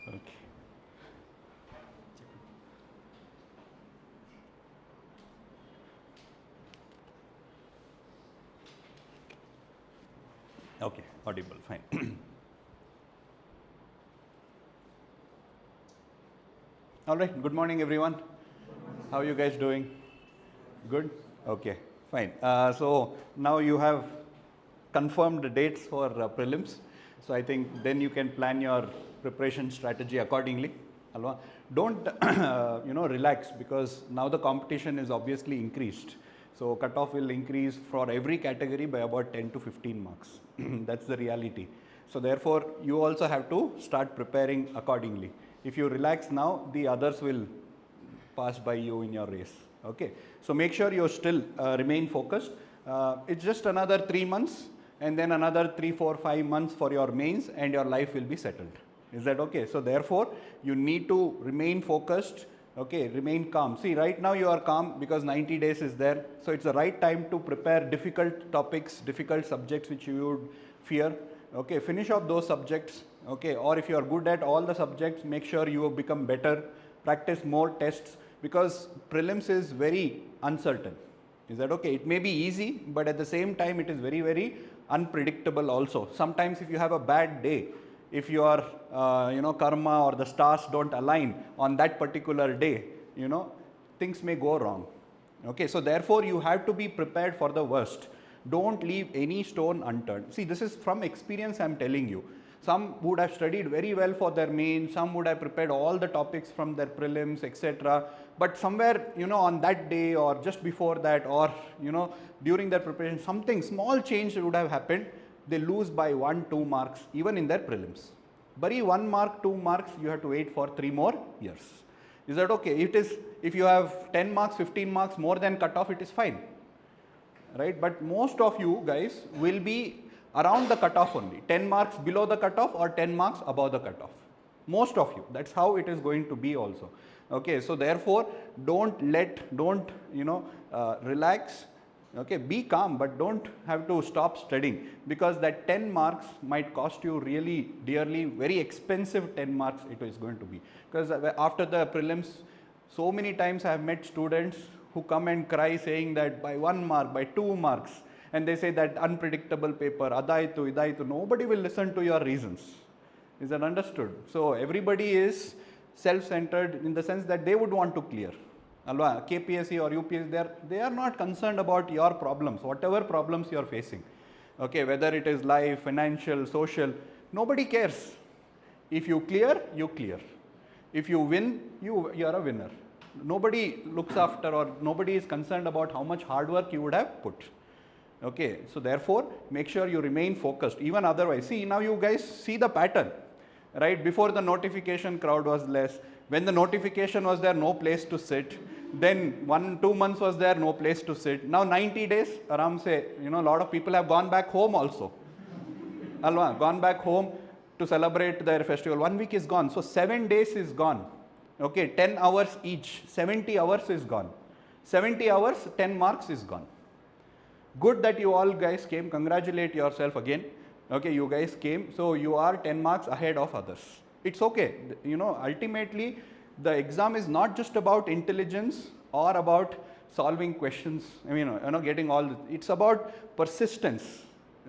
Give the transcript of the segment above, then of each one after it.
Okay. Okay, audible, fine. All right, good morning everyone. How are you guys doing? Good? Okay, fine. So now you have confirmed the dates for prelims. So I think then you can plan your preparation strategy accordingly. Alva? Don't relax, because now the competition is obviously increased. So cutoff will increase for every category by about 10 to 15 marks. That's the reality. So therefore you also have to start preparing accordingly. If you relax now, the others will pass by you in your race. Okay, so make sure you still remain focused. It's just another 3 months, and then another 3, 4, 5 months for your mains, and your life will be settled. Is that okay? So therefore you need to remain focused. Okay, remain calm. See, right now you are calm because 90 days is there. So it's the right time to prepare difficult topics, difficult subjects which you would fear. Okay, finish off those subjects. Okay, or if you are good at all the subjects, make sure you have become better. Practice more tests, because prelims is very uncertain. Is that okay? It may be easy, but at the same time it is very, very unpredictable also. Sometimes if you have a bad day, if your karma or the stars don't align on that particular day, things may go wrong. Okay, so therefore you have to be prepared for the worst. Don't leave any stone unturned. See, this is from experience I am telling you. Some would have studied very well for their main, some would have prepared all the topics from their prelims, etc. But somewhere, on that day or just before that, or, during their preparation, something small change would have happened. They lose by 1, 2 marks, even in their prelims. Bury 1 mark, 2 marks, you have to wait for 3 more years. Is that okay? If you have 10 marks, 15 marks more than cutoff, it is fine. Right? But most of you guys will be around the cutoff only, 10 marks below the cutoff or 10 marks above the cutoff. Most of you, that's how it is going to be also. Okay, so therefore don't relax. Okay, be calm, but don't have to stop studying, because that 10 marks might cost you really dearly, very expensive 10 marks it is going to be. Because after the prelims, so many times I have met students who come and cry saying that by 1 mark, by 2 marks, and they say that unpredictable paper, adaitu, idaitu, nobody will listen to your reasons. Is that understood? So everybody is self-centered in the sense that they would want to clear. Alva, KPSC or UPSC, they are not concerned about your problems, whatever problems you are facing. Okay, whether it is life, financial, social, nobody cares. If you clear, you clear. If you win, you are a winner. Nobody looks after, or nobody is concerned about how much hard work you would have put. Okay, so therefore make sure you remain focused. Even otherwise, see, now you guys see the pattern, right? Before the notification, crowd was less. When the notification was there, no place to sit. Then 1, 2 months was there, no place to sit. Now 90 days, aram se, a lot of people have gone back home also. Alva, gone back home to celebrate their festival. 1 week is gone, so 7 days is gone. Okay, 10 hours each, 70 hours is gone. 70 hours, 10 marks is gone. Good that you all guys came. Congratulate yourself again. Okay, you guys came. So you are 10 marks ahead of others. It's okay. Ultimately, the exam is not just about intelligence or about solving questions. Getting all this. It's about persistence,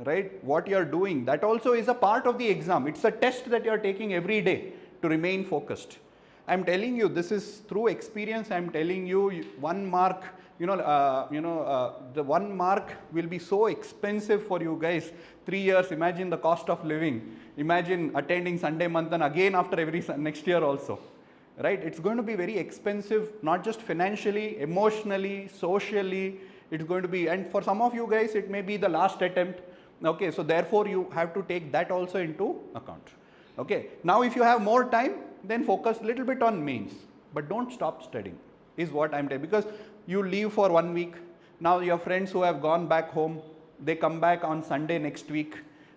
right? What you are doing. That also is a part of the exam. It's a test that you are taking every day to remain focused. I'm telling you, this is through experience. I'm telling you, 1 mark. The 1 mark will be so expensive for you guys. 3 years, imagine the cost of living. Imagine attending Sunday Manthan again after every next year also. Right? It's going to be very expensive, not just financially, emotionally, socially. It's going to be, and for some of you guys, it may be the last attempt. Okay, so therefore you have to take that also into account. Okay, now if you have more time, then focus a little bit on mains, but don't stop studying, is what I'm telling. Because you leave for 1 week, now your friends who have gone back home, they come back on Sunday next week,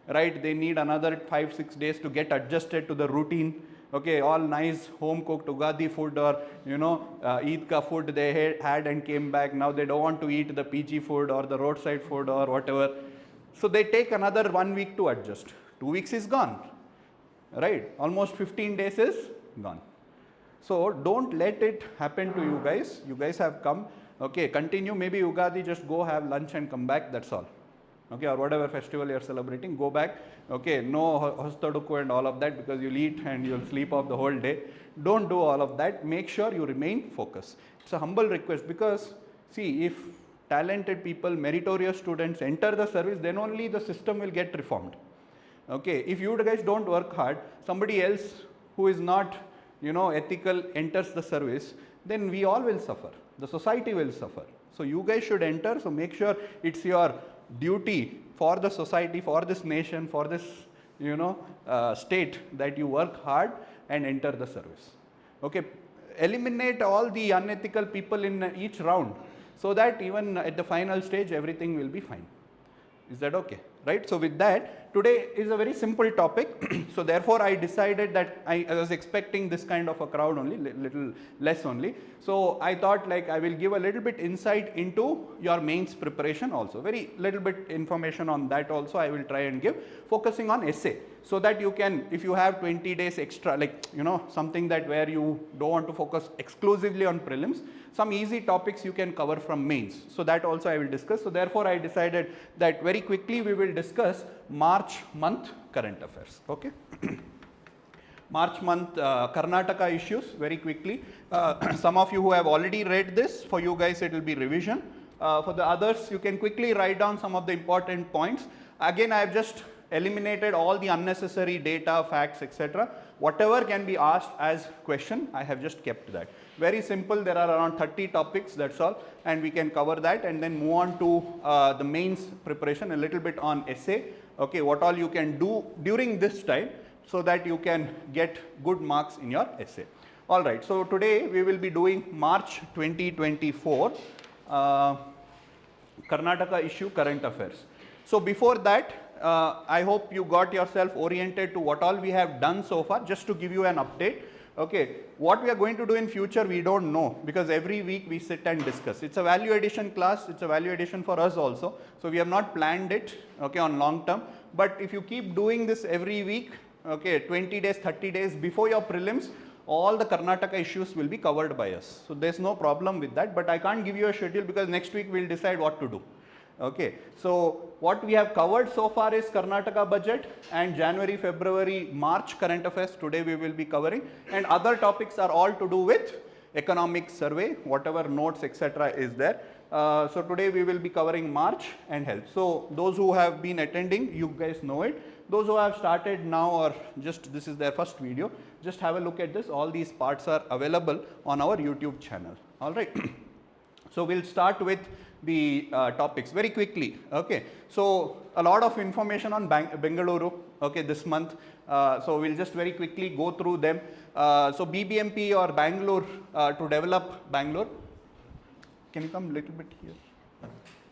right? They need another 5, 6 days to get adjusted to the routine. Okay, all nice home cooked Ugadi food or Eid ka food they had and came back. Now they don't want to eat the PG food or the roadside food or whatever. So they take another 1 week to adjust. 2 weeks is gone. right? Almost 15 days is gone. So don't let it happen to you guys. You guys have come, okay, continue, maybe Ugadi, just go have lunch and come back, that's all. Okay, or whatever festival you are celebrating, go back, okay, no hostaduku and all of that, because you'll eat and you'll sleep off the whole day. Don't do all of that. Make sure you remain focused. It's a humble request, because see, if talented people, meritorious students enter the service, then only the system will get reformed. Okay, if you guys don't work hard, somebody else who is not, you know, ethical enters the service, then we all will suffer. The society will suffer. So you guys should enter. So make sure it's your duty for the society, for this nation, for this, you know, state, that you work hard and enter the service. Okay, eliminate all the unethical people in each round, so that even at the final stage everything will be fine. Is that okay? Right? So with that, today is a very simple topic. So therefore I decided that I was expecting this kind of a crowd only, little less only. So I thought like I will give a little bit insight into your mains preparation also. Very little bit information on that also I will try and give, focusing on essay. So that you can, if you have 20 days extra, like, you know, something that where you don't want to focus exclusively on prelims, some easy topics you can cover from mains. So that also I will discuss. So therefore I decided that very quickly we will discuss March month current affairs. Okay. March month Karnataka issues very quickly. Some of you who have already read this, for you guys it will be revision. For the others, you can quickly write down some of the important points. Again, I have just eliminated all the unnecessary data, facts, etc. Whatever can be asked as question, I have just kept that. Very simple, there are around 30 topics, that's all, and we can cover that and then move on to the mains preparation, a little bit on essay. Okay, what all you can do during this time so that you can get good marks in your essay. All right, so today we will be doing March 2024 Karnataka issue current affairs. So before that, I hope you got yourself oriented to what all we have done so far. Just to give you an update, okay, what we are going to do in future we don't know, because every week we sit and discuss. It's a value addition class, it's a value addition for us also, so we have not planned it, okay, on long term. But if you keep doing this every week, okay, 20 days, 30 days before your prelims, all the Karnataka issues will be covered by us. So there's no problem with that, but I can't give you a schedule because next week we'll decide what to do. Okay, so what we have covered so far is Karnataka budget and January, February, March current affairs. Today we will be covering, and other topics are all to do with economic survey, whatever notes etc. is there. So today we will be covering March and health. So those who have been attending, you guys know it. Those who have started now, or just this is their first video, just have a look at this. All these parts are available on our YouTube channel. All right. So we'll start with the topics very quickly. Okay, so a lot of information on Bengaluru, okay, this month. So we'll just very quickly go through them. So BBMP or Bangalore, to develop Bangalore. Can you come a little bit here?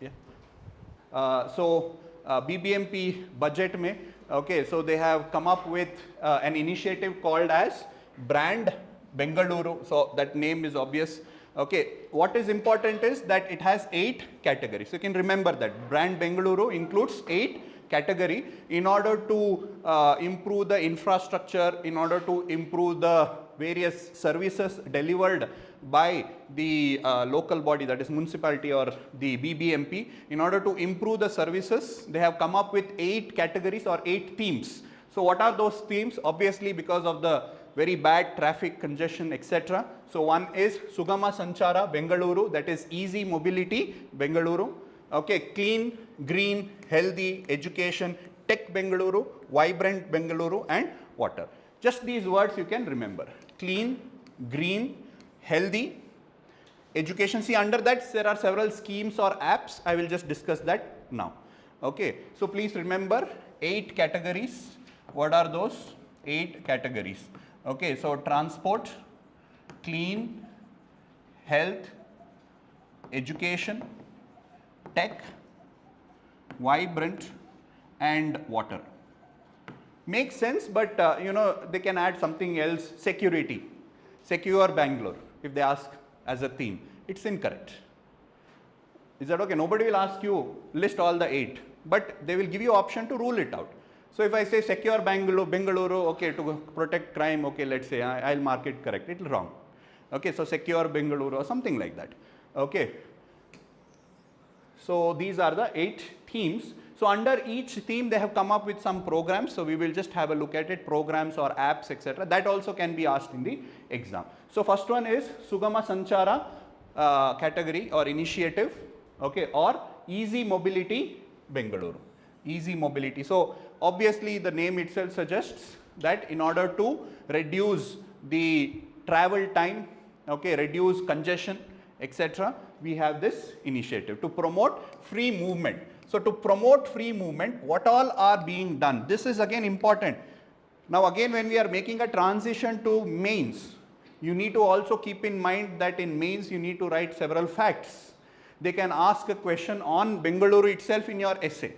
Yeah. So BBMP budget mein, okay, so they have come up with an initiative called as Brand Bengaluru. So that name is obvious. Okay, what is important is that it has 8 categories. You can remember that Brand Bengaluru includes 8 categories in order to improve the infrastructure, in order to improve the various services delivered by the local body, that is municipality or the BBMP. In order to improve the services, they have come up with 8 categories or 8 themes. So what are those themes? Obviously because of the very bad traffic congestion, etc. So one is Sugama Sanchara Bengaluru, that is easy mobility Bengaluru. Okay, clean, green, healthy, education, tech Bengaluru, vibrant Bengaluru, and water. Just these words you can remember: clean, green, healthy, education. See, under that there are several schemes or apps. I will just discuss that now. Okay, so please remember 8 categories. What are those 8 categories? Okay, so transport, clean, health, education, tech, vibrant, and water. Makes sense, but you know, they can add something else: security, secure Bangalore, if they ask as a theme. It's incorrect. Is that okay? Nobody will ask you list all the 8, but they will give you option to rule it out. So if I say secure Bengaluru, okay, to protect crime, okay, let's say I'll mark it correct, it will wrong. Okay, so secure Bengaluru or something like that. Okay. So these are the 8 themes. So under each theme they have come up with some programs. So we will just have a look at it, programs or apps, etc. That also can be asked in the exam. So first one is Sugama Sanchara category or initiative, okay, or Easy Mobility Bengaluru. Easy Mobility. So obviously the name itself suggests that in order to reduce the travel time, okay, reduce congestion, etc., we have this initiative to promote free movement. So to promote free movement, what all are being done? This is again important. Now again, when we are making a transition to mains, you need to also keep in mind that in mains you need to write several facts. They can ask a question on Bengaluru itself in your essay,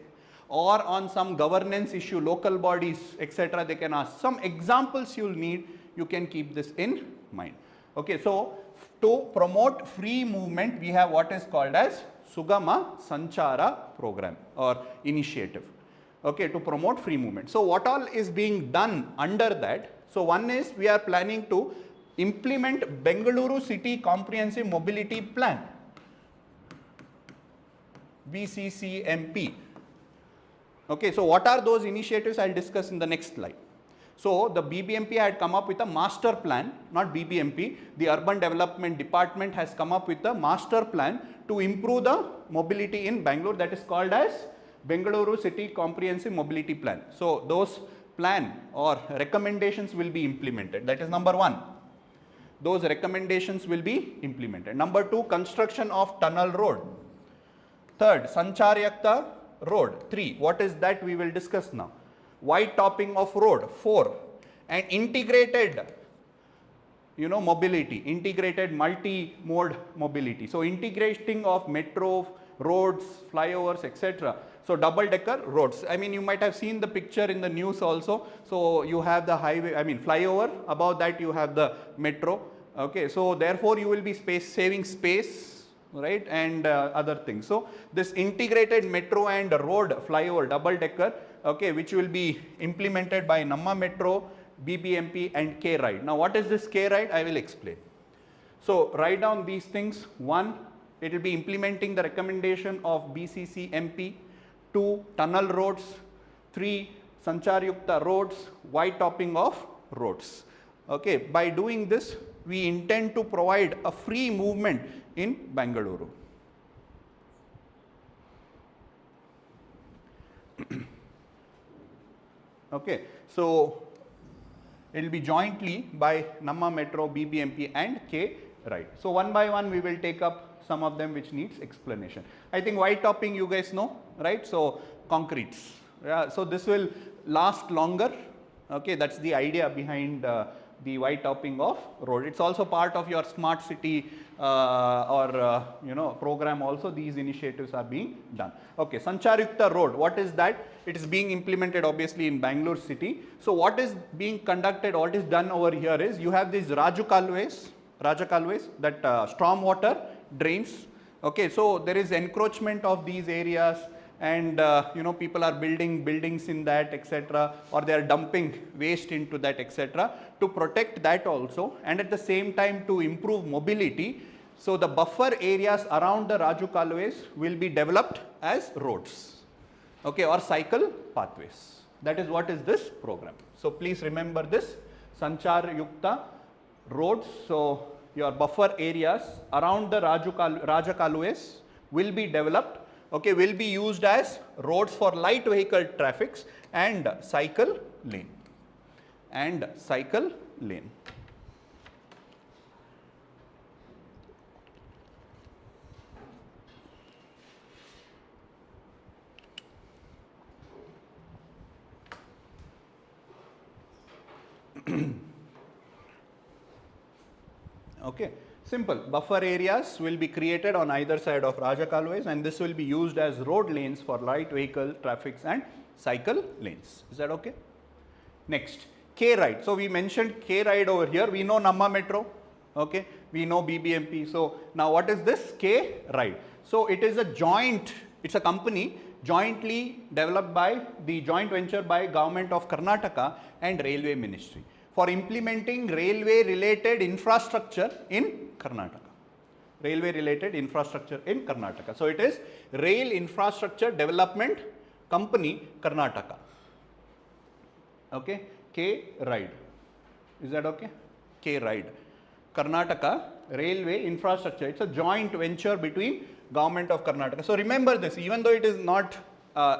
or on some governance issue, local bodies, etc. They can ask some examples you'll need. You can keep this in mind. Okay, so to promote free movement, we have what is called as Sugama Sanchara program or initiative. Okay, to promote free movement. So what all is being done under that? So one is we are planning to implement Bengaluru City Comprehensive Mobility Plan, BCCMP. Okay, so what are those initiatives? I'll discuss in the next slide. So the BBMP had come up with a master plan, not BBMP. The Urban Development Department has come up with a master plan to improve the mobility in Bangalore, that is called as Bengaluru City Comprehensive Mobility Plan. So those plan or recommendations will be implemented. That is number 1. Those recommendations will be implemented. Number 2, construction of tunnel road. Third, Sancharyakta road. 3, what is that? We will discuss now. Wide topping of road. 4, and integrated, mobility, integrated multi-mode mobility. So integrating of metro, roads, flyovers, etc. So double-decker roads. I mean, you might have seen the picture in the news also. So you have the highway, flyover. Above that you have the metro. Okay, so therefore you will be saving space, right, and other things. So this integrated metro and road flyover double-decker, okay, which will be implemented by NammaMetro, BBMP and KRide. Now what is this KRide? I will explain. So write down these things. 1, it will be implementing the recommendation of BCCMP. 2, tunnel roads. 3, Sancharyukta roads, wide topping of roads. Okay, by doing this, we intend to provide a free movement in Bengaluru. Okay, so it will be jointly by NammaMetro, BBMP and KRide. So one by one we will take up some of them which needs explanation. I think wide topping you guys know, right? So concretes. Yeah, so this will last longer. Okay, that's the idea behind the wide topping of road. It's also part of your smart city program also. These initiatives are being done. Okay, Sancharyukta road, what is that? It is being implemented obviously in Bangalore city. So what is being conducted, what is done over here is you have these Rajakalways, that storm water drains. Okay, so there is encroachment of these areas, and people are building buildings in that, etc., or they are dumping waste into that, etc., to protect that also, and at the same time to improve mobility. So the buffer areas around the Rajukalways will be developed as roads, okay, or cycle pathways. That is what is this program. So please remember this, Sancharyukta roads. So your buffer areas around the Rajakalways will be developed, okay, will be used as roads for light vehicle traffics and cycle lane. Okay, simple. Buffer areas will be created on either side of Rajakalways, and this will be used as road lanes for light vehicle traffics and cycle lanes. Is that okay? Next, KRide. So we mentioned KRide over here. We know NammaMetro, okay, we know BBMP. So now what is this KRide? So it is a joint, it's a company jointly developed by the joint venture by Government of Karnataka and Railway Ministry for implementing railway related infrastructure in Karnataka. Railway related infrastructure in Karnataka. So it is Rail Infrastructure Development Company Karnataka. Okay, KRide. Is that okay? KRide. Karnataka Railway Infrastructure. It's a joint venture between Government of Karnataka. So remember this, even though it is not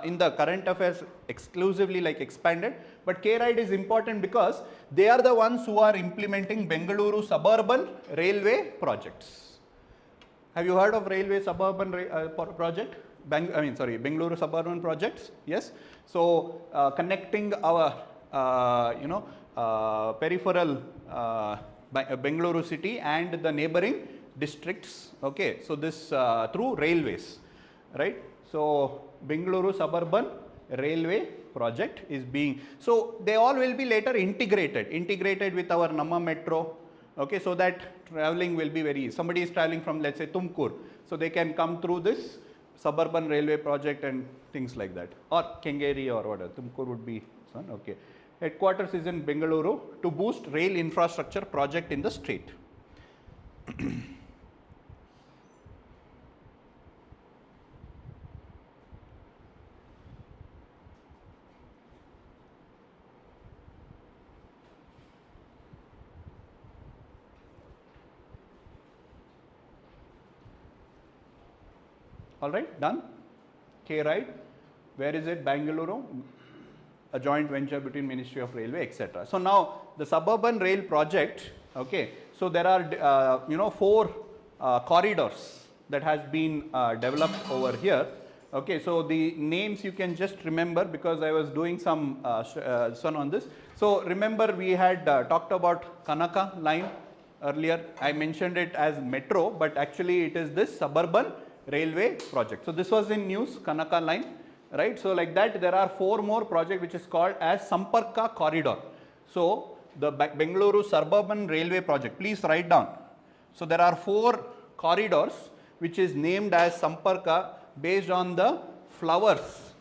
in the current affairs exclusively like expanded, but KRide is important because they are the ones who are implementing Bengaluru Suburban Railway projects. Have you heard of Railway Suburban project? Bengaluru Suburban projects? Yes. So connecting our peripheral Bengaluru city and the neighboring districts. Okay. So this through railways, right? So Bengaluru Suburban Railway project is being, so they all will be later integrated with our Namma Metro. Okay, so that traveling will be very easy. Somebody is traveling from, let's say, Tumkur, so they can come through this suburban railway project and things like that, or Kengeri or whatever. Tumkur would be one. Okay, headquarters is in Bengaluru to boost rail infrastructure project in the state. All right, done. KRide, where is it? Bangalore, a joint venture between Ministry of Railway, etc. So now the suburban rail project. Okay, so there are 4 corridors that has been developed over here. Okay, so the names you can just remember because I was doing some on this. So remember we had talked about Kanaka line earlier. I mentioned it as metro, but actually it is this suburban railway project. So this was in news, Kanaka line, right? So like that there are 4 more projects which is called as Samparka corridor. So the Bengaluru suburban railway project, please write down. So there are 4 corridors which is named as Samparka based on the flowers,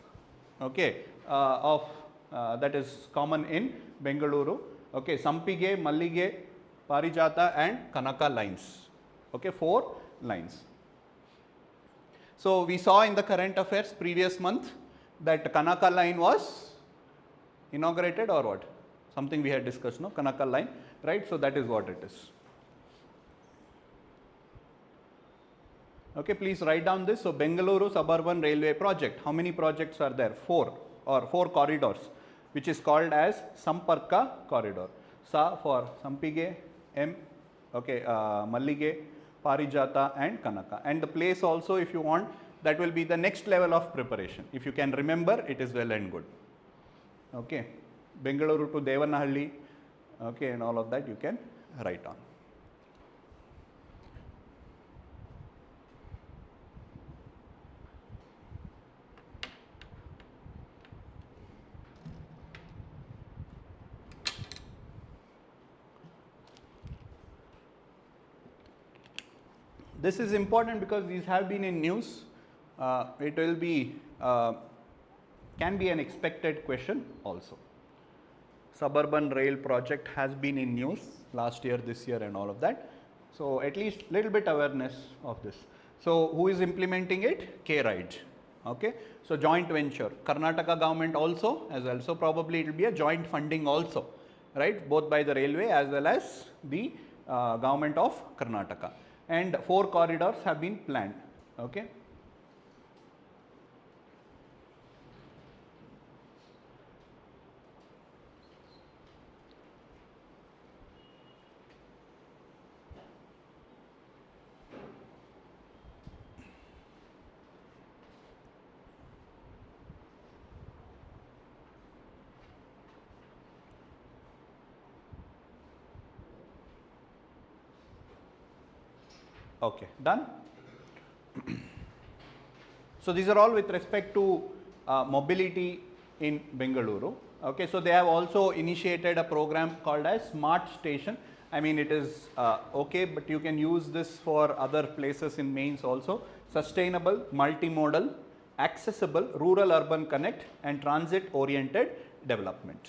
okay, that is common in Bengaluru. Okay, Sampige, Mallige, Parijata and Kanaka lines. Okay, 4 lines. So we saw in the current affairs previous month that Kanaka line was inaugurated or what? Something we had discussed, no? Kanaka line, right? So that is what it is. Okay, please write down this. So Bengaluru Suburban Railway Project. How many projects are there? 4 or 4 corridors, which is called as Samparka corridor. Sa for Sampige, M, okay, Mallige, Parijata and Kanaka. And the place also, if you want, that will be the next level of preparation. If you can remember, it is well and good. Okay, Bengaluru to Devanahalli, okay, and all of that you can write on. This is important because these have been in news. It will be, can be an expected question also. Suburban rail project has been in news last year, this year and all of that. So at least little bit awareness of this. So who is implementing it? KRide. Okay. So joint venture. Karnataka government also as well. So probably it will be a joint funding also, right? Both by the railway as well as the government of Karnataka. And 4 corridors have been planned. Okay. Okay, done. So these are all with respect to mobility in Bengaluru. Okay, so they have also initiated a program called as Smart Station. I mean, it is okay, but you can use this for other places in mains also. Sustainable, multimodal, accessible rural-urban connect and transit-oriented development.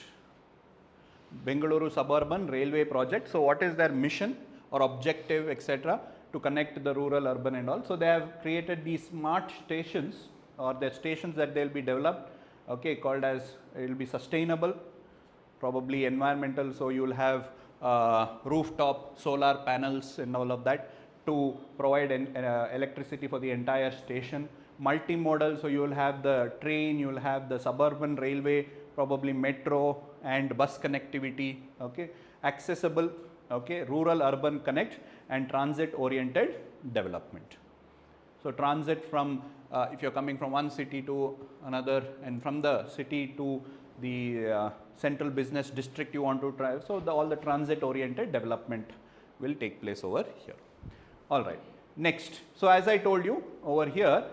Bengaluru Suburban Railway Project. So, what is their mission or objective, etc., to connect the rural, urban and all. So, they have created these smart stations, or the stations that they will be developed, okay, called as, it will be sustainable, probably environmental. So, you will have rooftop solar panels and all of that to provide electricity for the entire station. Multimodal, so you will have the train, you will have the suburban railway, probably metro and bus connectivity, okay. Accessible, okay, rural urban connect and transit oriented development. So, transit from if you are coming from one city to another, and from the city to the central business district you want to drive. So, all the transit oriented development will take place over here. All right. Next, so as I told you over here,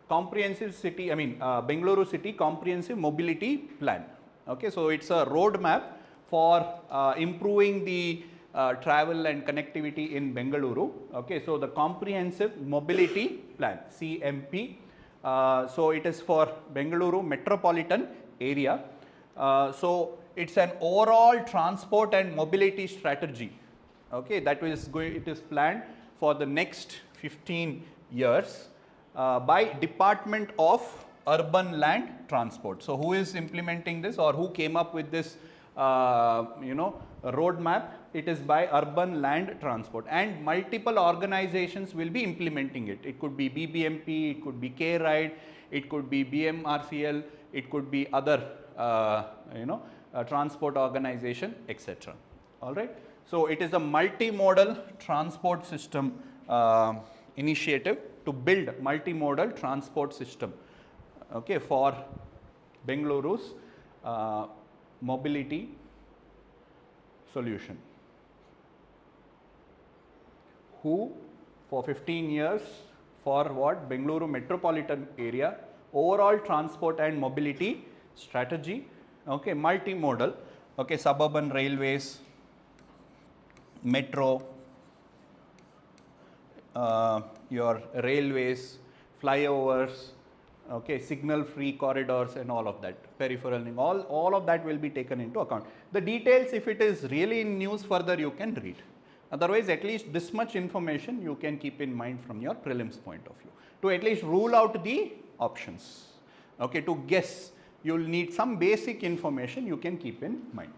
comprehensive city, Bengaluru city comprehensive mobility plan. Okay, so it's a roadmap for improving the travel and connectivity in Bengaluru. Okay, so the comprehensive mobility plan, CMP. So it is for Bengaluru metropolitan area. So it's an overall transport and mobility strategy. Okay, that is going. It is planned for the next 15 years by Department of Urban Land Transport. So, who is implementing this, or who came up with this roadmap? It is by Urban Land Transport, and multiple organizations will be implementing it. It could be BBMP, it could be KRide, it could be BMRCL, it could be other transport organization, etc. All right. So, it is a multimodal transport system initiative to build multimodal transport system, okay, for Bengaluru's mobility solution. Who for 15 years for what? Bengaluru metropolitan area, overall transport and mobility strategy, okay, multimodal, okay, suburban railways, metro, your railways, flyovers, okay, signal free corridors and all of that, peripheral, all of that will be taken into account. The details, if it is really in news further, you can read. Otherwise, at least this much information you can keep in mind from your prelims point of view, to at least rule out the options. Okay, to guess, you will need some basic information you can keep in mind.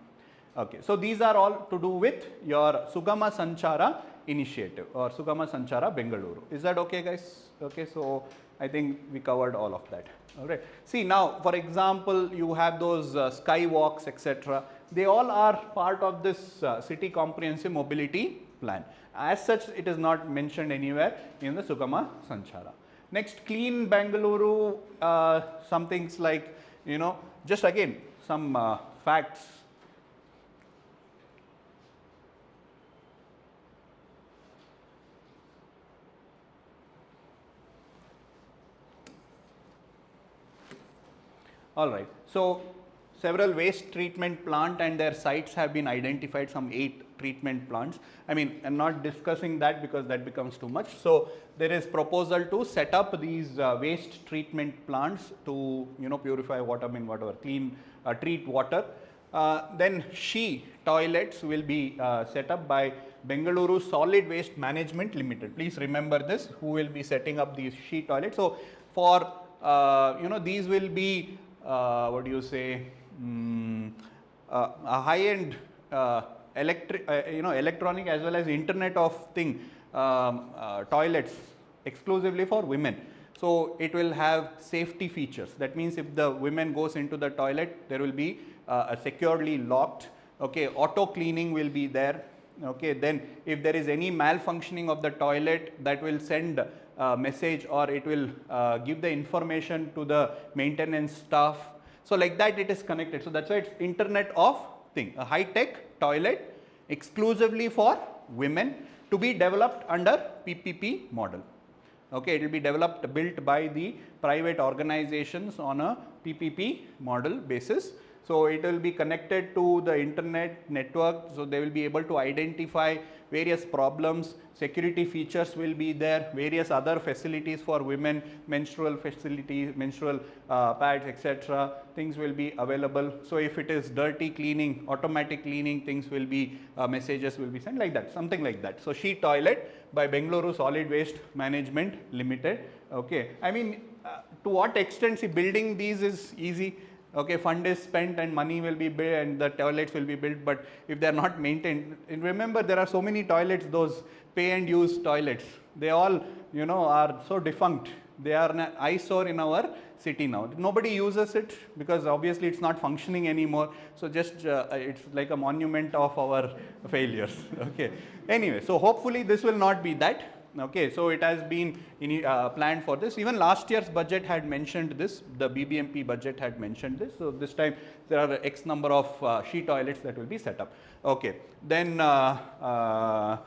Okay, so these are all to do with your Sugama Sanchara initiative, or Sugama Sanchara Bengaluru. Is that okay, guys? Okay, so I think we covered all of that. All right. See, now, for example, you have those skywalks, etc. They all are part of this city comprehensive mobility plan. As such, it is not mentioned anywhere in the Sugama Sanchara. Next, clean Bengaluru, some things like, just again some facts. All right. So, several waste treatment plant and their sites have been identified, some 8 treatment plants. I mean, I'm not discussing that because that becomes too much. So, there is proposal to set up these waste treatment plants to, purify water, clean, treat water. Then she toilets will be set up by Bengaluru Solid Waste Management Limited. Please remember this, who will be setting up these she toilets. So, for, these will be what do you say, a high-end electronic as well as internet of thing toilets exclusively for women. So, it will have safety features. That means, if the women goes into the toilet, there will be securely locked. Okay, auto cleaning will be there. Okay, then if there is any malfunctioning of the toilet, that will send message, or it will give the information to the maintenance staff. So, like that it is connected. So, that is why it is internet of thing, a high tech toilet exclusively for women, to be developed under PPP model. Okay, it will be built by the private organizations on a PPP model basis. So it will be connected to the internet network, so they will be able to identify various problems. Security features will be there, various other facilities for women, menstrual facilities, menstrual pads, etc. Things will be available. So if it is dirty cleaning, automatic cleaning, things will be, messages will be sent like that, something like that. So she toilet by Bengaluru Solid Waste Management Limited. Okay, I mean, to what extent, see, building these is easy. Okay, fund is spent and money will be built and the toilets will be built, but if they are not maintained, and remember there are so many toilets, those pay and use toilets, they all, you know, are so defunct. They are an eyesore in our city now. Nobody uses it because obviously it's not functioning anymore. So just it's like a monument of our failures. Okay. Anyway, so hopefully this will not be that. Okay, so it has been planned for this. Even last year's budget had mentioned this, the BBMP budget had mentioned this. So this time there are X number of she toilets that will be set up. Okay, then Sarane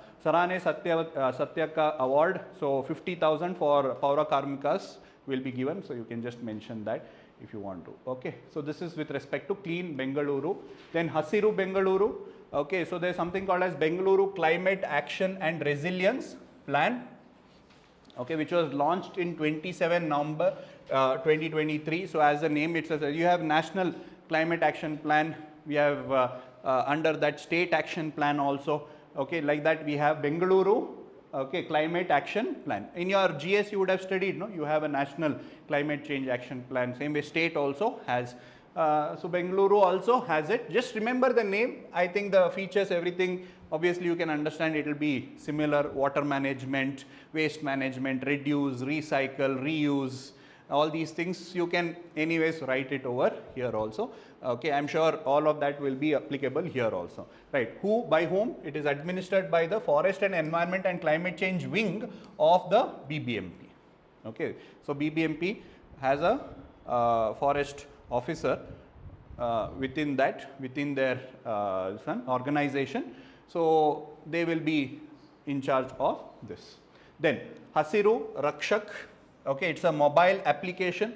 Satyaka Award, so 50,000 for Paura Karmikas will be given. So you can just mention that if you want to. Okay, so this is with respect to Clean Bengaluru. Then Hasiru Bengaluru. Okay, so there is something called as Bengaluru Climate Action and Resilience Plan, okay, which was launched in 27 November 2023. So as the name it says, you have National Climate Action Plan, we have under that State Action Plan also, okay, like that we have Bengaluru, okay, Climate Action Plan. In your GS you would have studied, no, you have a National Climate Change Action Plan, same way state also has. So Bengaluru also has it. Just remember the name. I think the features, everything, obviously you can understand it will be similar: water management, waste management, reduce, recycle, reuse, all these things you can anyways write it over here also. Okay, I am sure all of that will be applicable here also. Right, who, by whom? It is administered by the Forest and Environment and Climate Change Wing of the BBMP. Okay, so BBMP has a forest officer within their organization. So they will be in charge of this. Then Hasiru Rakshak, okay, it's a mobile application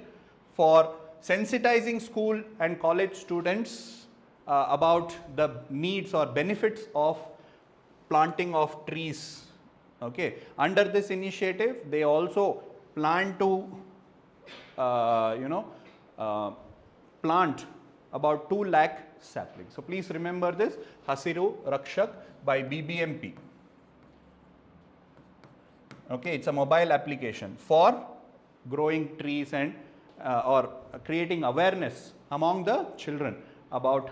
for sensitizing school and college students about the needs or benefits of planting of trees. Okay, under this initiative they also plan to plant about 2 lakh saplings. So please remember this, Hasiru Rakshak by BBMP. Okay, it's a mobile application for growing trees and or creating awareness among the children about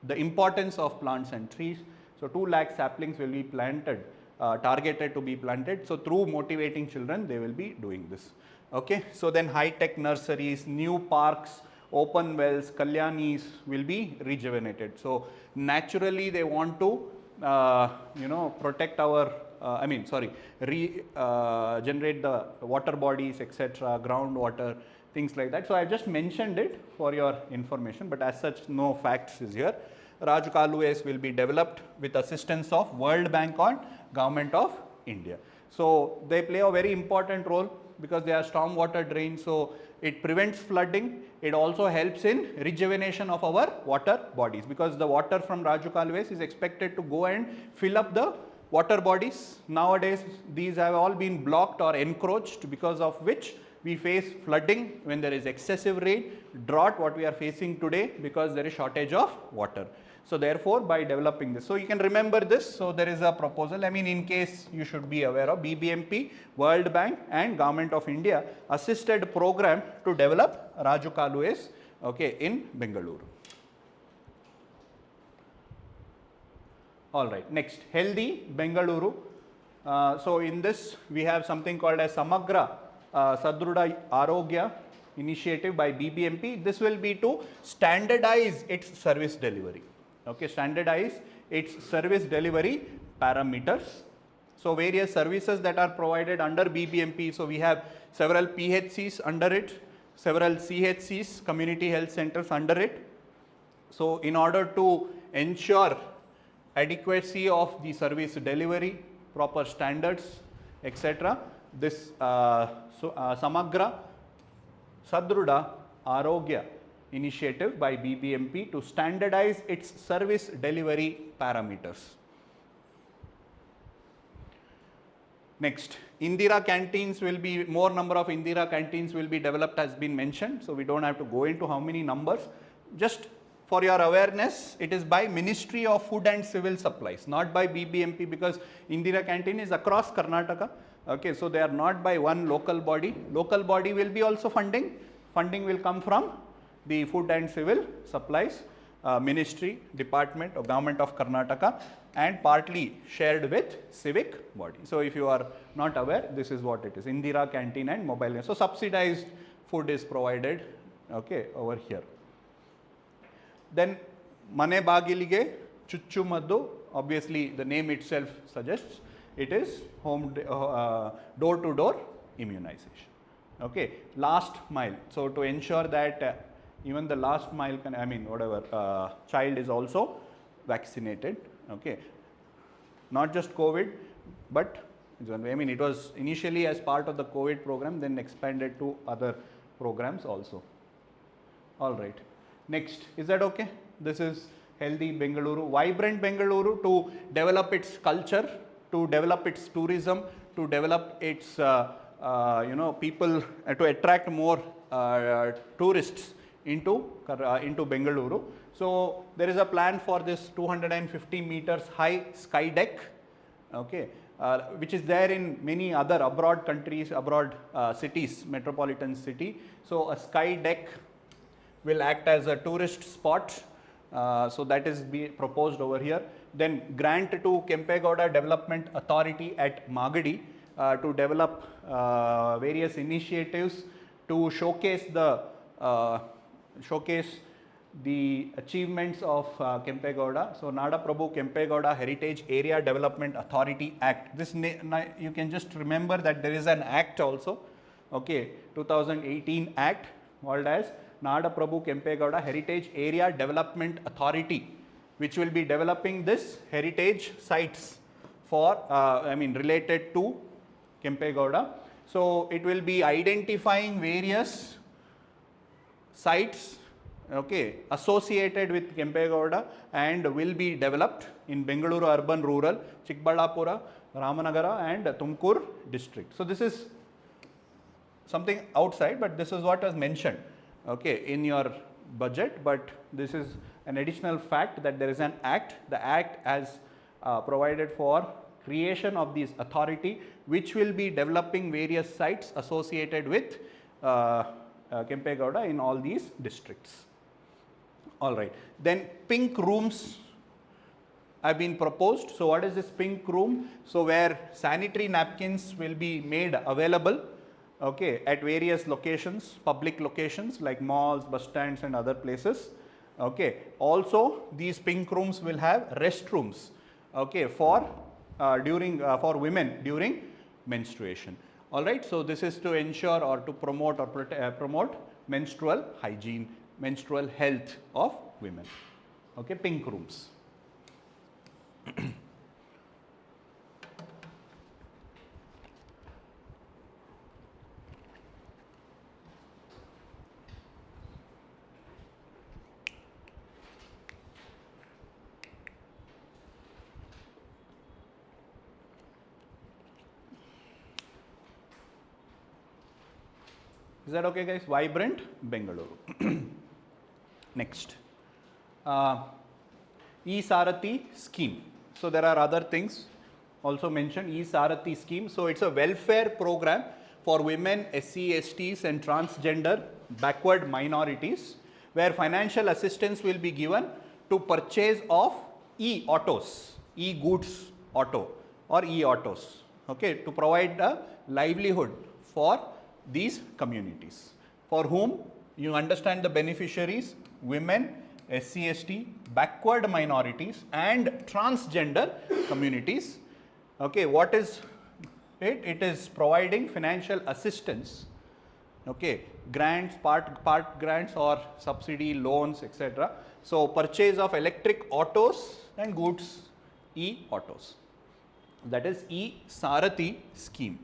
the importance of plants and trees. So 2 lakh saplings will be planted, targeted to be planted. So through motivating children, they will be doing this. Okay, so then high-tech nurseries, new parks, open wells, Kalyanis will be rejuvenated. So naturally they want to protect our generate the water bodies, etc., groundwater, things like that. So I just mentioned it for your information, but as such no facts is here. Rajkumar will be developed with assistance of World Bank and Government of India. So they play a very important role because they are stormwater drains. So it prevents flooding. It also helps in rejuvenation of our water bodies, because the water from Rajkumar is expected to go and fill up the water bodies. Nowadays these have all been blocked or encroached, because of which we face flooding when there is excessive rain, drought what we are facing today because there is shortage of water. So therefore by developing this, so you can remember this. So there is a proposal, I mean in case you should be aware of, BBMP, World Bank and Government of India assisted program to develop Rajkumar, okay, in Bengaluru. All right, next, Healthy Bengaluru. So in this we have something called as Samagra Sadruda Arogya initiative by BBMP. This will be to standardize its service delivery. Okay, standardize its service delivery parameters. So various services that are provided under BBMP. So we have several PHCs under it, several CHCs, community health centers under it. So in order to ensure adequacy of the service delivery, proper standards, etc., this Samagra Sadruda Arogya initiative by BBMP to standardize its service delivery parameters. Next, Indira canteens will be, more number of Indira canteens will be developed, has been mentioned. So we don't have to go into how many numbers. Just for your awareness, it is by Ministry of Food and Civil Supplies, not by BBMP, because Indira canteen is across Karnataka. Okay, so they are not by one local body. Local body will be also funding. Funding will come from the Food and Civil Supplies Ministry, Department or Government of Karnataka, and partly shared with civic body. So if you are not aware, this is what it is, Indira canteen and mobile. So subsidized food is provided, okay, over here. Then Mane Bagilige Chuchu Maddu, obviously the name itself suggests it is home door to door immunization. Okay, last mile. So to ensure that even the last mile, child is also vaccinated. Okay, not just COVID, but it was initially as part of the COVID program, then expanded to other programs also. All right. Next, is that okay? This is healthy Bengaluru, vibrant Bengaluru, to develop its culture, to develop its tourism, to develop its people, to attract more tourists into Bengaluru. So there is a plan for this 250 meters high sky deck, okay, which is there in many other abroad countries, abroad cities, metropolitan city. So a sky deck will act as a tourist spot. So that is proposed over here. Then grant to Kempegowda Development Authority at Magadi to develop various initiatives to showcase the achievements of Kempegowda. So Nada Prabhu Kempegowda Heritage Area Development Authority Act. This you can just remember that there is an act also, okay, 2018 Act called as Nada Prabhu Kempegowda Heritage Area Development Authority, which will be developing this heritage sites for related to Kempegowda. So it will be identifying various sites, okay, associated with Kempegowda and will be developed in Bengaluru urban, rural, Chikbalapura, Ramanagara and Tumkur district. So this is something outside, but this is what was mentioned, okay, in your budget. But this is an additional fact that there is an act. The act has provided for creation of this authority, which will be developing various sites associated with Kempegowda in all these districts. All right. Then pink rooms have been proposed. So what is this pink room? So where sanitary napkins will be made available, okay, at various locations, public locations like malls, bus stands and other places. Okay. Also these pink rooms will have restrooms, okay, for women during menstruation. All right. So this is to ensure or to promote or promote menstrual hygiene, menstrual health of women. Okay, pink rooms. Is that okay, guys? Vibrant Bengaluru. Next, E-Sarathi scheme. So there are other things also mentioned. E-Sarathi scheme. So it's a welfare program for women, SC, STs and transgender backward minorities, where financial assistance will be given to purchase of e-autos, e-goods auto or e-autos, okay, to provide a livelihood for these communities, for whom you understand the beneficiaries: women, SC, ST, backward minorities and transgender communities. Okay, what is it? It is providing financial assistance, okay, grants, part grants or subsidy loans, etc. So purchase of electric autos and goods, e-autos. That is E-Sarathi scheme.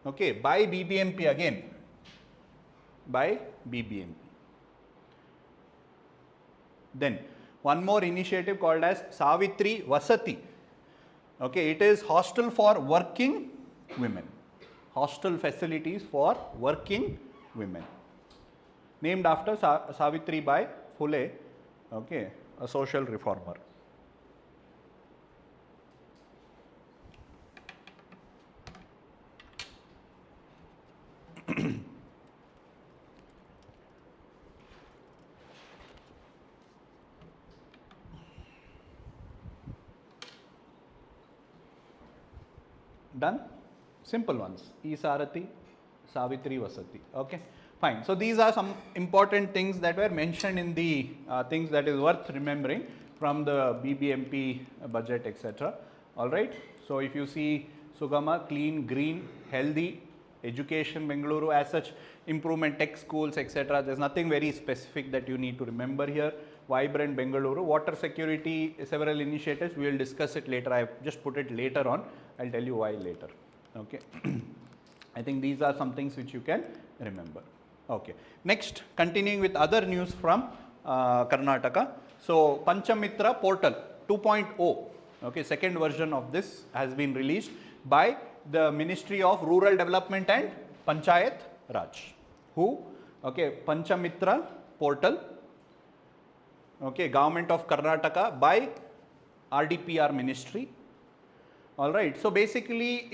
Okay, by BBMP again, by BBMP. Then one more initiative called as Savitri Vasati. Okay, it is hostel for working women. Hostel facilities for working women. Named after Savitri Bai Phule, okay, a social reformer. Done? Simple ones. Isarati, Savitri Vasati. Okay, fine. So these are some important things that were mentioned in the things that is worth remembering from the BBMP budget, etc. All right. So if you see Sugama, clean, green, healthy, education, Bengaluru as such, improvement, tech schools, etc. There's nothing very specific that you need to remember here. Vibrant Bengaluru, water security, several initiatives. We will discuss it later. I have just put it later on. I'll tell you why later. Okay. I think these are some things which you can remember. Okay. Next, continuing with other news from Karnataka. So, Pancham Mitra portal 2.0. Okay, second version of this has been released by the Ministry of Rural Development and Panchayat Raj. Who? Okay, Pancham Mitra portal. Okay, Government of Karnataka by RDPR Ministry. All right. So basically,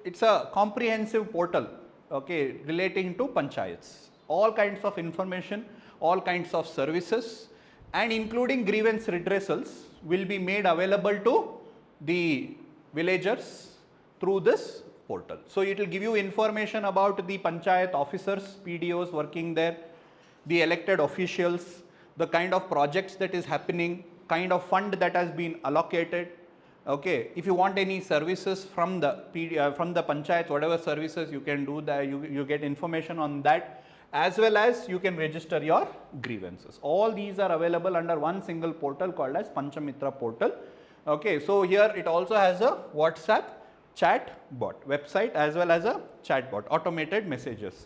it's a comprehensive portal. Okay, relating to panchayats. All kinds of information, all kinds of services, and including grievance redressals will be made available to the villagers through this portal. So it will give you information about the panchayat officers, PDOs working there, the elected officials, the kind of projects that is happening, kind of fund that has been allocated. Okay, if you want any services from the panchayat, whatever services you can do that, you get information on that, as well as you can register your grievances. All these are available under one single portal called as Pancham Mitra portal. Okay, so here it also has a WhatsApp chat bot website as well as a chat bot, automated messages.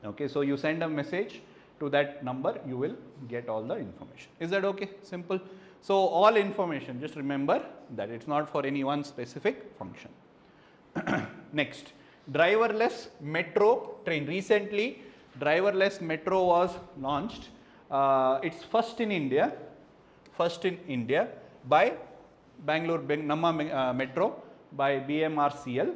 Okay, so you send a message to that number, you will get all the information. Is that okay? Simple. So all information, just remember that it's not for any one specific function. Next, driverless metro train. Recently, driverless metro was launched. It's first in India by Bangalore NammaKPSC by BMRCL.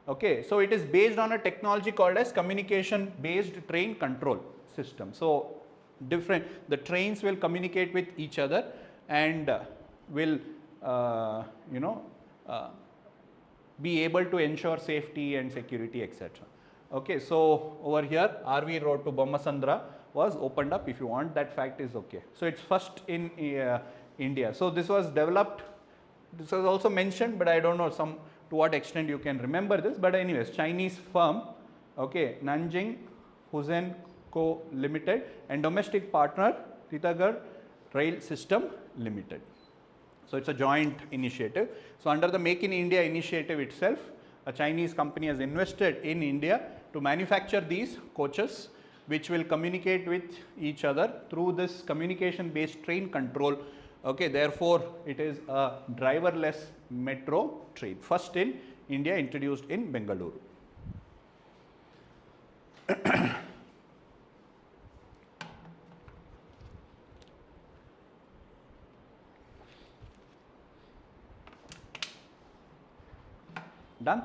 Okay, so it is based on a technology called as communication based train control system. So the trains will communicate with each other and will be able to ensure safety and security, etc. Okay, so over here RV Road to Bommasandra was opened up. If you want that fact is okay. So it's first in India. So this was developed, this was also mentioned, but I don't know to what extent you can remember this, but anyways, Chinese firm, okay, Nanjing Fusen Co Limited, and domestic partner Titagarh Rail System Limited. So it's a joint initiative. So under the Make in India initiative itself, a Chinese company has invested in India to manufacture these coaches, which will communicate with each other through this communication based train control. Okay, therefore it is a driverless metro train, first in India, introduced in Bengaluru. Done?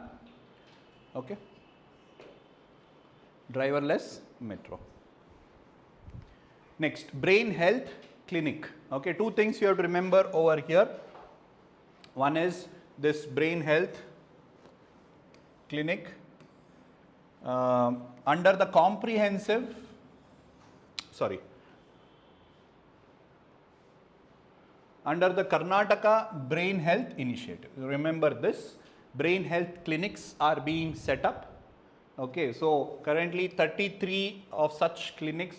Okay. Driverless metro. Next, brain health clinic. Okay, two things you have to remember over here. One is this brain health clinic under the under the Karnataka Brain Health Initiative. Remember this, brain health clinics are being set up. Okay, so currently 33 of such clinics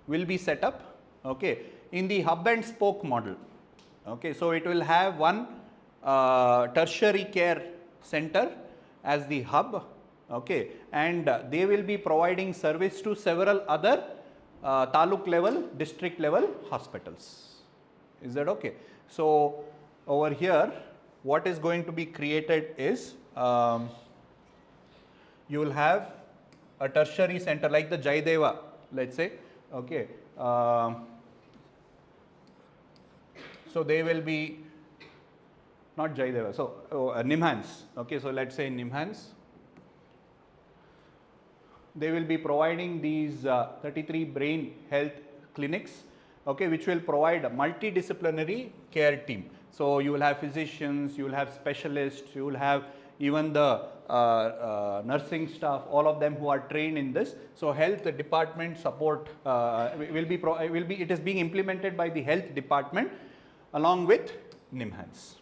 will be set up, okay, in the hub and spoke model. Okay, so it will have one tertiary care center as the hub, okay, and they will be providing service to several other taluk level, district level hospitals. Is that okay? So over here, what is going to be created is you will have a tertiary center like the Jaideva, let's say, okay. So they will be not Jaideva, so Nimhans, okay. So let's say Nimhans, they will be providing these 33 brain health clinics, okay, which will provide a multidisciplinary care team. So you will have physicians, you will have specialists, you will have even the nursing staff, all of them who are trained in this. So health department support it is being implemented by the health department along with Nimhans.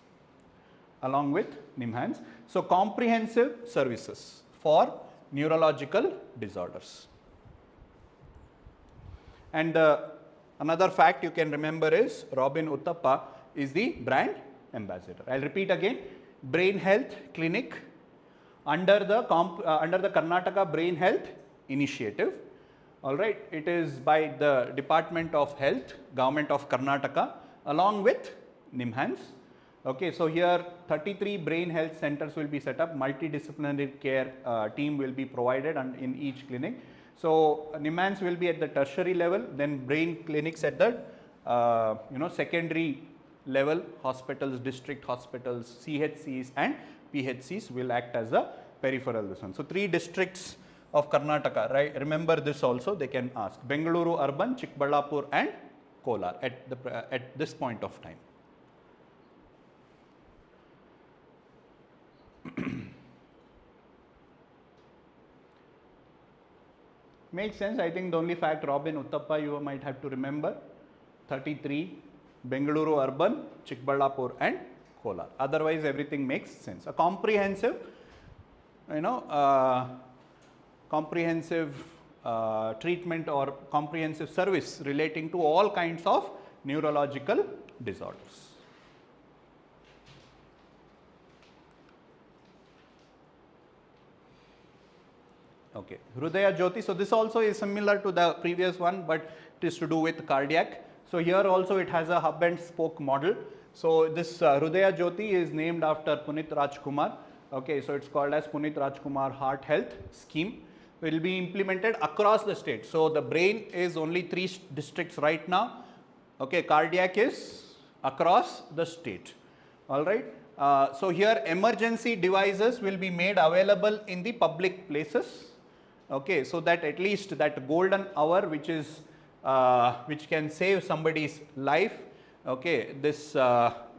So comprehensive services for neurological disorders. And another fact you can remember is Robin Uthappa is the brand ambassador. I'll repeat again, brain health clinic under the Karnataka Brain Health Initiative. All right, it is by the Department of Health, Government of Karnataka, along with Nimhans. Okay, so here 33 brain health centers will be set up, multidisciplinary care team will be provided in each clinic. So Nimhans will be at the tertiary level, then brain clinics at the secondary level, hospitals, district hospitals, CHCs and PHCs will act as a peripheral this one. So 3 districts of Karnataka, right? Remember this also, they can ask. Bengaluru urban, Chikballapur and Kolar at this point of time. Makes sense. I think the only fact Robin Uthappa you might have to remember, 33, Bengaluru urban, Chikballapur and Kolar. Otherwise everything makes sense. A comprehensive, treatment or comprehensive service relating to all kinds of neurological disorders. Okay, Hrudaya Jyoti. So this also is similar to the previous one, but it is to do with cardiac. So here also it has a hub and spoke model. So this Hrudaya Jyoti is named after Punit Rajkumar. Okay, so it's called as Punit Rajkumar Heart Health Scheme. Will be implemented across the state. So the brain is only 3 districts right now. Okay, cardiac is across the state. All right. So here emergency devices will be made available in the public places. Okay, so that at least that golden hour which is which can save somebody's life, okay, this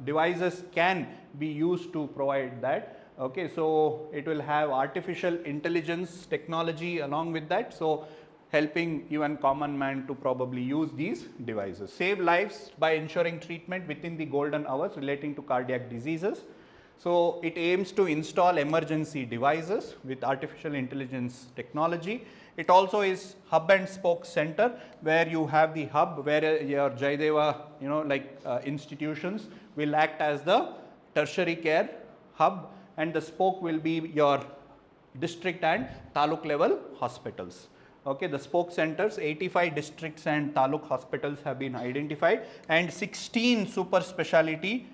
devices can be used to provide that. Okay, so it will have artificial intelligence technology along with that, so helping even common man to probably use these devices. Save lives by ensuring treatment within the golden hours relating to cardiac diseases. So it aims to install emergency devices with artificial intelligence technology. It also is hub and spoke center, where you have the hub where your Jaideva, institutions will act as the tertiary care hub, and the spoke will be your district and taluk level hospitals. Okay, the spoke centers, 85 districts and taluk hospitals have been identified, and 16 super speciality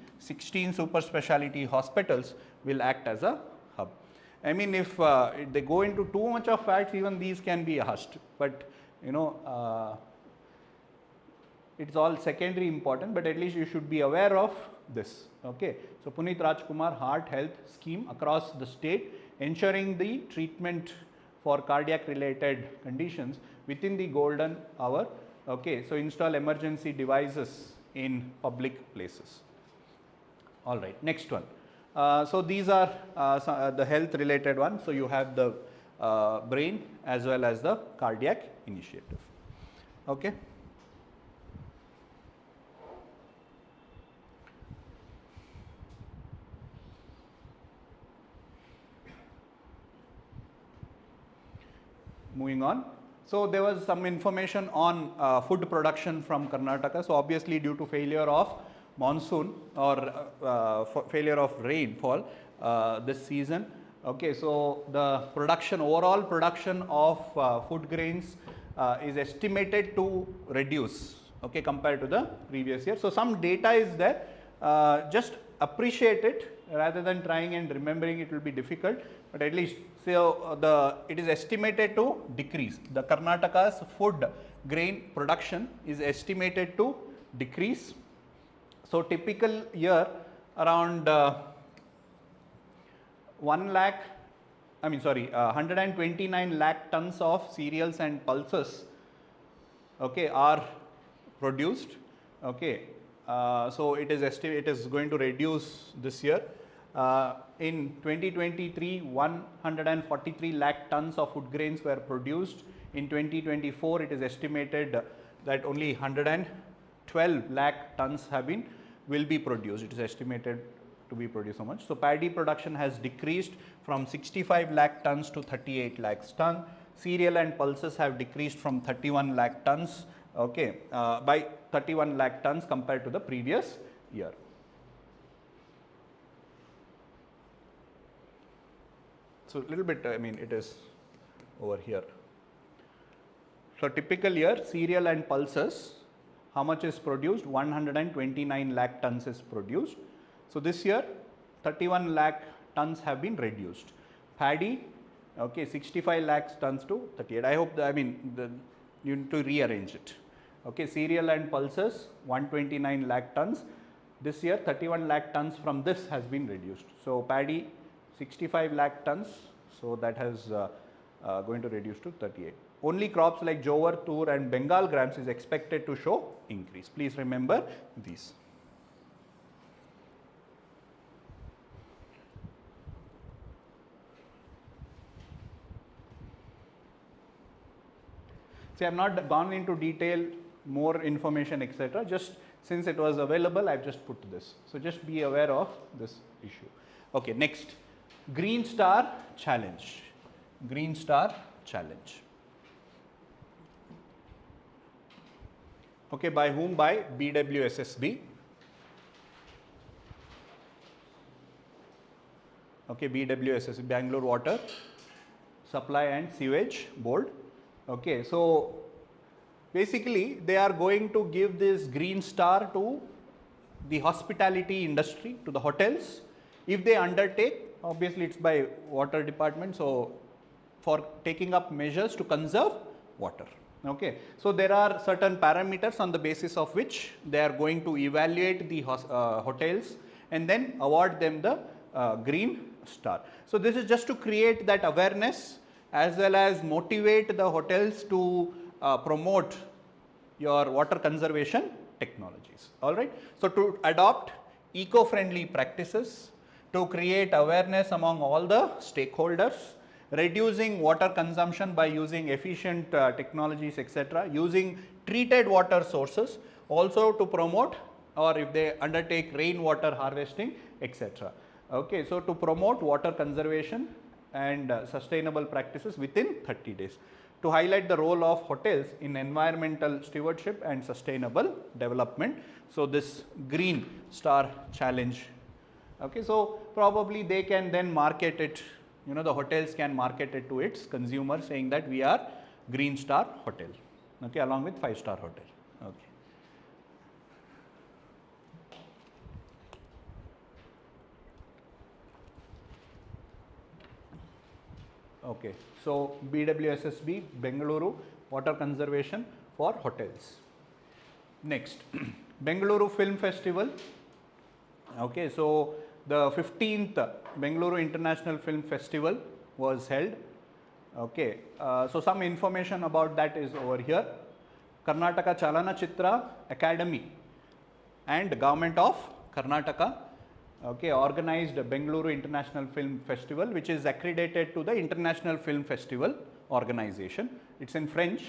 hospitals will act as a hub. I mean, if they go into too much of facts, even these can be asked, but it's all secondary important, but at least you should be aware of this. Okay, so Punit Rajkumar Heart Health Scheme across the state, ensuring the treatment for cardiac related conditions within the golden hour. Okay, so install emergency devices in public places. All right, next one. So these are the health related ones. So you have the brain as well as the cardiac initiative. Okay. Moving on. So there was some information on food production from Karnataka. So obviously due to failure of monsoon or failure of rainfall this season. Okay, so the production, overall production of food grains is estimated to reduce, okay, compared to the previous year. So some data is there, just appreciate it rather than trying and remembering. It will be difficult, but at least so it is estimated to decrease. The Karnataka's food grain production is estimated to decrease. So typical year around 129 lakh tons of cereals and pulses, okay, are produced, okay. So it is going to reduce this year. In 2023, 143 lakh tons of food grains were produced. In 2024, it is estimated that only 112 lakh tons will be produced. It is estimated to be produced so much. So paddy production has decreased from 65 lakh tons to 38 lakh tons. Cereal and pulses have decreased from 31 lakh tons, okay, by 31 lakh tons compared to the previous year. So a little bit, I mean, it is over here. So typical year, cereal and pulses, how much is produced? 129 lakh tons is produced. So this year, 31 lakh tons have been reduced. Paddy, okay, 65 lakh tons to 38. I hope that, I mean, you need to rearrange it. Okay, cereal and pulses, 129 lakh tons. This year, 31 lakh tons from this has been reduced. So paddy, 65 lakh tons, so that has going to reduce to 38. Only crops like jowar, tur and Bengal grams is expected to show increase. Please remember these. See, I have not gone into detail, more information, etc. Just since it was available, I have just put this. So just be aware of this issue. Okay, next. Green Star Challenge. Green Star Challenge. Okay, by whom? By BWSSB. Okay, BWSSB, Bangalore Water Supply and Sewage Board. Okay, so basically they are going to give this green star to the hospitality industry, to the hotels, if they undertake. Obviously it's by water department, so for taking up measures to conserve water. Okay, so there are certain parameters on the basis of which they are going to evaluate the hotels and then award them the green star. So this is just to create that awareness as well as motivate the hotels to promote your water conservation technologies. All right. So to adopt eco-friendly practices, to create awareness among all the stakeholders, reducing water consumption by using efficient technologies, etc., using treated water sources, also to promote, or if they undertake rainwater harvesting, etc. Okay, so to promote water conservation and sustainable practices within 30 days. To highlight the role of hotels in environmental stewardship and sustainable development. So this Green Star Challenge. Okay, so probably they can then market it, you know, the hotels can market it to its consumers saying that we are Green Star Hotel, okay, along with 5-star hotel. Okay. Okay, so BWSSB, Bengaluru, water conservation for hotels. Next, Bengaluru Film Festival. Okay, so the 15th Bengaluru International Film Festival was held. Okay, so some information about that is over here. Karnataka Chalanachitra Academy and Government of Karnataka, okay, organized Bengaluru International Film Festival, which is accredited to the International Film Festival organization. It's in French,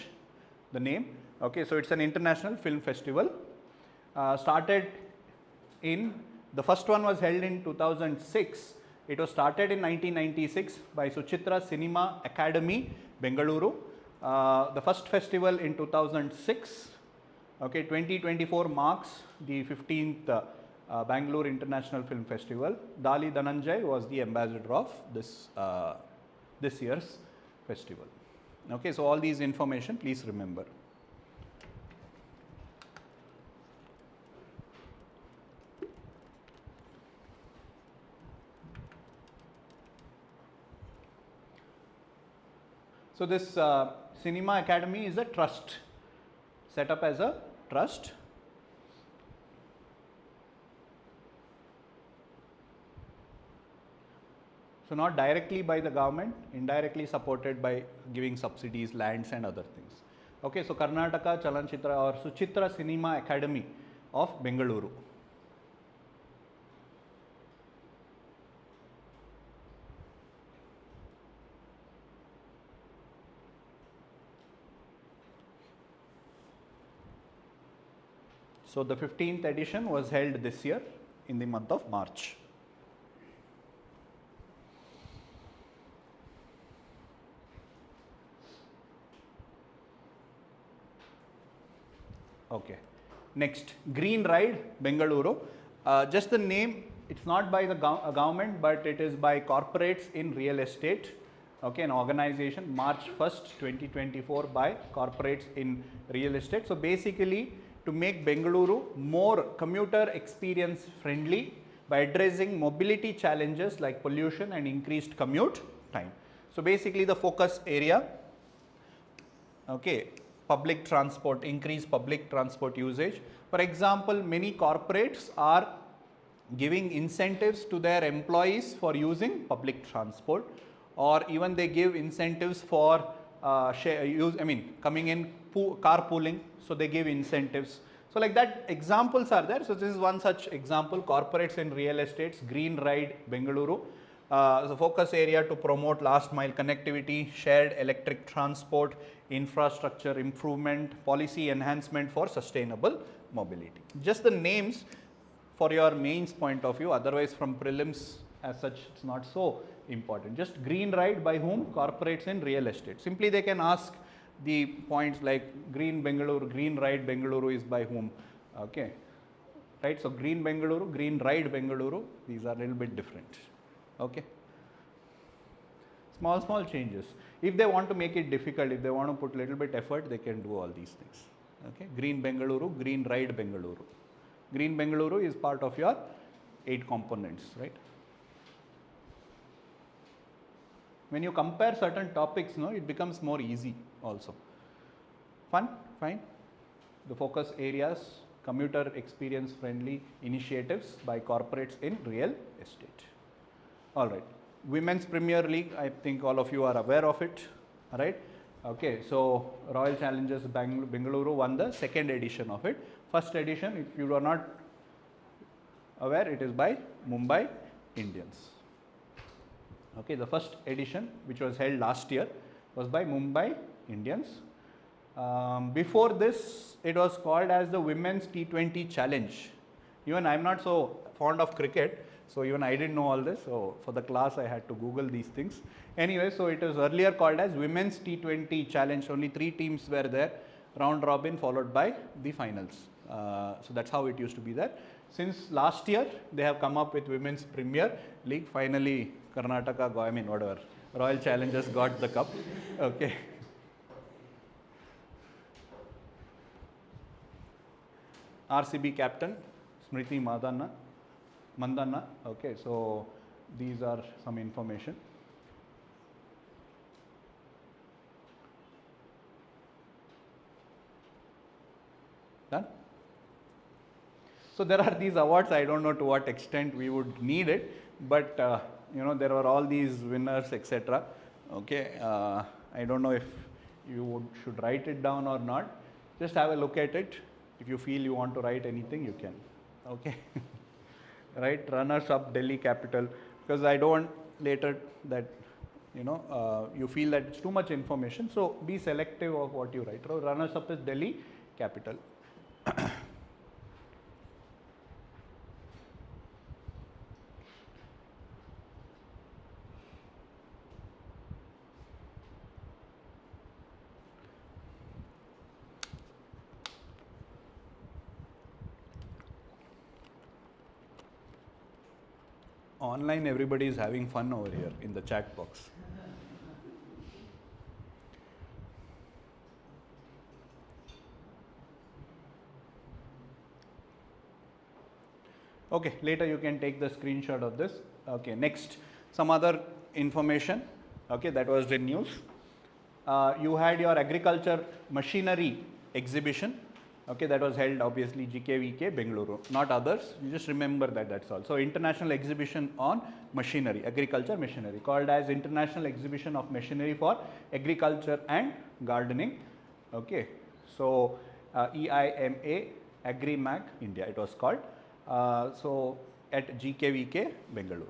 the name. Okay, so it's an international film festival. Started in, the first one was held in 2006. It was started in 1996 by Suchitra Cinema Academy, Bengaluru. The first festival in 2006. Okay, 2024 marks the 15th Bangalore International Film Festival. Dali Dhananjay was the ambassador of this this year's festival. Okay, so all these information please remember. So this Cinema Academy is a trust, set up as a trust. So not directly by the government, indirectly supported by giving subsidies, lands and other things. Okay, so Karnataka Chalanchitra or Suchitra Cinema Academy of Bengaluru. So the 15th edition was held this year in the month of March. Okay. Next, KRide Bengaluru. Just the name, it's not by the government, but it is by corporates in real estate. Okay, an organization, March 1st, 2024 by corporates in real estate. So basically, to make Bengaluru more commuter experience friendly by addressing mobility challenges like pollution and increased commute time. So basically the focus area, okay, public transport, increase public transport usage. For example, many corporates are giving incentives to their employees for using public transport, or even they give incentives for coming in carpooling, so they give incentives. So like that, examples are there. So this is one such example, corporates in real estates, KRide Bengaluru. The focus area to promote last mile connectivity, shared electric transport, infrastructure improvement, policy enhancement for sustainable mobility. Just the names for your mains point of view, otherwise from prelims as such it's not so important. Just KRide by whom? Corporates in real estate. Simply they can ask the points like KRide Bengaluru is by whom, okay, right? So KRide Bengaluru, these are a little bit different, okay. Small changes. If they want to make it difficult, if they want to put little bit effort, they can do all these things, okay. KRide Bengaluru. Bengaluru is part of your 8 components, right? When you compare certain topics, no, it becomes more easy also. Fun? Fine. The focus areas, commuter experience friendly initiatives by corporates in real estate. All right. Women's Premier League, I think all of you are aware of it, right? Okay, so Royal Challengers Bengaluru won the 2nd edition of it. First edition, if you are not aware, it is by Mumbai Indians. Okay, the first edition, which was held last year, was by Mumbai Indians. Before this, it was called as the Women's T20 Challenge. Even I am not so fond of cricket, so even I didn't know all this. So for the class, I had to Google these things. Anyway, so it was earlier called as Women's T20 Challenge. Only 3 teams were there, round robin followed by the finals. So that's how it used to be there. Since last year, they have come up with Women's Premier League. Finally, Karnataka, Royal Challengers got the cup. Okay. RCB captain, Smriti Mandana. Okay, so these are some information. Done? So there are these awards. I don't know to what extent we would need it, but there were all these winners, etc. Okay, I don't know if you should write it down or not. Just have a look at it. If you feel you want to write anything, you can. Okay. Right, runners up Delhi capital, because I don't want later that you feel that it's too much information. So be selective of what you write. Runners up is Delhi capital. Online, everybody is having fun over here in the chat box. Okay, later you can take the screenshot of this. Okay, next, some other information. Okay, that was the news. You had your agriculture machinery exhibition. Okay, that was held obviously GKVK Bengaluru, not others. You just remember that, that's all. So international exhibition on machinery, agriculture machinery, called as International Exhibition of Machinery for Agriculture and Gardening. Okay, so EIMA AgriMag India it was called. So at GKVK Bengaluru.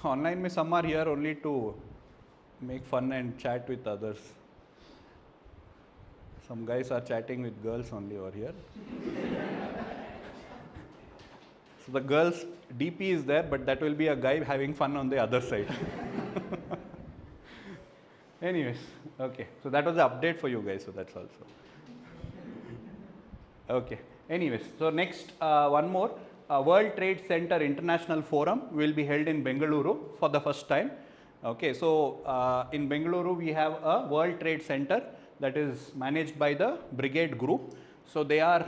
Online में some are here only to make fun and chat with others. Some guys are chatting with girls only over here. So the girls DP is there, but that will be a guy having fun on the other side. Anyways, okay. So that was the update for you guys. So that's also. Okay. Anyways, so next one more. World Trade Center International Forum will be held in Bengaluru for the first time. Okay, so in Bengaluru we have a World Trade Center that is managed by the Brigade Group. So they are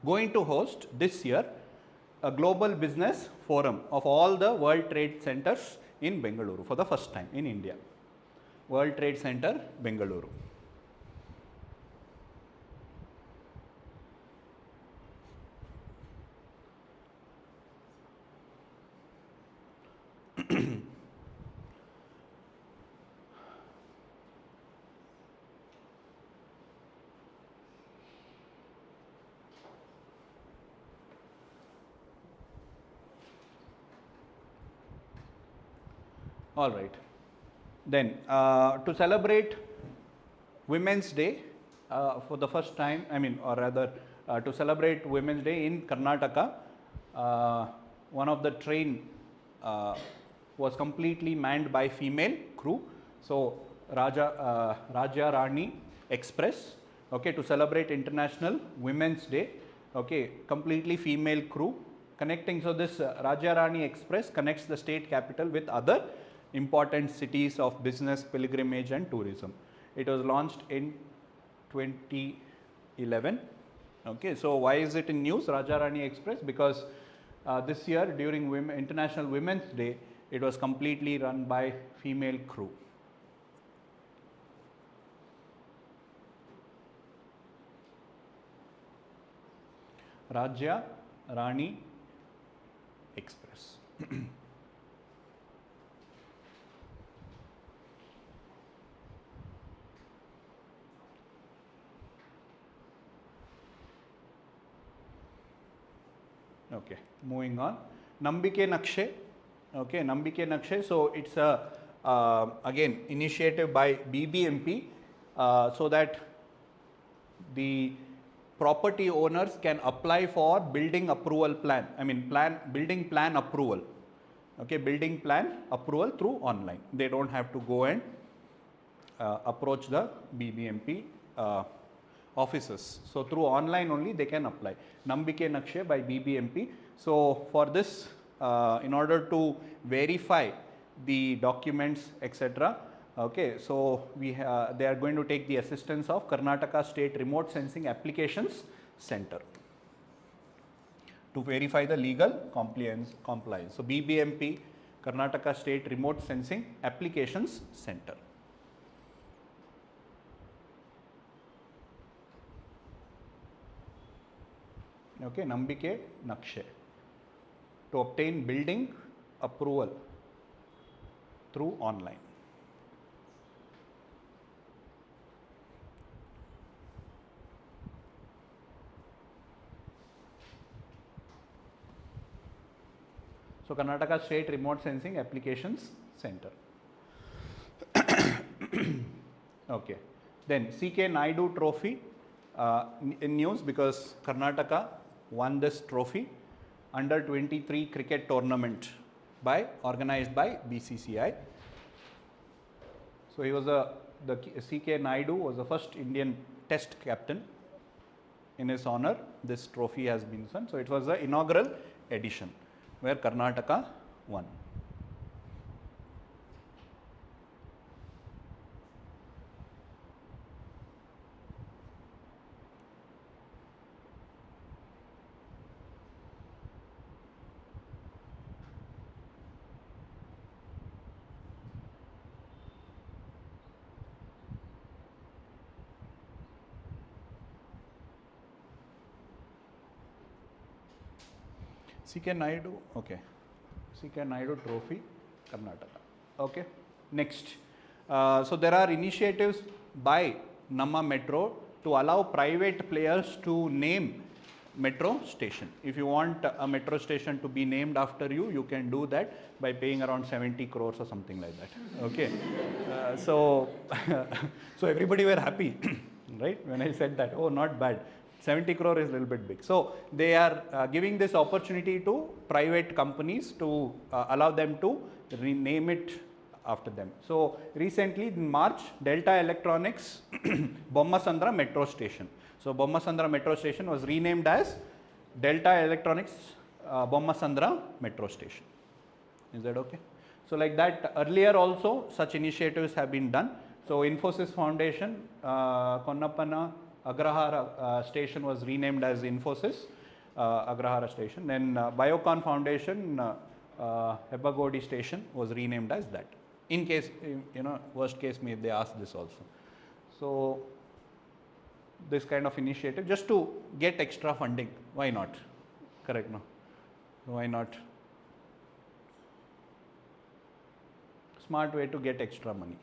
going to host this year a global business forum of all the World Trade Centers in Bengaluru for the first time in India. World Trade Center Bengaluru. All right. Then to celebrate Women's Day for the first time, to celebrate Women's Day in Karnataka, one of the train was completely manned by female crew. So Raja Rani Express, okay, to celebrate International Women's Day, okay, completely female crew connecting. So this Raja Rani Express connects the state capital with other important cities of business, pilgrimage and tourism. It was launched in 2011. Okay, so why is it in news, Raja Rani Express? Because this year during International Women's Day, it was completely run by female crew. Raja Rani Express. Okay, moving on. NammaKPSC. Okay, NammaKPSC. So it's a again initiative by BBMP so that the property owners can apply for building approval plan. Building plan approval. Okay, building plan approval through online. They don't have to go and approach the BBMP offices. So through online only they can apply. NammaKPSC by BBMP. So for this, in order to verify the documents, etc. Okay, so they are going to take the assistance of Karnataka State Remote Sensing Applications Center to verify the legal compliance. So BBMP, Karnataka State Remote Sensing Applications Center. Okay, NammaKPSC to obtain building approval through online. So Karnataka State Remote Sensing Applications Center. Okay. Then CK Naidu Trophy in news because Karnataka won this trophy under 23 cricket tournament organized by BCCI. So he was the CK Naidu was the first Indian test captain. In his honor, this trophy has been done. So it was the inaugural edition where Karnataka won. CK Naidu, okay. CK Naidu Trophy, Karnataka. Okay. Next. So there are initiatives by Namma Metro to allow private players to name metro station. If you want a metro station to be named after you, you can do that by paying around 70 crores or something like that. Okay. So everybody were happy, right? When I said that, oh, not bad. 70 crore is a little bit big. So they are giving this opportunity to private companies to allow them to rename it after them. So recently in March, Delta Electronics Bommasandra Metro Station. So Bommasandra Metro Station was renamed as Delta Electronics Bommasandra Metro Station. Is that okay? So like that, earlier also such initiatives have been done. So Infosys Foundation, Konnapana Agrahara station was renamed as Infosys Agrahara station. Then Biocon Foundation Hebagodi station was renamed as that. In case, worst case may they ask this also. So this kind of initiative just to get extra funding. Why not? Correct, no? Why not? Smart way to get extra money.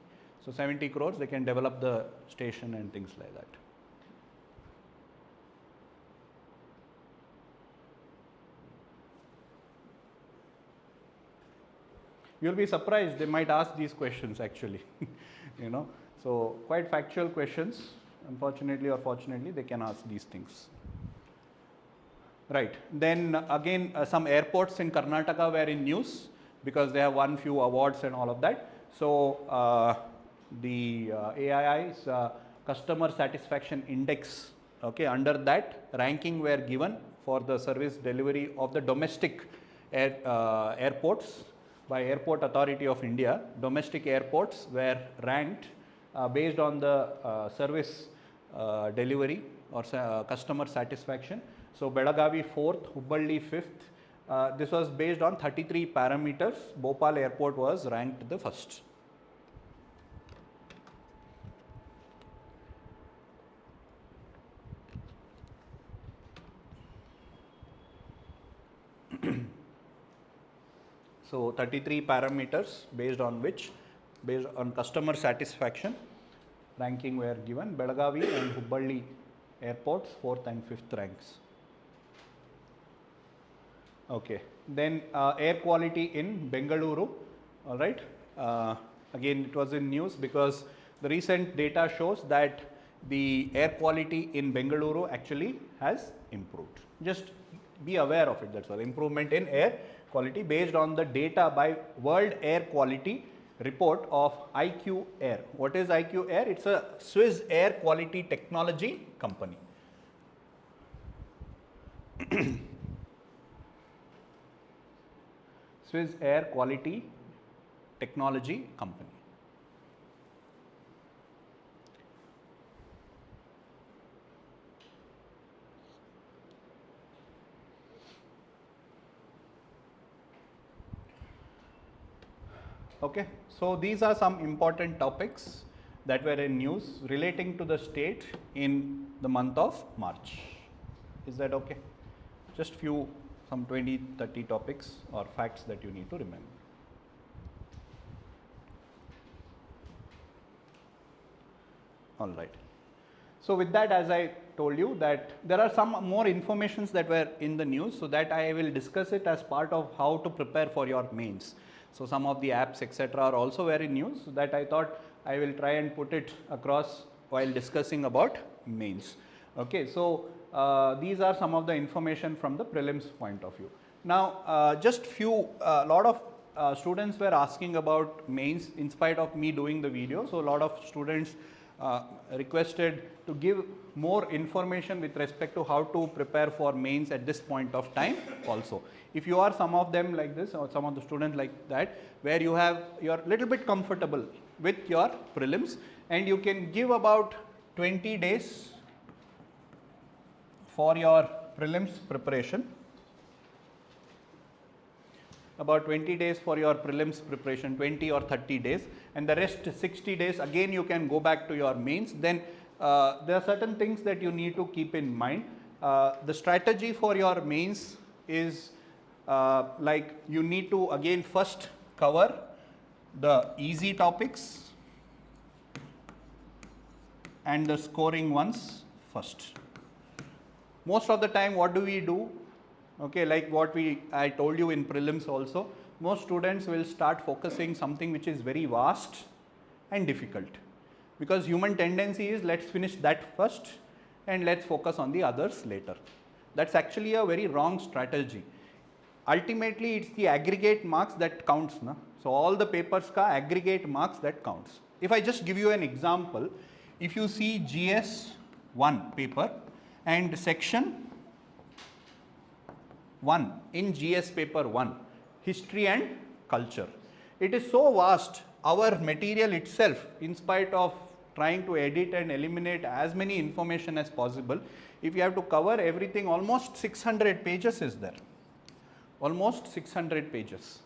So 70 crores, they can develop the station and things like that. You'll be surprised, they might ask these questions actually, So quite factual questions, unfortunately or fortunately, they can ask these things. Right, then again some airports in Karnataka were in news because they have won few awards and all of that. So the AII's customer satisfaction index, okay, under that ranking were given for the service delivery of the domestic airports. By Airport Authority of India, domestic airports were ranked based on the service delivery or customer satisfaction. So Belagavi 4th, Hubballi 5th. This was based on 33 parameters. Bhopal Airport was ranked the first. So 33 parameters based on customer satisfaction, ranking were given. Belagavi and Hubballi airports 4th and 5th ranks. Okay. Then air quality in Bengaluru. All right. Again, it was in news because the recent data shows that the air quality in Bengaluru actually has improved. Just be aware of it. That's all. Improvement in air quality based on the data by World Air Quality Report of IQ Air. What is IQ Air? It's a Swiss air quality technology company. Swiss air quality technology company. Okay, so these are some important topics that were in news relating to the state in the month of March. Is that okay? Just some 20-30 topics or facts that you need to remember. All right. So with that, as I told you that there are some more informations that were in the news, so that I will discuss it as part of how to prepare for your mains. So some of the apps, etc., are also very new, so that I thought I will try and put it across while discussing about mains. Okay, so these are some of the information from the prelims point of view. Now, just lot of students were asking about mains in spite of me doing the video. So a lot of students requested to give more information with respect to how to prepare for mains at this point of time also. If you are some of them like this or some of the students like that, where you are little bit comfortable with your prelims and you can give about 20 days for your prelims preparation. About 20 days for your prelims preparation, 20 or 30 days, and the rest 60 days again you can go back to your mains. Then there are certain things that you need to keep in mind. The strategy for your mains is like you need to again first cover the easy topics and the scoring ones first. Most of the time what do we do? Okay, like what I told you in prelims also, most students will start focusing something which is very vast and difficult, because human tendency is let's finish that first and let's focus on the others later. That's actually a very wrong strategy. Ultimately it's the aggregate marks that counts, na? So all the papers ka aggregate marks that counts. If I just give you an example, if you see GS 1 paper and section 1 in GS paper 1, history and culture, it is so vast, our material itself, in spite of trying to edit and eliminate as many information as possible, if you have to cover everything, almost 600 pages is there, almost 600 pages.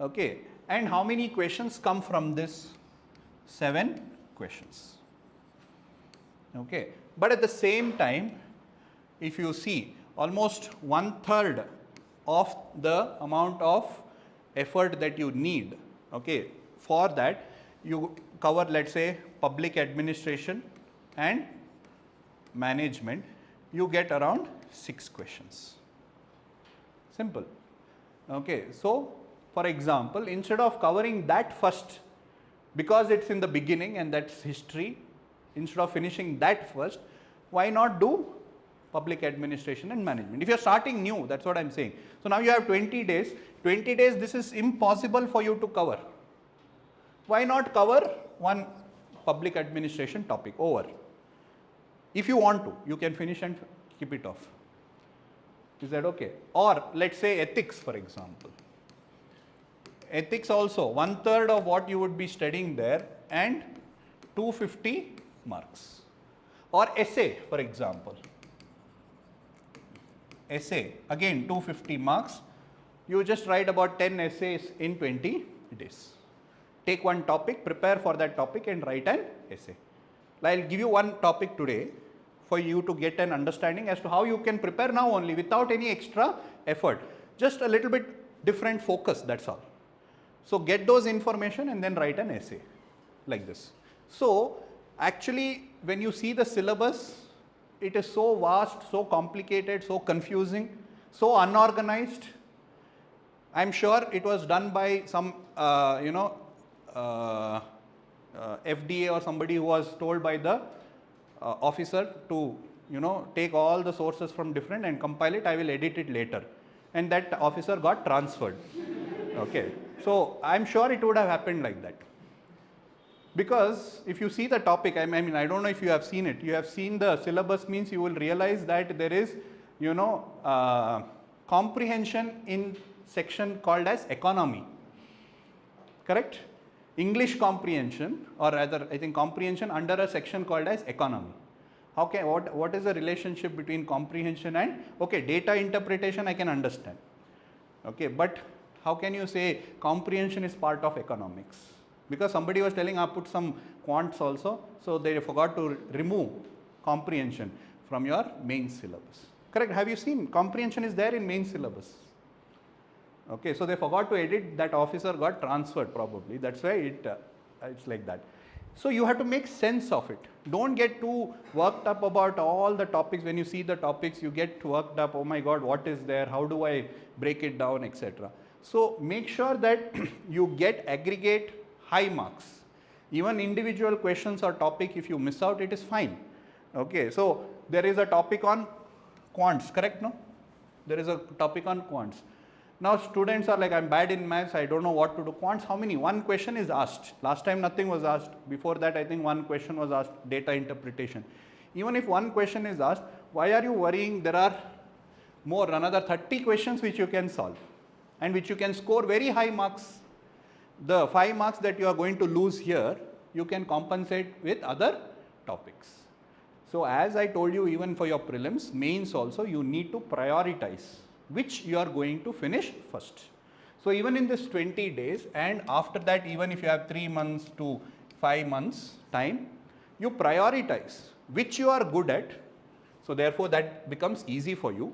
Okay, and how many questions come from this? 7 questions. Okay, but at the same time, if you see, almost 1/3 of the amount of effort that you need, okay, for that you cover, let's say, public administration and management, you get around 6 questions. Simple. Okay, so for example, instead of covering that first, because it's in the beginning and that's history, instead of finishing that first, why not do public administration and management? If you are starting new, that's what I am saying. So now you have 20 days. 20 days, this is impossible for you to cover. Why not cover one public administration topic over? If you want to, you can finish and keep it off. Is that okay? Or let's say ethics, for example. Ethics also, 1/3 of what you would be studying there and 250 marks. Or essay, for example. Essay, again 250 marks. You just write about 10 essays in 20 days. Take one topic, prepare for that topic and write an essay. I will give you one topic today for you to get an understanding as to how you can prepare now only without any extra effort. Just a little bit different focus, that's all. So get those information and then write an essay like this. So actually when you see the syllabus, it is so vast, so complicated, so confusing, so unorganized. I am sure it was done by some FDA or somebody who was told by the officer to take all the sources from different and compile it. I will edit it later, and that officer got transferred. Okay, so I am sure it would have happened like that. Because if you see the topic, I mean, I don't know if you have seen it. You have seen the syllabus, means you will realize that there is, comprehension in section called as economy. Correct? English comprehension, or rather, I think comprehension under a section called as economy. Okay, what is the relationship between comprehension and, okay, data interpretation I can understand. Okay, but how can you say comprehension is part of economics? Because somebody was telling, put some quants also, so they forgot to remove comprehension from your main syllabus. Correct? Have you seen comprehension is there in main syllabus? Okay, so they forgot to edit, that officer got transferred probably, that's why it's like that. So you have to make sense of it. Don't get too worked up about all the topics. When you see the topics, you get worked up, oh my god, what is there, how do I break it down, etc. So make sure that you get aggregate high marks. Even individual questions or topic, if you miss out, it is fine. Okay, so there is a topic on quants, correct? No? There is a topic on quants. Now students are like, I'm bad in maths, I don't know what to do. Quants, how many? One question is asked. Last time nothing was asked. Before that I think one question was asked, data interpretation. Even if one question is asked, why are you worrying? There are more, another 30 questions which you can solve and which you can score very high marks. The 5 marks that you are going to lose here, you can compensate with other topics. So as I told you, even for your prelims, mains also, you need to prioritize which you are going to finish first. So even in this 20 days, and after that, even if you have 3 months to 5 months time, you prioritize which you are good at. So therefore that becomes easy for you,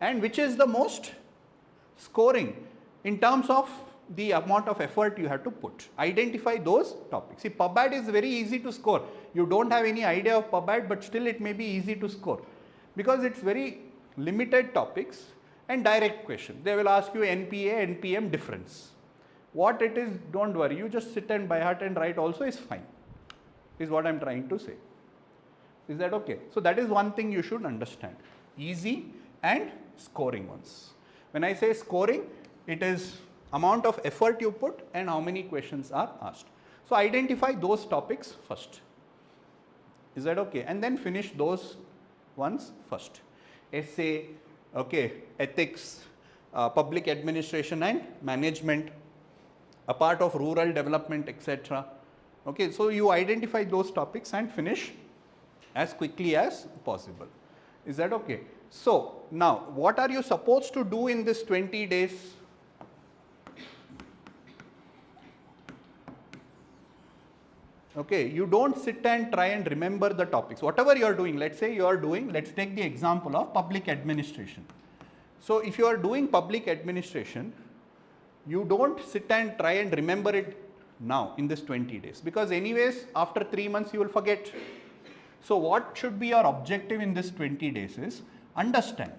and which is the most scoring in terms of the amount of effort you have to put. Identify those topics. See, PubAd is very easy to score. You don't have any idea of PubAd, but still it may be easy to score because it's very limited topics and direct question. They will ask you NPA, NPM difference. What it is, don't worry, you just sit and by heart and write also is fine, is what I'm trying to say. Is that okay? So that is one thing you should understand. Easy and scoring ones. When I say scoring, it is amount of effort you put and how many questions are asked. So identify those topics first. Is that okay? And then finish those ones first. Essay, okay, ethics, public administration and management, a part of rural development, etc. Okay, so you identify those topics and finish as quickly as possible. Is that okay? So now, what are you supposed to do in this 20 days? Okay, you don't sit and try and remember the topics. Whatever you are doing, let's say you are doing, let's take the example of public administration. So if you are doing public administration, you don't sit and try and remember it now in this 20 days, because anyways after 3 months you will forget. So what should be your objective in this 20 days is understand.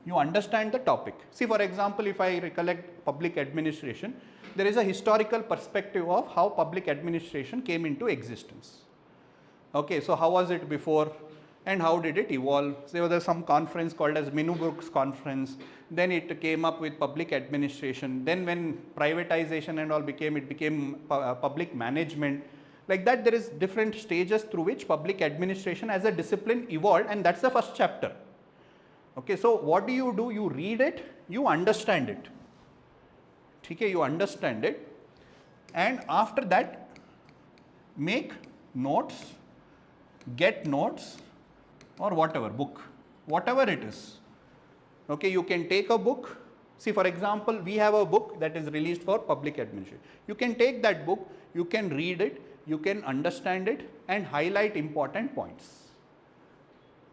You understand the topic. See, for example, if I recollect public administration, there is a historical perspective of how public administration came into existence. Okay, so how was it before and how did it evolve? So there was some conference called as Minubrook's conference. Then it came up with public administration. Then when privatization and all became, it became public management. Like that, there is different stages through which public administration as a discipline evolved, and that's the first chapter. Okay, so what do? You read it, you understand it. Okay, you understand it, and after that make notes, get notes, or whatever, book, whatever it is. Okay, you can take a book. See, for example, we have a book that is released for public administration. You can take that book, you can read it, you can understand it and highlight important points.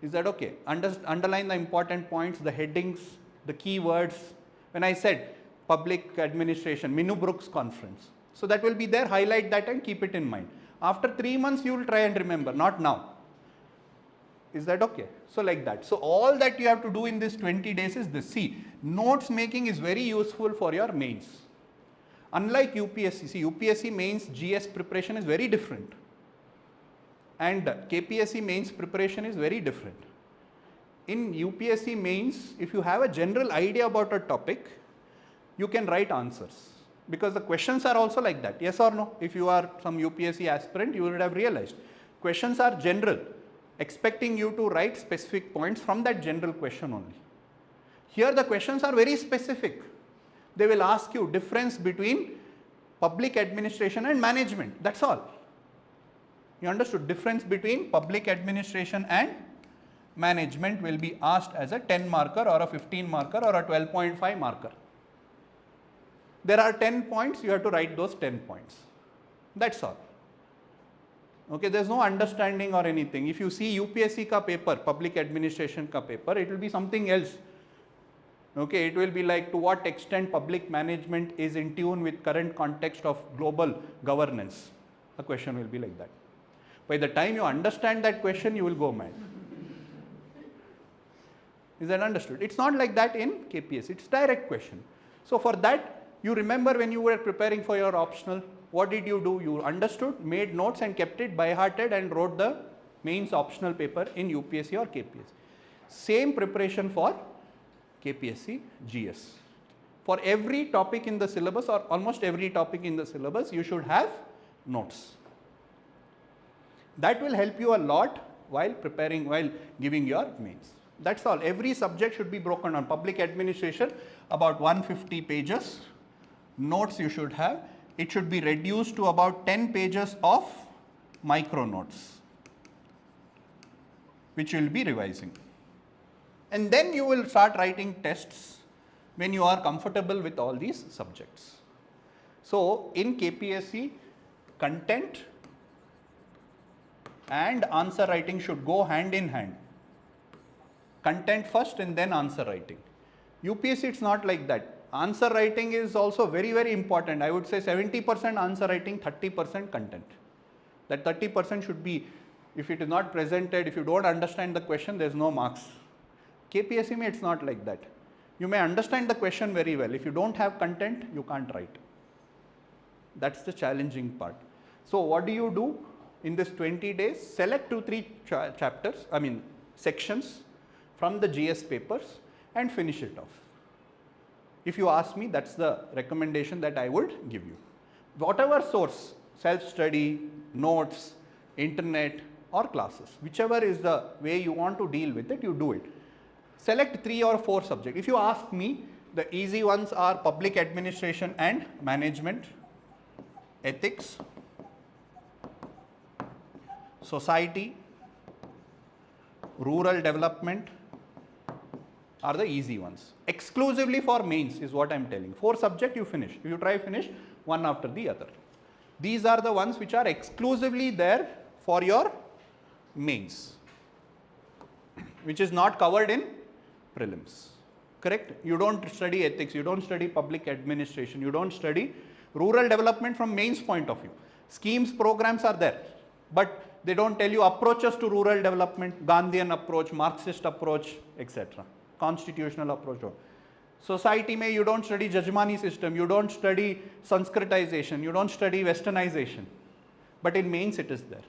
Is that okay? Underline the important points, the headings, the keywords. When I said public administration, Minubrook's conference. So that will be there, highlight that and keep it in mind. After 3 months you will try and remember, not now. Is that okay? So like that. So all that you have to do in this 20 days is this. See, notes making is very useful for your mains. Unlike UPSC, see, UPSC mains GS preparation is very different. And KPSC mains preparation is very different. In UPSC mains, if you have a general idea about a topic, you can write answers, because the questions are also like that. Yes or no? If you are some UPSC aspirant, you would have realized questions are general, expecting you to write specific points from that general question only. Here the questions are very specific. They will ask you difference between public administration and management. That's all. You understood? Difference between public administration and management will be asked as a 10 marker or a 15 marker or a 12.5 marker. There are 10 points, you have to write those 10 points. That's all. Okay, there's no understanding or anything. If you see UPSC ka paper, public administration ka paper, it will be something else. Okay, it will be like to what extent public management is in tune with current context of global governance. A question will be like that. By the time you understand that question, you will go mad. Is that understood? It's not like that in KPSC, it's direct question. So for that, you remember when you were preparing for your optional, what did you do? You understood, made notes and kept it by hearted and wrote the mains optional paper in UPSC or KPSC. Same preparation for KPSC GS. For every topic in the syllabus or almost every topic in the syllabus, you should have notes. That will help you a lot while preparing, while giving your mains. That's all. Every subject should be broken on. Public administration, about 150 pages. Notes you should have. It should be reduced to about 10 pages of micro notes, which you will be revising. And then you will start writing tests when you are comfortable with all these subjects. So, in KPSC, content and answer writing should go hand in hand. Content first and then answer writing. UPSC, it's not like that. Answer writing is also very, very important. I would say 70% answer writing, 30% content. That 30% should be, if it is not presented, if you don't understand the question, there is no marks. KPSC mein, it's not like that. You may understand the question very well. If you don't have content, you can't write. That's the challenging part. So what do you do in this 20 days? Select 2-3 chapters, sections from the GS papers and finish it off. If you ask me, that's the recommendation that I would give you. Whatever source, self-study, notes, internet or classes, whichever is the way you want to deal with it, you do it. Select 3 or 4 subjects. If you ask me, the easy ones are public administration and management, ethics, society, rural development are the easy ones. Exclusively for mains is what I am telling. 4 subjects you finish. If you try finish one after the other. These are the ones which are exclusively there for your mains, which is not covered in prelims. Correct? You don't study ethics, you don't study public administration, you don't study rural development from mains point of view. Schemes, programs are there, but they don't tell you approaches to rural development, Gandhian approach, Marxist approach, etc. Constitutional approach. Society mein you don't study Jajmani system, you don't study Sanskritization, you don't study Westernization, but in mains it is there.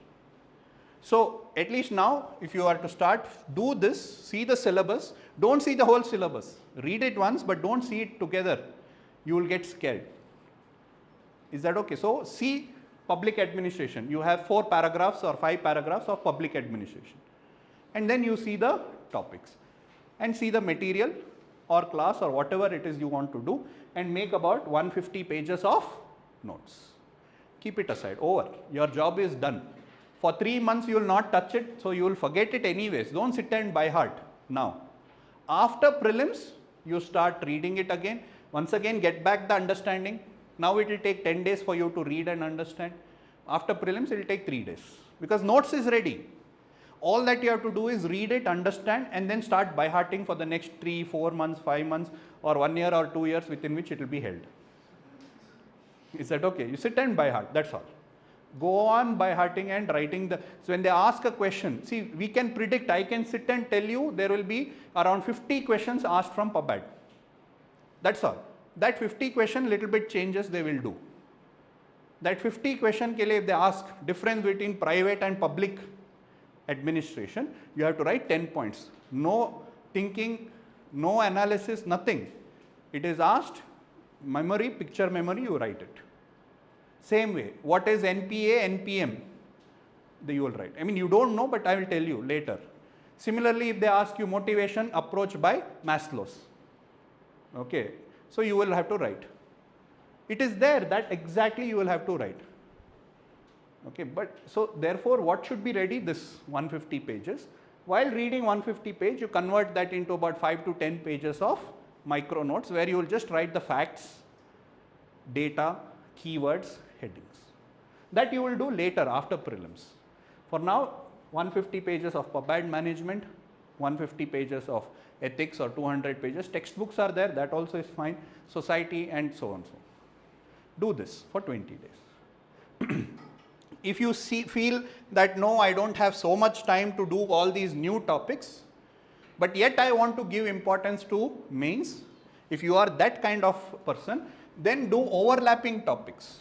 So at least now, if you are to start, do this, see the syllabus, don't see the whole syllabus, read it once but don't see it together, you will get scared. Is that okay? So see public administration, you have 4 paragraphs or 5 paragraphs of public administration, and then you see the topics and see the material or class or whatever it is you want to do and make about 150 pages of notes. Keep it aside, over, your job is done. For 3 months you will not touch it, so you will forget it anyways. Don't sit and by heart now. After prelims, you start reading it again. Once again, get back the understanding. Now it will take 10 days for you to read and understand. After prelims, it will take 3 days because notes is ready. All that you have to do is read it, understand, and then start by hearting for the next 3, 4 months, 5 months, or 1 year or 2 years within which it will be held. Is that okay? You sit and by heart, that's all. Go on by hearting and writing the, so when they ask a question, see, we can predict, I can sit and tell you there will be around 50 questions asked from PubAd. That's all. That 50 question little bit changes they will do. That 50 question ke liye if they ask difference between private and public administration, you have to write 10 points. No thinking, no analysis, nothing. It is asked, memory, picture memory, you write it. Same way, what is NPA, NPM? You will write. I mean, you don't know, but I will tell you later. Similarly, if they ask you motivation approach by Maslow's, okay, so you will have to write. It is there, that exactly you will have to write. Okay, but so therefore, what should be ready? This 150 pages. While reading 150 page, you convert that into about 5 to 10 pages of micro notes where you will just write the facts, data, keywords, headings. That you will do later after prelims. For now, 150 pages of PubAd management, 150 pages of ethics or 200 pages. Textbooks are there, that also is fine. Society and so on. So do this for 20 days. If you feel that no, I don't have so much time to do all these new topics, but yet I want to give importance to mains, if you are that kind of person, then do overlapping topics,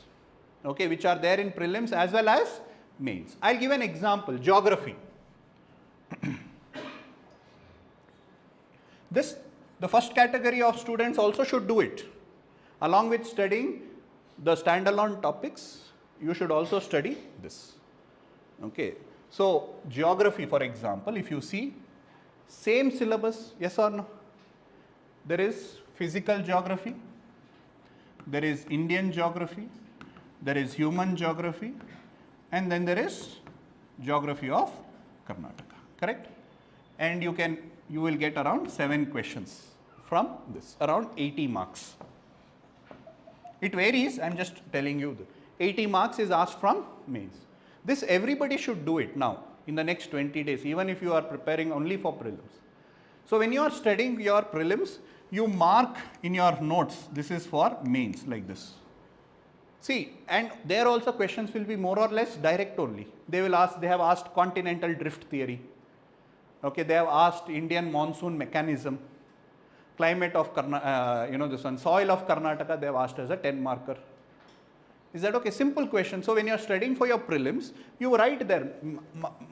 okay, which are there in prelims as well as mains. I'll give an example, geography. This The first category of students also should do it. Along with studying the standalone topics, you should also study this. Okay. So, geography for example, if you see, same syllabus, yes or no? There is physical geography, there is Indian geography, there is human geography, and then there is geography of Karnataka, correct? And you will get around 7 questions from this, around 80 marks. It varies, I am just telling you, 80 marks is asked from mains. This everybody should do it now in the next 20 days, even if you are preparing only for prelims. So when you are studying your prelims, you mark in your notes, this is for mains, like this. See, and there also questions will be more or less direct only. They have asked continental drift theory. Okay, they have asked Indian monsoon mechanism, climate of this one, soil of Karnataka, they have asked as a 10 marker. Is that okay? Simple question. So when you are studying for your prelims, you write there,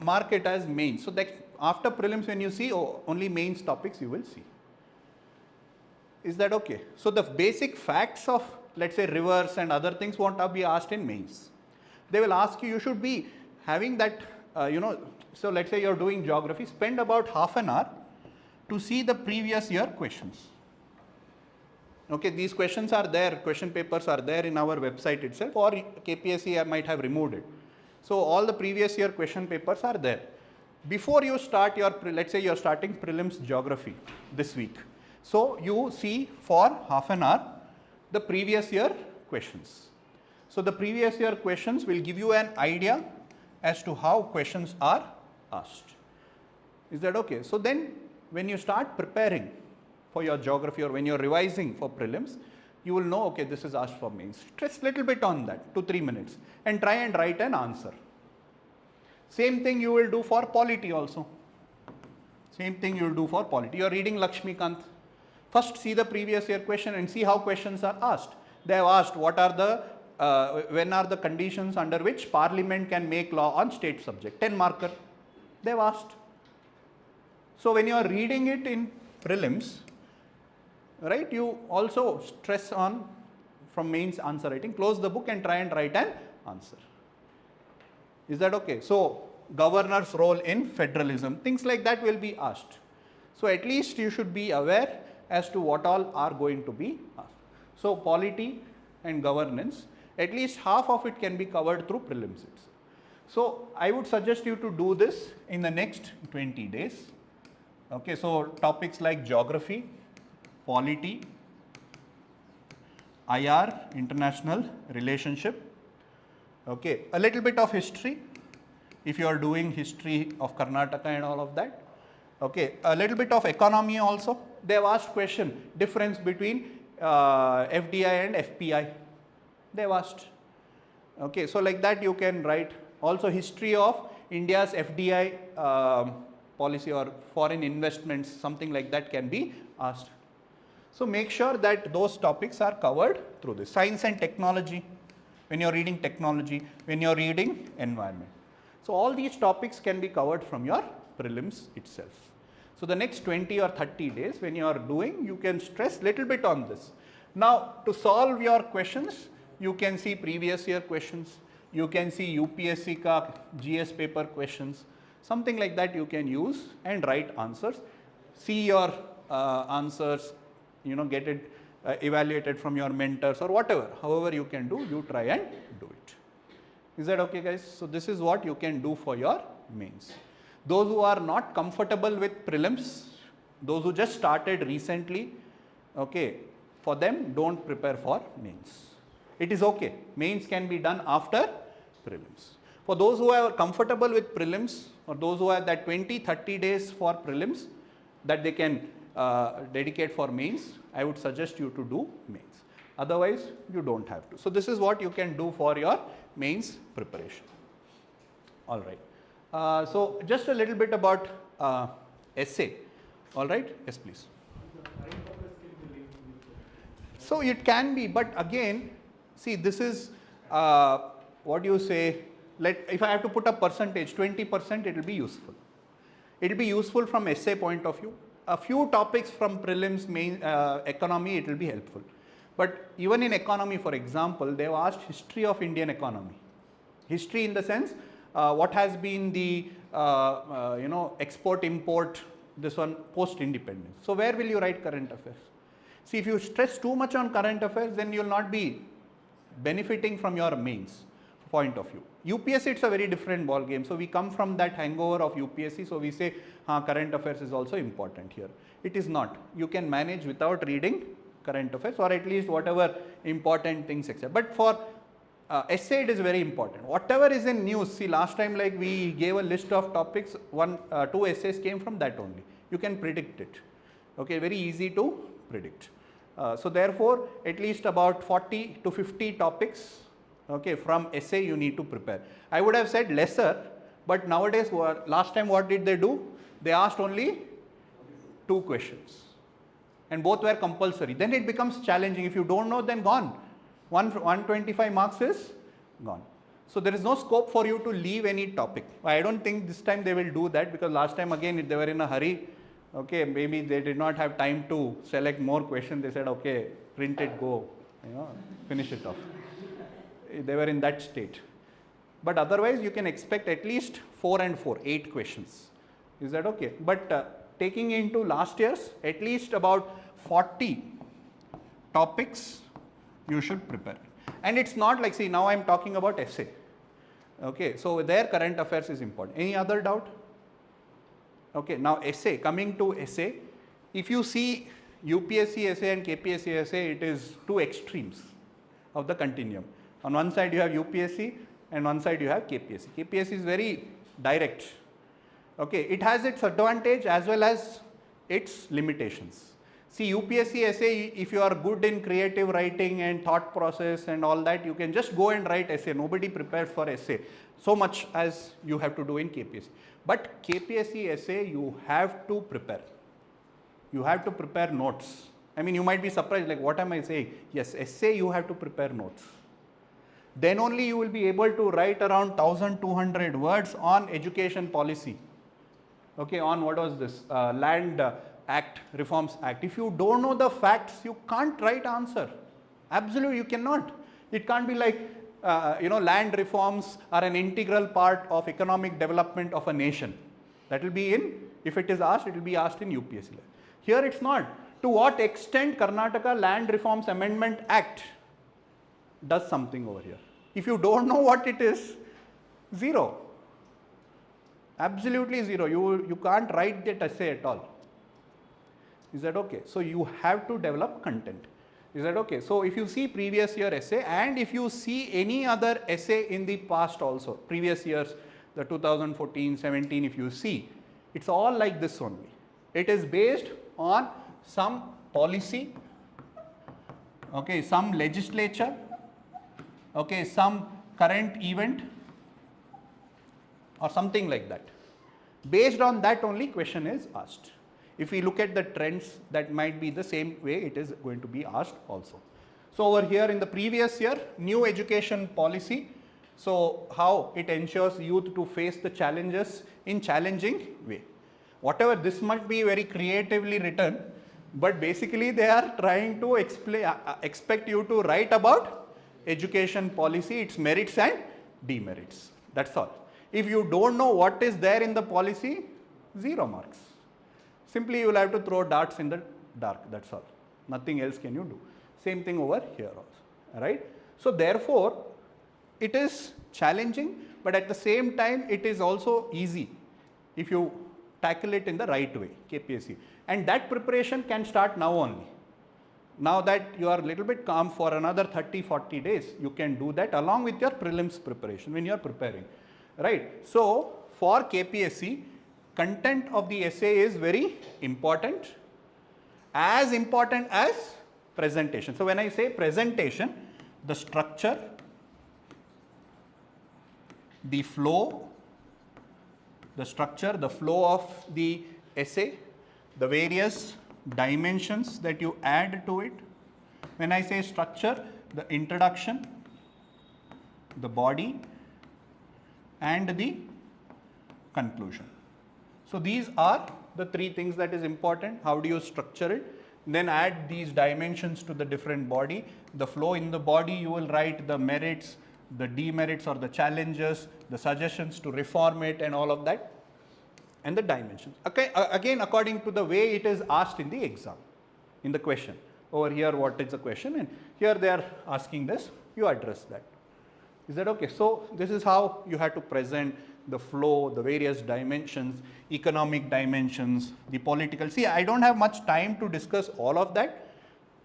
mark it as mains. So that after prelims, when you see only mains topics, you will see. Is that okay? So the basic facts of, let's say, rivers and other things won't be asked in mains. They will ask you should be having that, so let's say you're doing geography, spend about half an hour to see the previous year questions. Okay, these questions are there, question papers are there in our website itself, or KPSC might have removed it. So all the previous year question papers are there. Before you start your, let's say you're starting prelims geography this week. So you see for half an hour the previous year questions. So the previous year questions will give you an idea as to how questions are asked. Is that okay? So then when you start preparing for your geography, or when you're revising for prelims, you will know, okay, this is asked for mains. Stress little bit on that, 2-3 minutes, and try and write an answer. Same thing you will do for polity also. Same thing you will do for polity. You are reading Lakshmikant. First see the previous year question and see how questions are asked. They have asked what are the, when are the conditions under which Parliament can make law on state subject, 10 marker. They have asked. So when you are reading it in prelims, right, you also stress on from mains answer writing, close the book and try and write an answer. Is that okay? So governor's role in federalism, things like that will be asked. So at least you should be aware as to what all are going to be asked. So polity and governance, at least half of it can be covered through prelims itself. So I would suggest you to do this in the next 20 days. Okay, so topics like geography, polity, IR, international relationship, okay, a little bit of history, if you are doing history of Karnataka and all of that, okay, a little bit of economy also. They have asked question, difference between FDI and FPI, they have asked, okay, so like that you can write. Also history of India's FDI policy or foreign investments, something like that can be asked. So make sure that those topics are covered through this. Science and technology, when you're reading technology, when you're reading environment. So all these topics can be covered from your prelims itself. So the next 20 or 30 days when you are doing, you can stress little bit on this. Now to solve your questions, you can see previous year questions, you can see UPSC ka GS paper questions, something like that you can use and write answers. See your answers, get it evaluated from your mentors or whatever, however you can do, you try and do it. Is that okay, guys? So this is what you can do for your mains. Those who are not comfortable with prelims, those who just started recently, okay, for them don't prepare for mains. It is okay, mains can be done after prelims. For those who are comfortable with prelims, or those who have that 20-30 days for prelims that they can dedicate for mains, I would suggest you to do mains. Otherwise, you don't have to. So this is what you can do for your mains preparation. All right. So just a little bit about essay. All right. Yes, please. So it can be, but again, see, this is what you say. If I have to put a percentage, 20%, it will be useful. It will be useful from essay point of view. a few topics from prelims, main economy, it will be helpful. But even in economy, for example, they have asked history of Indian economy. History in the sense, what has been the export import, this one post independence. So where will you write current affairs? See, if you stress too much on current affairs, then you will not be benefiting from your mains point of view. UPSC, it's a very different ball game. So we come from that hangover of UPSC. So we say, current affairs is also important here. It is not. You can manage without reading current affairs, or at least whatever important things except. But for essay, it is very important. Whatever is in news, see, last time like we gave a list of topics, two essays came from that only. You can predict it. Okay, very easy to predict. So therefore, at least about 40 to 50 topics, okay, from essay you need to prepare. I would have said lesser, but nowadays, last time what did they do? They asked only 2 questions, and both were compulsory. Then it becomes challenging. If you don't know, then gone. 125 marks is gone. So there is no scope for you to leave any topic. I don't think this time they will do that, because last time again they were in a hurry. Okay, maybe they did not have time to select more questions. They said, okay, print it, go, finish it off. They were in that state. But otherwise, you can expect at least 4 and 4, 8 questions. Is that okay? But taking into last year's, at least about 40 topics you should prepare. And it's not like, see, now I'm talking about essay. Okay, so their current affairs is important. Any other doubt? Okay, now essay, coming to essay, if you see UPSC essay and KPSC essay, it is 2 extremes of the continuum. On one side you have UPSC and one side you have KPSC. KPSC is very direct. Okay, it has its advantage as well as its limitations. See, UPSC essay, if you are good in creative writing and thought process and all that, you can just go and write essay. Nobody prepares for essay so much as you have to do in KPSC. But KPSC essay, you have to prepare. You have to prepare notes. I mean, you might be surprised, like, what am I saying? Yes, essay, you have to prepare notes. Then only you will be able to write around 1200 words on education policy. Okay, on what was this? Land Act, Reforms Act. If you don't know the facts, you can't write answer. Absolutely, you cannot. It can't be like, land reforms are an integral part of economic development of a nation. That will be in, if it is asked, it will be asked in UPSC. Here it's not. To what extent Karnataka Land Reforms Amendment Act does something over here? If you don't know what it is, 0. Absolutely 0. You can't write that essay at all. Is that okay? So you have to develop content. Is that okay? So if you see previous year essay, and if you see any other essay in the past also, previous years, the 2014, 17, if you see, it's all like this only. It is based on some policy, okay, some legislature, okay, some current event or something like that. Based on that only question is asked. If we look at the trends, that might be the same way it is going to be asked also. So over here in the previous year, new education policy. So how it ensures youth to face the challenges in challenging way. Whatever, this might be very creatively written, but basically they are trying to expect you to write about education policy, its merits and demerits. That's all. If you don't know what is there in the policy, 0 marks. Simply you will have to throw darts in the dark, that's all. Nothing else can you do. Same thing over here also, right? So therefore, it is challenging, but at the same time, it is also easy if you tackle it in the right way, KPSC. And that preparation can start now only. Now that you are a little bit calm for another 30-40 days, you can do that along with your prelims preparation when you are preparing, right? So for KPSC, content of the essay is very important as presentation. So when I say presentation, the structure, the flow, the flow of the essay, the various dimensions that you add to it. When I say structure, the introduction, the body, and the conclusion. So these are the three things that is important. How do you structure it? Then add these dimensions to the different body. The flow in the body, you will write the merits, the demerits or the challenges, the suggestions to reform it and all of that, and the dimensions. Okay, again according to the way it is asked in the exam, in the question. Over here what is the question, and here they are asking this, you address that. Is that okay? So this is how you have to present the flow, the various dimensions, economic dimensions, the political. See, I don't have much time to discuss all of that.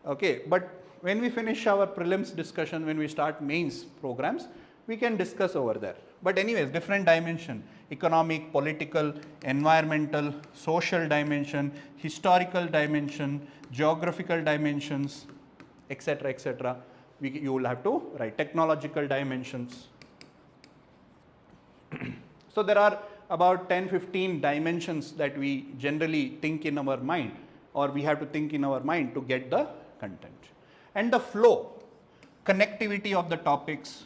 Okay, but when we finish our prelims discussion, when we start mains programs, we can discuss over there. But anyways, different dimension, economic, political, environmental, social dimension, historical dimension, geographical dimensions, etc., etc. You will have to write technological dimensions. So there are about 10-15 dimensions that we generally think in our mind, or we have to think in our mind to get the content. And the flow, connectivity of the topics.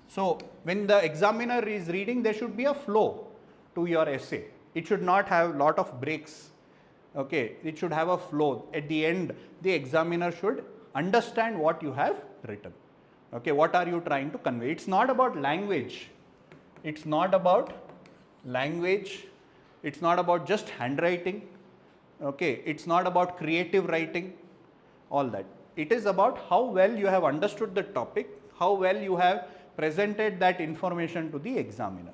So when the examiner is reading, there should be a flow to your essay. It should not have lot of breaks. Okay, it should have a flow. At the end, the examiner should understand what you have written. Okay, what are you trying to convey? It's not about language. It's not about language. It's not about just handwriting. Okay, it's not about creative writing, all that. It is about how well you have understood the topic, how well you have presented that information to the examiner.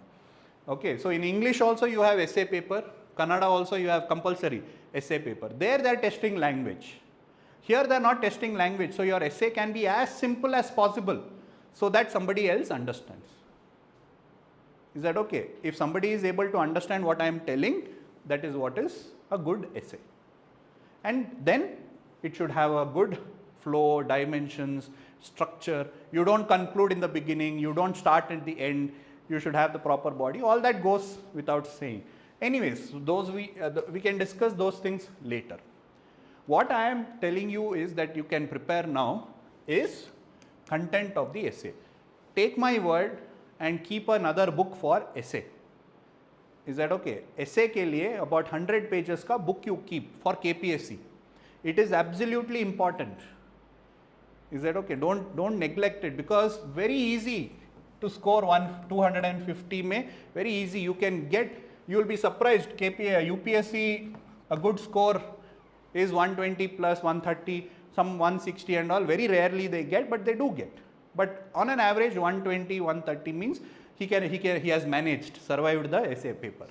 Okay, so in English also you have essay paper, Kannada also you have compulsory essay paper. There they are testing language. Here they are not testing language, so your essay can be as simple as possible so that somebody else understands. Is that okay? If somebody is able to understand what I am telling, that is what is a good essay. And then it should have a good flow, dimensions, structure. You don't conclude in the beginning, you don't start at the end, you should have the proper body. All that goes without saying. Anyways, those we can discuss those things later. What I am telling you is that you can prepare now is content of the essay. Take my word and keep another book for essay. Is that okay? Essay ke liye about 100 pages ka book you keep for KPSC. It is absolutely important. Is that okay? Don't neglect it, because very easy to score 250 mein, very easy. You will be surprised. UPSC, a good score is 120 plus 130, some 160 and all. Very rarely they get, but they do get. But on an average 120, 130 means he has managed, survived the essay paper.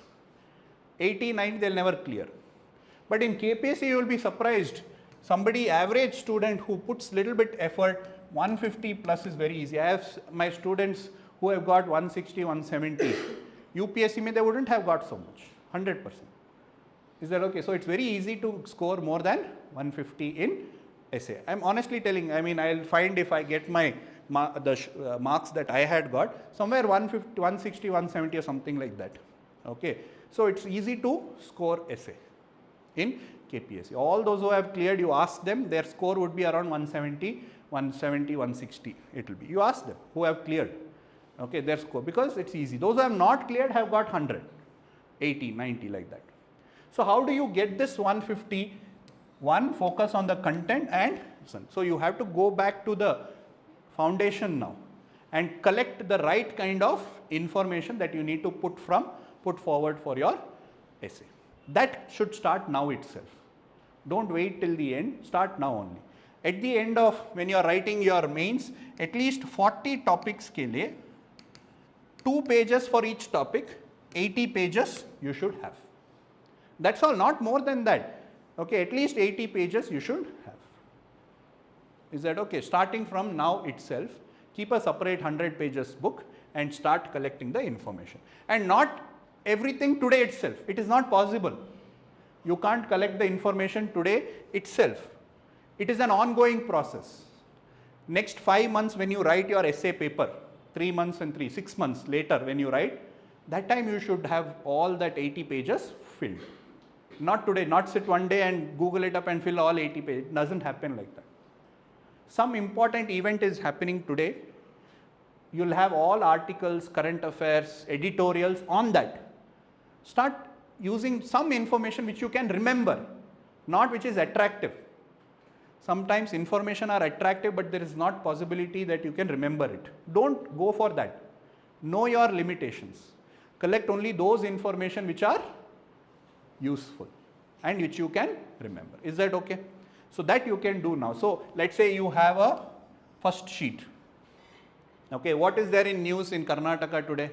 80, 90 they'll never clear. But in KPSC you will be surprised. Somebody, average student who puts little bit effort, 150 plus is very easy. I have my students who have got 160, 170. UPSC mein they wouldn't have got so much, 100%. Is that okay? So it's very easy to score more than 150 in essay. I'm honestly telling, I mean, I'll find if I get my marks that I had got, somewhere 150, 160, 170 or something like that. Okay. So it's easy to score essay in KPSC. All those who have cleared, you ask them, their score would be around 170, 160 it will be. You ask them who have cleared, okay, their score, because it's easy. Those who have not cleared have got 100, 80, 90 like that. So how do you get this 150? One, focus on the content and listen. So you have to go back to the foundation now and collect the right kind of information that you need to put forward for your essay. That should start now itself. Don't wait till the end, start now only. At the end of, when you are writing your mains, at least 40 topics ke liye, 2 pages for each topic, 80 pages you should have. That's all, not more than that. Okay, at least 80 pages you should have. Is that okay? Starting from now itself, keep a separate 100 pages book and start collecting the information. And not everything today itself. It is not possible. You can't collect the information today itself. It is an ongoing process. Next 5 months when you write your essay paper, 3 months and 6 months later when you write, that time you should have all that 80 pages filled. Not today, not sit one day and Google it up and fill all 80 pages. It doesn't happen like that. Some important event is happening today. You'll have all articles, current affairs, editorials on that. Start using some information which you can remember, not which is attractive. Sometimes information are attractive, but there is not possibility that you can remember it. Don't go for that. Know your limitations. Collect only those information which are useful and which you can remember. Is that okay? So that you can do now. So let's say you have a first sheet. Okay, what is there in news in Karnataka today?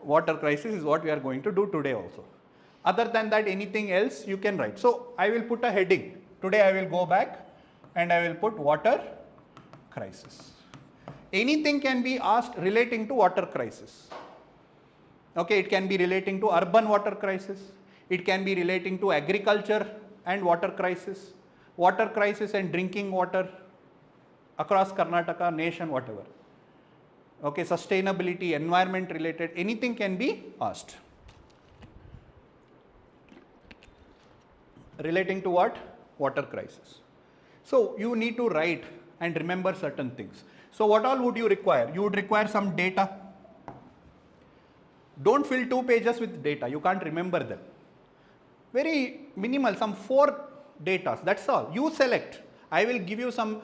Water crisis is what we are going to do today also. Other than that, anything else you can write. So I will put a heading. Today I will go back and I will put water crisis. Anything can be asked relating to water crisis. Okay, it can be relating to urban water crisis. It can be relating to agriculture and water crisis and drinking water across Karnataka, nation, whatever. Okay, sustainability, environment related, anything can be asked. Relating to what? Water crisis. So you need to write and remember certain things. So what all would you require? You would require some data. Don't fill 2 pages with data. You can't remember them. Very minimal, some 4 datas. That's all. You select. I will give you some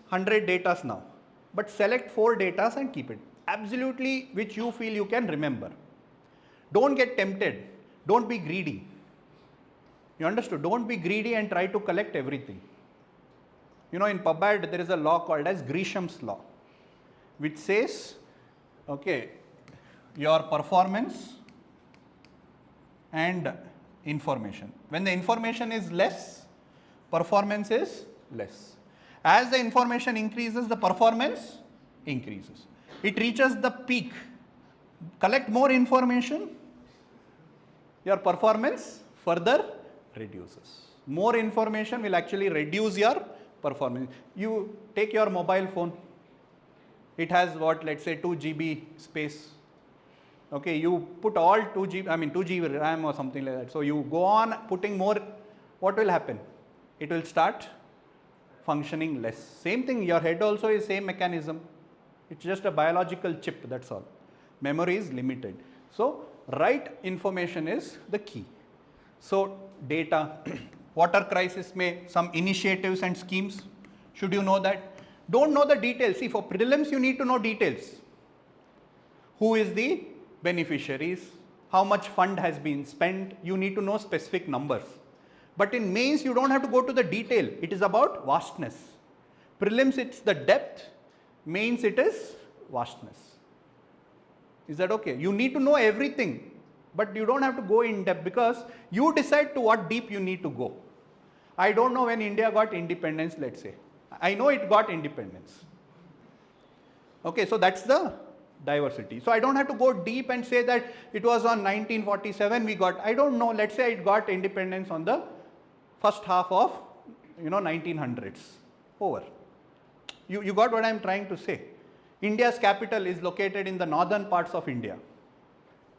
100 datas now. But select 4 datas and keep it. Absolutely which you feel you can remember. Don't get tempted. Don't be greedy. You understood? Don't be greedy and try to collect everything. You know, in PubAd there is a law called as Gresham's law, which says, okay, your performance and information. When the information is less, performance is less. As the information increases, the performance increases. It reaches the peak. Collect more information, your performance further reduces. More information will actually reduce your performance. You take your mobile phone. It has what, let's say 2 GB space. Okay, you put all 2 GB RAM or something like that. So you go on putting more, what will happen? It will start functioning less. Same thing, your head also is same mechanism. It's just a biological chip, that's all. Memory is limited. So right information is the key. So data, water crisis may some initiatives and schemes. Should you know that? Don't know the details. See, for prelims you need to know details. Who is the beneficiaries? How much fund has been spent? You need to know specific numbers. But in mains you don't have to go to the detail. It is about vastness. Prelims it's the depth. Mains it is vastness. Is that okay? You need to know everything. But you don't have to go in depth because you decide to what deep you need to go. I don't know when India got independence, let's say. I know it got independence. Okay, so that's the diversity. So I don't have to go deep and say that it was on 1947 we got, I don't know, let's say it got independence on the first half of 1900s. Over. You got what I am trying to say. India's capital is located in the northern parts of India.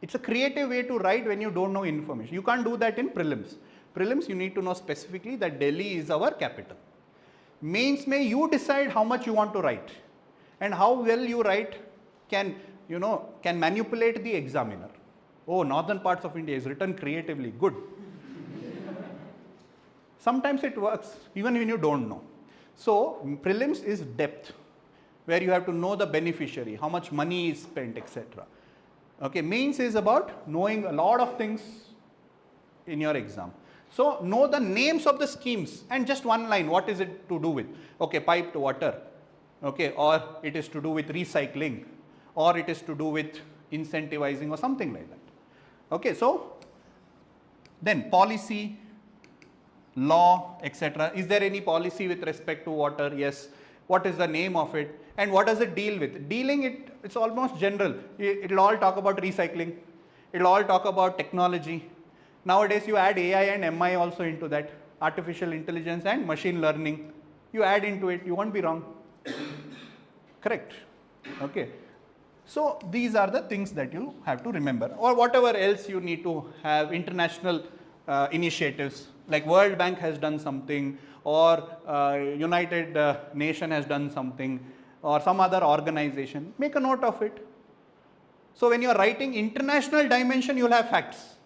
It's a creative way to write when you don't know information. You can't do that in prelims. Prelims you need to know specifically that Delhi is our capital. Mains may you decide how much you want to write and how well you write can manipulate the examiner. Oh, northern parts of India is written creatively, good. Sometimes it works even when you don't know. So prelims is depth, where you have to know the beneficiary, how much money is spent, etc. Okay, mains is about knowing a lot of things in your exam. So know the names of the schemes and just one line, what is it to do with? Okay, piped water, okay, or it is to do with recycling, or it is to do with incentivizing or something like that. Okay, so then policy, law, etc. Is there any policy with respect to water? Yes. What is the name of it and what does it deal with? Dealing it's almost general. It will all talk about recycling. It will all talk about technology. Nowadays you add AI and MI also into that. Artificial intelligence and machine learning. You add into it, you won't be wrong. Correct. Okay. So these are the things that you have to remember, or whatever else you need to have. International initiatives like World Bank has done something, or United Nation has done something, or some other organization. Make a note of it. So when you are writing international dimension, you will have facts.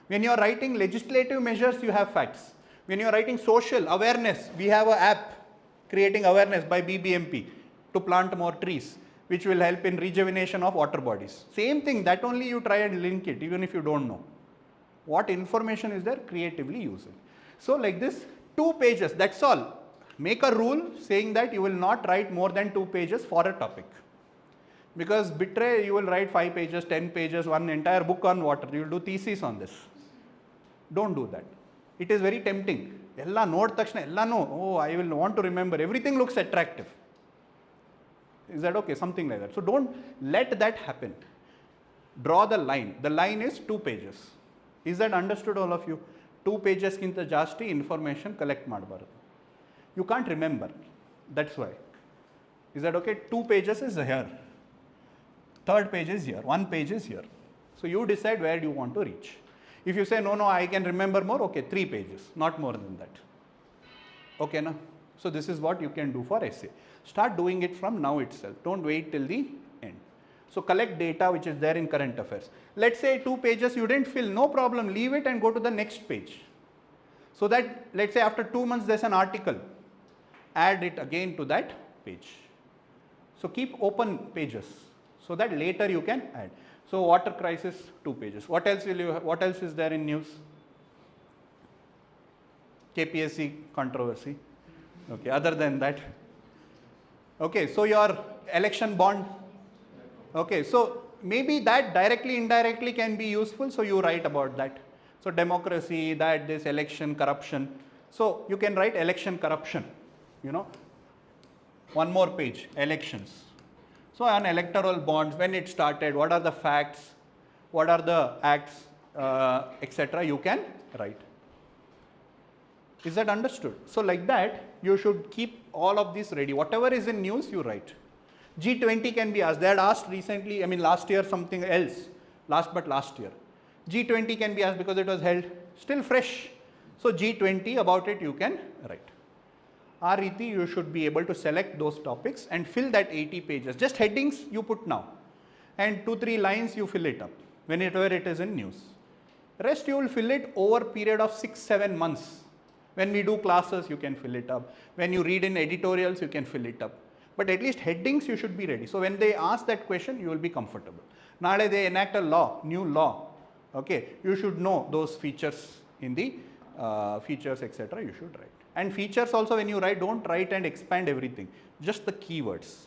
When you are writing legislative measures, you have facts. When you are writing social awareness, we have an app creating awareness by BBMP to plant more trees, which will help in rejuvenation of water bodies. Same thing, that only you try and link it, even if you don't know. What information is there, creatively use it. So like this, 2 pages, that's all. Make a rule saying that you will not write more than 2 pages for a topic. Because betray, you will write 5 pages, 10 pages, one entire book on water. You will do thesis on this. Don't do that. It is very tempting. Ella note takshana, ella no, oh, I will want to remember. Everything looks attractive. Is that okay? Something like that. So don't let that happen. Draw the line. The line is 2 pages. Is that understood, all of you? 2 pages kinta jaasti information collect ಮಾಡಬಾರದು. You can't remember. That's why. Is that okay? 2 pages is here. 3rd page is here. 1 page is here. So you decide where you want to reach. If you say, no, I can remember more, okay, 3 pages, not more than that. Okay, na? So this is what you can do for essay. Start doing it from now itself. Don't wait till the end. So collect data which is there in current affairs. Let's say 2 pages you didn't fill, no problem, leave it and go to the next page. So that, let's say after 2 months there's an article, add it again to that page. So keep open pages so that later you can add. So water crisis, 2 pages. What else will you? What else is there in news? KPSC controversy. Okay. Other than that, okay. So your election bond. Okay. So maybe that directly, indirectly can be useful. So you write about that. So democracy, that this election corruption. So you can write election corruption. You know. One more page. Elections. So on electoral bonds, when it started, what are the facts, what are the acts, etc. you can write. Is that understood? So like that, you should keep all of this ready. Whatever is in news, you write. G20 can be asked. They had asked recently, I mean last year something else, last year. G20 can be asked because it was held, still fresh. So G20, about it you can write. Riti, you should be able to select those topics and fill that 80 pages. Just headings you put now. And 2-3 lines you fill it up whenever it is in news. Rest you will fill it over a period of 6-7 months. When we do classes, you can fill it up. When you read in editorials, you can fill it up. But at least headings you should be ready. So when they ask that question, you will be comfortable. Nale they enact a law, new law. Okay, you should know those features in the features, etc. you should write. And features also, when you write, don't write and expand everything, just the keywords.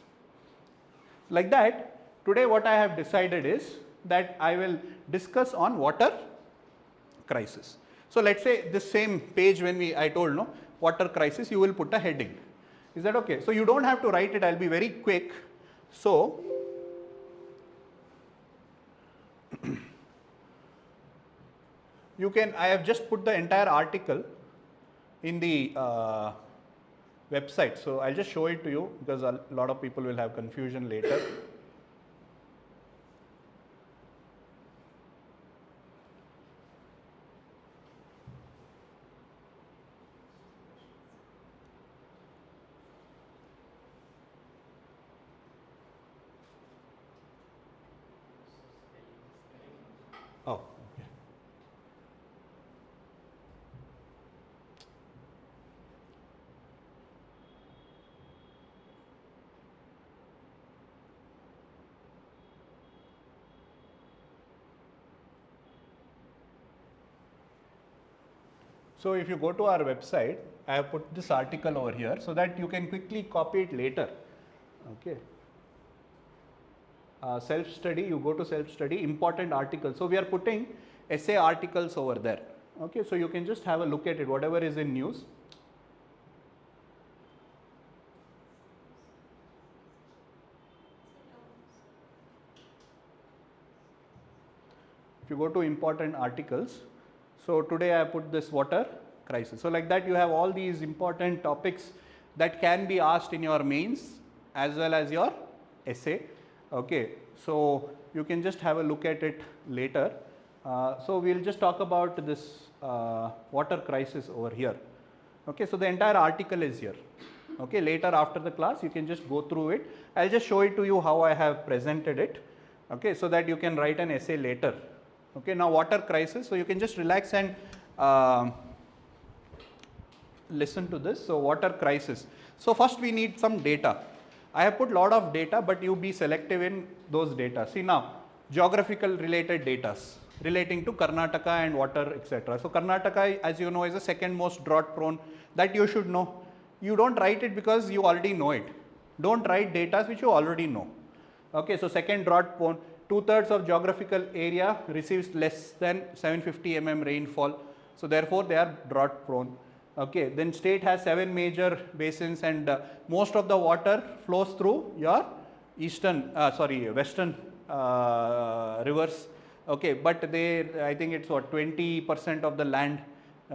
Like that, today what I have decided is that I will discuss on water crisis. So let's say this same page when I told no water crisis, you will put a heading. Is that okay? So you don't have to write it, I'll be very quick. So you can, I have just put the entire article in the website. So I'll just show it to you because a lot of people will have confusion later. Oh. So if you go to our website, I have put this article over here so that you can quickly copy it later. Okay. Self-study, you go to self-study, important articles. So we are putting essay articles over there. Okay, so you can just have a look at it, whatever is in news. If you go to important articles, so today I put this water crisis. So like that you have all these important topics that can be asked in your mains as well as your essay. Okay, so you can just have a look at it later. So we'll just talk about this water crisis over here. Okay, so the entire article is here. Okay, later after the class you can just go through it. I'll just show it to you how I have presented it. Okay, so that you can write an essay later. Okay, now water crisis. So you can just relax and listen to this. So water crisis. So first we need some data. I have put lot of data, but you be selective in those data. See now, geographical related data relating to Karnataka and water, etc. So Karnataka, as you know, is the second most drought prone. That you should know. You don't write it because you already know it. Don't write data which you already know. Okay, so second drought prone. 2/3 of geographical area receives less than 750 mm rainfall. So therefore they are drought prone. Okay, then state has 7 major basins, and most of the water flows through your western rivers. Okay, but I think it's what 20% of the land.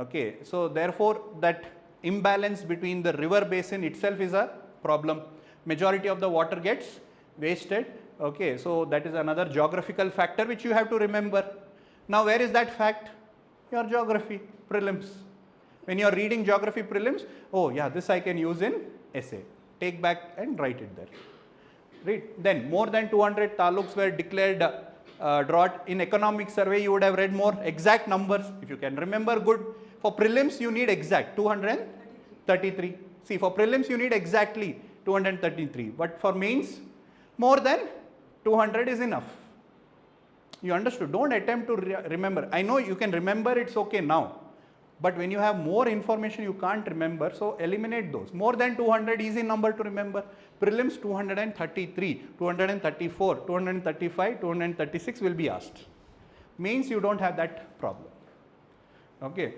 Okay, so therefore that imbalance between the river basin itself is a problem. Majority of the water gets wasted. Okay, so that is another geographical factor which you have to remember. Now where is that fact? Your geography prelims. When you are reading geography prelims, oh yeah, this I can use in essay. Take back and write it there. Read. Then more than 200 taluks were declared drought. In economic survey you would have read more exact numbers. If you can remember, good. For prelims you need exact 233. See, for prelims you need exactly 233, but for mains more than 200 is enough. You understood? Don't attempt to remember. I know you can remember, it's okay now, but when you have more information you can't remember, so eliminate those. More than 200 easy number to remember. Prelims 233, 234, 235, 236 will be asked. Mains you don't have that problem. Okay.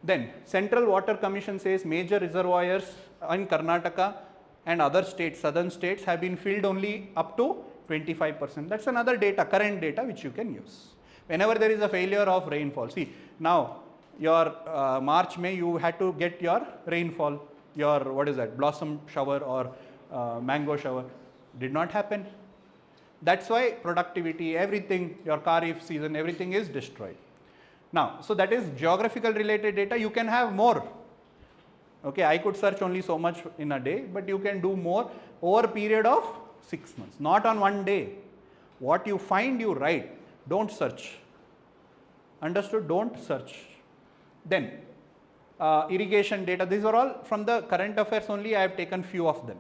Then Central Water Commission says major reservoirs in Karnataka and other states, southern states, have been filled only up to 25%. That's another data, current data, which you can use. Whenever there is a failure of rainfall, see now your March, May, you had to get your rainfall, your what is that, blossom shower or mango shower, did not happen. That's why productivity, everything, your kharif season, everything is destroyed. Now, so that is geographical related data. You can have more. Okay, I could search only so much in a day, but you can do more over a period of 6 months, not on one day. What you find, you write. Don't search. Understood? Don't search. Then irrigation data. These are all from the current affairs only. I have taken few of them.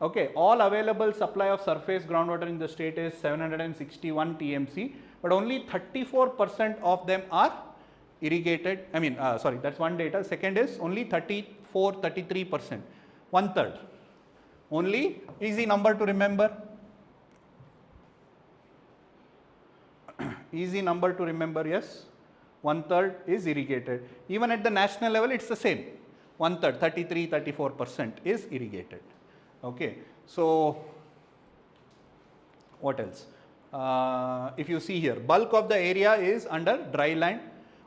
Okay, all available supply of surface groundwater in the state is 761 TMC, but only 34% of them are irrigated. I mean, sorry, that's one data. Second is only 33%, 1/3. Only, easy number to remember. Easy number to remember, yes. 1/3 is irrigated. Even at the national level, it's the same. 1/3, 33, 34% is irrigated. Okay, so what else? If you see here, bulk of the area is under dry land,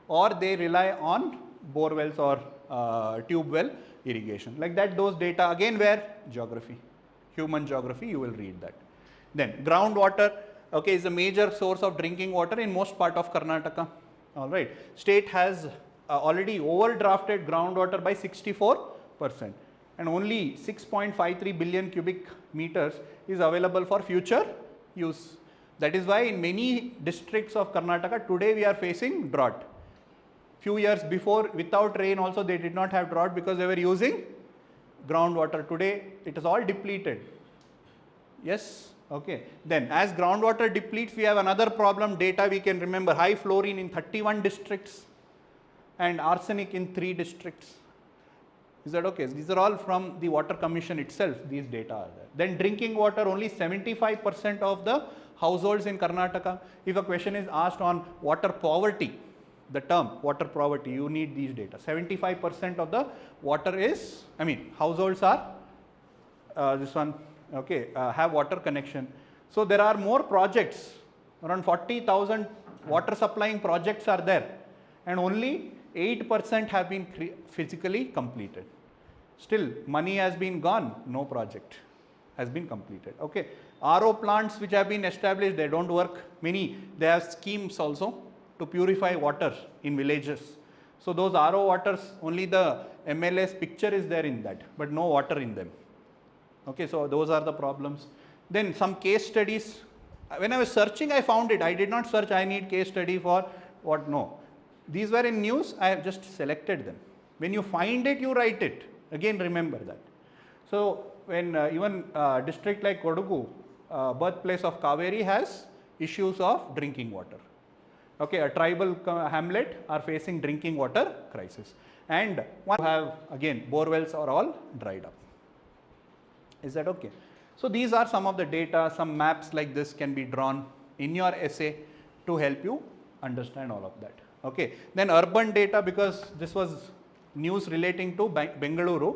or they rely on bore wells or tube well irrigation. Like that, those data again where? Geography, human geography, you will read that. Then groundwater, okay, is a major source of drinking water in most part of Karnataka. All right, state has already overdrafted groundwater by 64%. And only 6.53 billion cubic meters is available for future use. That is why in many districts of Karnataka today we are facing drought. Few years before, without rain also they did not have drought because they were using groundwater. Today it is all depleted. Yes, okay. Then as groundwater depletes, we have another problem, data we can remember. High fluorine in 31 districts and arsenic in 3 districts. Is that okay? These are all from the Water Commission itself, these data are there. Then drinking water, only 75% of the households in Karnataka. If a question is asked on water poverty, the term water poverty, you need these data. 75% of the water is, households are, this one, okay, have water connection. So there are more projects, around 40,000 water supplying projects are there, and only 8% have been physically completed. Still, money has been gone, no project has been completed. Okay, RO plants which have been established, they don't work. Many, they have schemes also to purify water in villages. So those RO waters, only the MLA's picture is there in that, but no water in them. Okay, so those are the problems. Then some case studies. When I was searching, I found it. I did not search, I need case study for what, no. These were in news, I have just selected them. When you find it, you write it. Again, remember that. So, when even district like Kodagu, birthplace of Kaveri, has issues of drinking water. Okay, a tribal hamlet are facing drinking water crisis. And one have, again, bore wells are all dried up. Is that okay? So, these are some of the data, some maps like this can be drawn in your essay to help you understand all of that. Okay. Then urban data, because this was news relating to Bengaluru.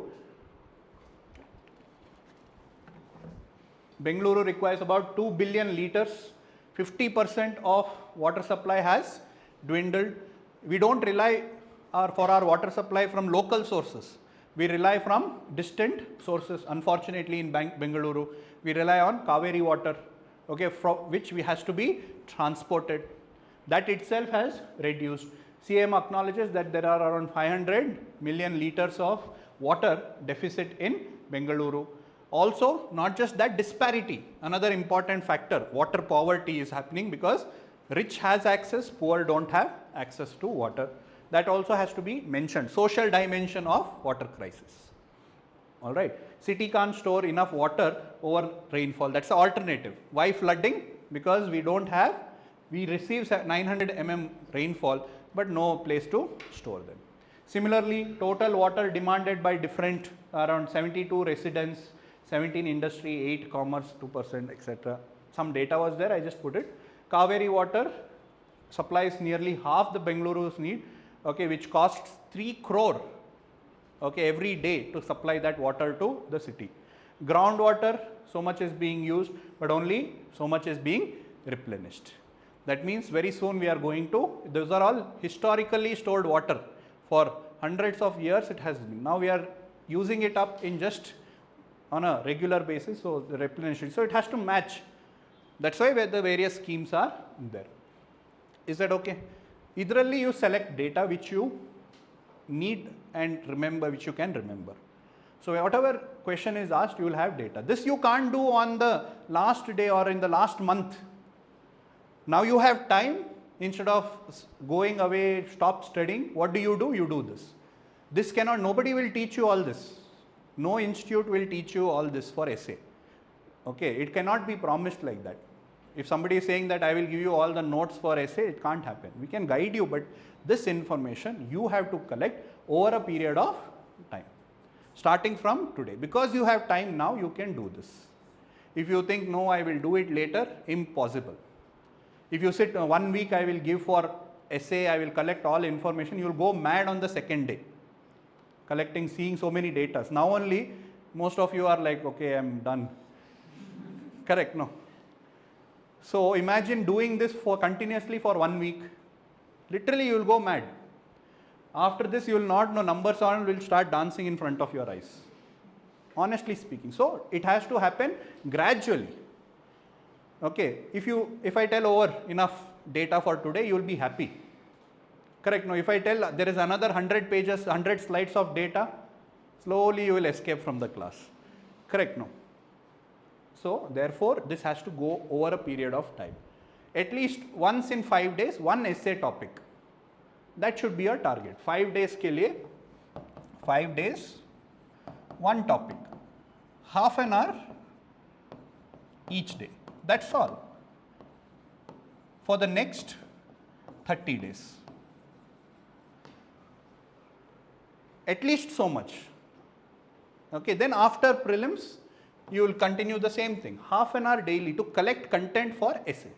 Bengaluru requires about 2 billion liters, 50% of water supply has dwindled. We don't rely for our water supply from local sources. We rely from distant sources. Unfortunately, in Bengaluru, we rely on Kaveri water, okay, from which we has to be transported. That itself has reduced. CM acknowledges that there are around 500 million liters of water deficit in Bengaluru. Also, not just that, disparity, another important factor. Water poverty is happening because rich has access, poor don't have access to water. That also has to be mentioned. Social dimension of water crisis. All right. City can't store enough water over rainfall. That's the alternative. Why flooding? Because we don't have, we receive 900 mm rainfall, but no place to store them. Similarly, total water demanded by different, around 72 residents, 17 industry, 8 commerce, 2%, etc. Some data was there, I just put it. Kaveri water supplies nearly half the Bengaluru's need, okay, which costs 3 crore, okay, every day to supply that water to the city. Groundwater, so much is being used, but only so much is being replenished. That means very soon we are going to, those are all historically stored water. For hundreds of years it has been. Now we are using it up in just on a regular basis, so the replenishment. So it has to match. That's why the various schemes are there. Is that okay? Eitherly you select data which you need and remember, which you can remember. So whatever question is asked, you will have data. This you can't do on the last day or in the last month. Now you have time, instead of going away, stop studying, what do? You do this. This cannot, nobody will teach you all this. No institute will teach you all this for essay. Okay, it cannot be promised like that. If somebody is saying that I will give you all the notes for essay, it can't happen. We can guide you, but this information you have to collect over a period of time. Starting from today. Because you have time now, you can do this. If you think, no, I will do it later, impossible. If you sit 1 week, I will give for essay, I will collect all information, you will go mad on the second day. Collecting, seeing so many data. Now only, most of you are like, okay, I am done. Correct, no? So imagine doing this for continuously for 1 week. Literally you will go mad. After this you will not know, numbers on will start dancing in front of your eyes. Honestly speaking. So it has to happen gradually. Okay, if I tell over enough data for today, you will be happy. Correct, no? If I tell there is another 100 pages, 100 slides of data, slowly you will escape from the class. Correct, no? So therefore, this has to go over a period of time. At least once in 5 days, one essay topic. That should be your target. 5 days ke liye, 5 days, one topic. Half an hour each day. That's all. For the next 30 days. At least so much. Okay, then after prelims, you will continue the same thing. Half an hour daily to collect content for essay.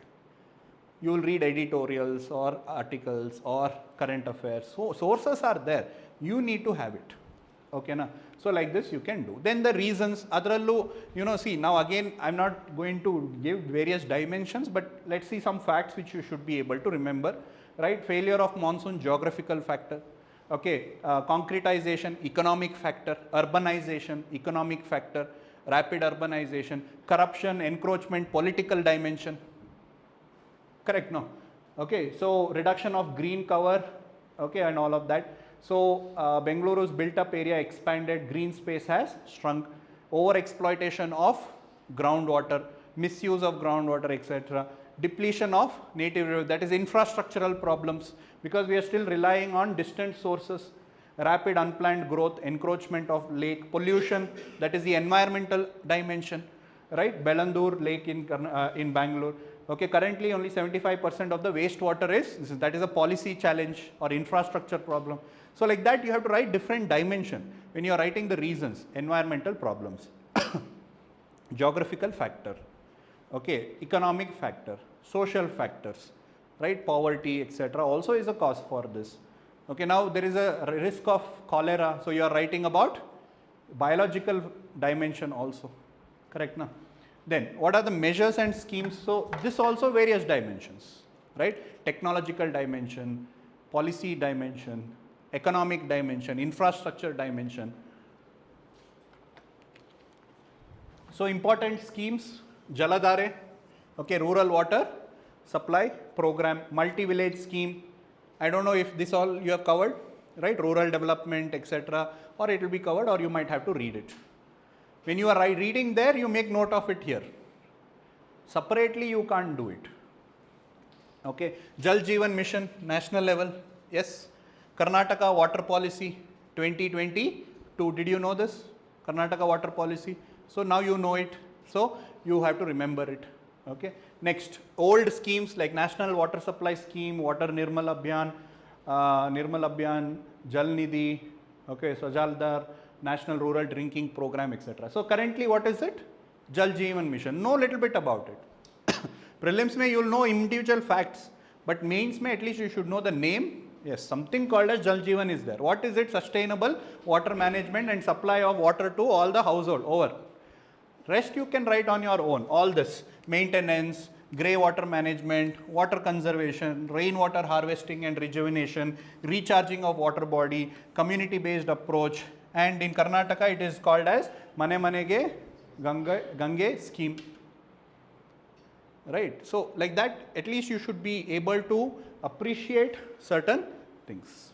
You will read editorials or articles or current affairs. So sources are there. You need to have it. Okay, na? So like this you can do. Then the reasons, adrallu, see now again I am not going to give various dimensions, but let's see some facts which you should be able to remember. Right? Failure of monsoon, geographical factor. Okay, concretization, economic factor. Urbanization, economic factor. Rapid urbanization. Corruption, encroachment, political dimension. Correct, no? Okay, so reduction of green cover, okay, and all of that. So Bengaluru's built up area expanded, green space has shrunk, over exploitation of groundwater, misuse of groundwater, etc. Depletion of native rivers, that is infrastructural problems, because we are still relying on distant sources. Rapid unplanned growth, encroachment of lake, pollution, that is the environmental dimension, right? Bellandur Lake in Bangalore. Okay, currently only 75% of the wastewater that is a policy challenge or infrastructure problem. So like that you have to write different dimension when you are writing the reasons. Environmental problems, geographical factor, okay, economic factor, social factors, right? Poverty, etc. also is a cause for this. Okay, now there is a risk of cholera, so you are writing about biological dimension also, correct now? Then what are the measures and schemes? So this also various dimensions, right? Technological dimension, policy dimension, economic dimension, infrastructure dimension. So important schemes, Jaladhare, okay, rural water supply program, multi-village scheme. I don't know if this all you have covered, right? Rural development, etc. or it will be covered, or you might have to read it. When you are reading there, you make note of it here. Separately, you can't do it. Okay. Jal Jeevan Mission, national level. Yes. Karnataka water policy 2022. Did you know this? Karnataka water policy. So now you know it. So you have to remember it. Okay. Next, old schemes like National Water Supply Scheme, Water Nirmal Abhiyan, Jal Nidhi, okay, Swajaldhar, National Rural Drinking Program, etc. So currently what is it? Jal Jeevan Mission. Know little bit about it. Prelims may you will know individual facts, but mains may at least you should know the name. Yes, something called as Jal Jeevan is there. What is it? Sustainable water management and supply of water to all the household. Over. Rest you can write on your own. All this maintenance, grey water management, water conservation, rainwater harvesting and rejuvenation, recharging of water body, community based approach, and in Karnataka it is called as Mane Manege Gange scheme. Right. So like that at least you should be able to appreciate certain things.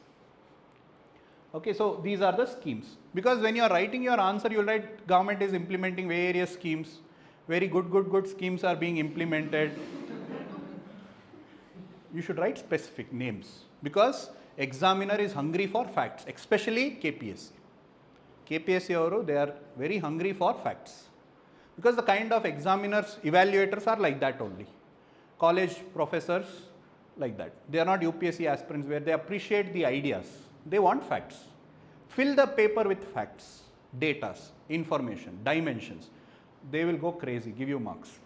Okay, so these are the schemes. Because when you are writing your answer, you will write government is implementing various schemes. Very good schemes are being implemented. You should write specific names because examiner is hungry for facts, especially KPSC. KPSC, they are very hungry for facts. Because the kind of examiners, evaluators are like that only. College professors like that. They are not UPSC aspirants where they appreciate the ideas. They want facts. Fill the paper with facts, data, information, dimensions. They will go crazy, give you marks.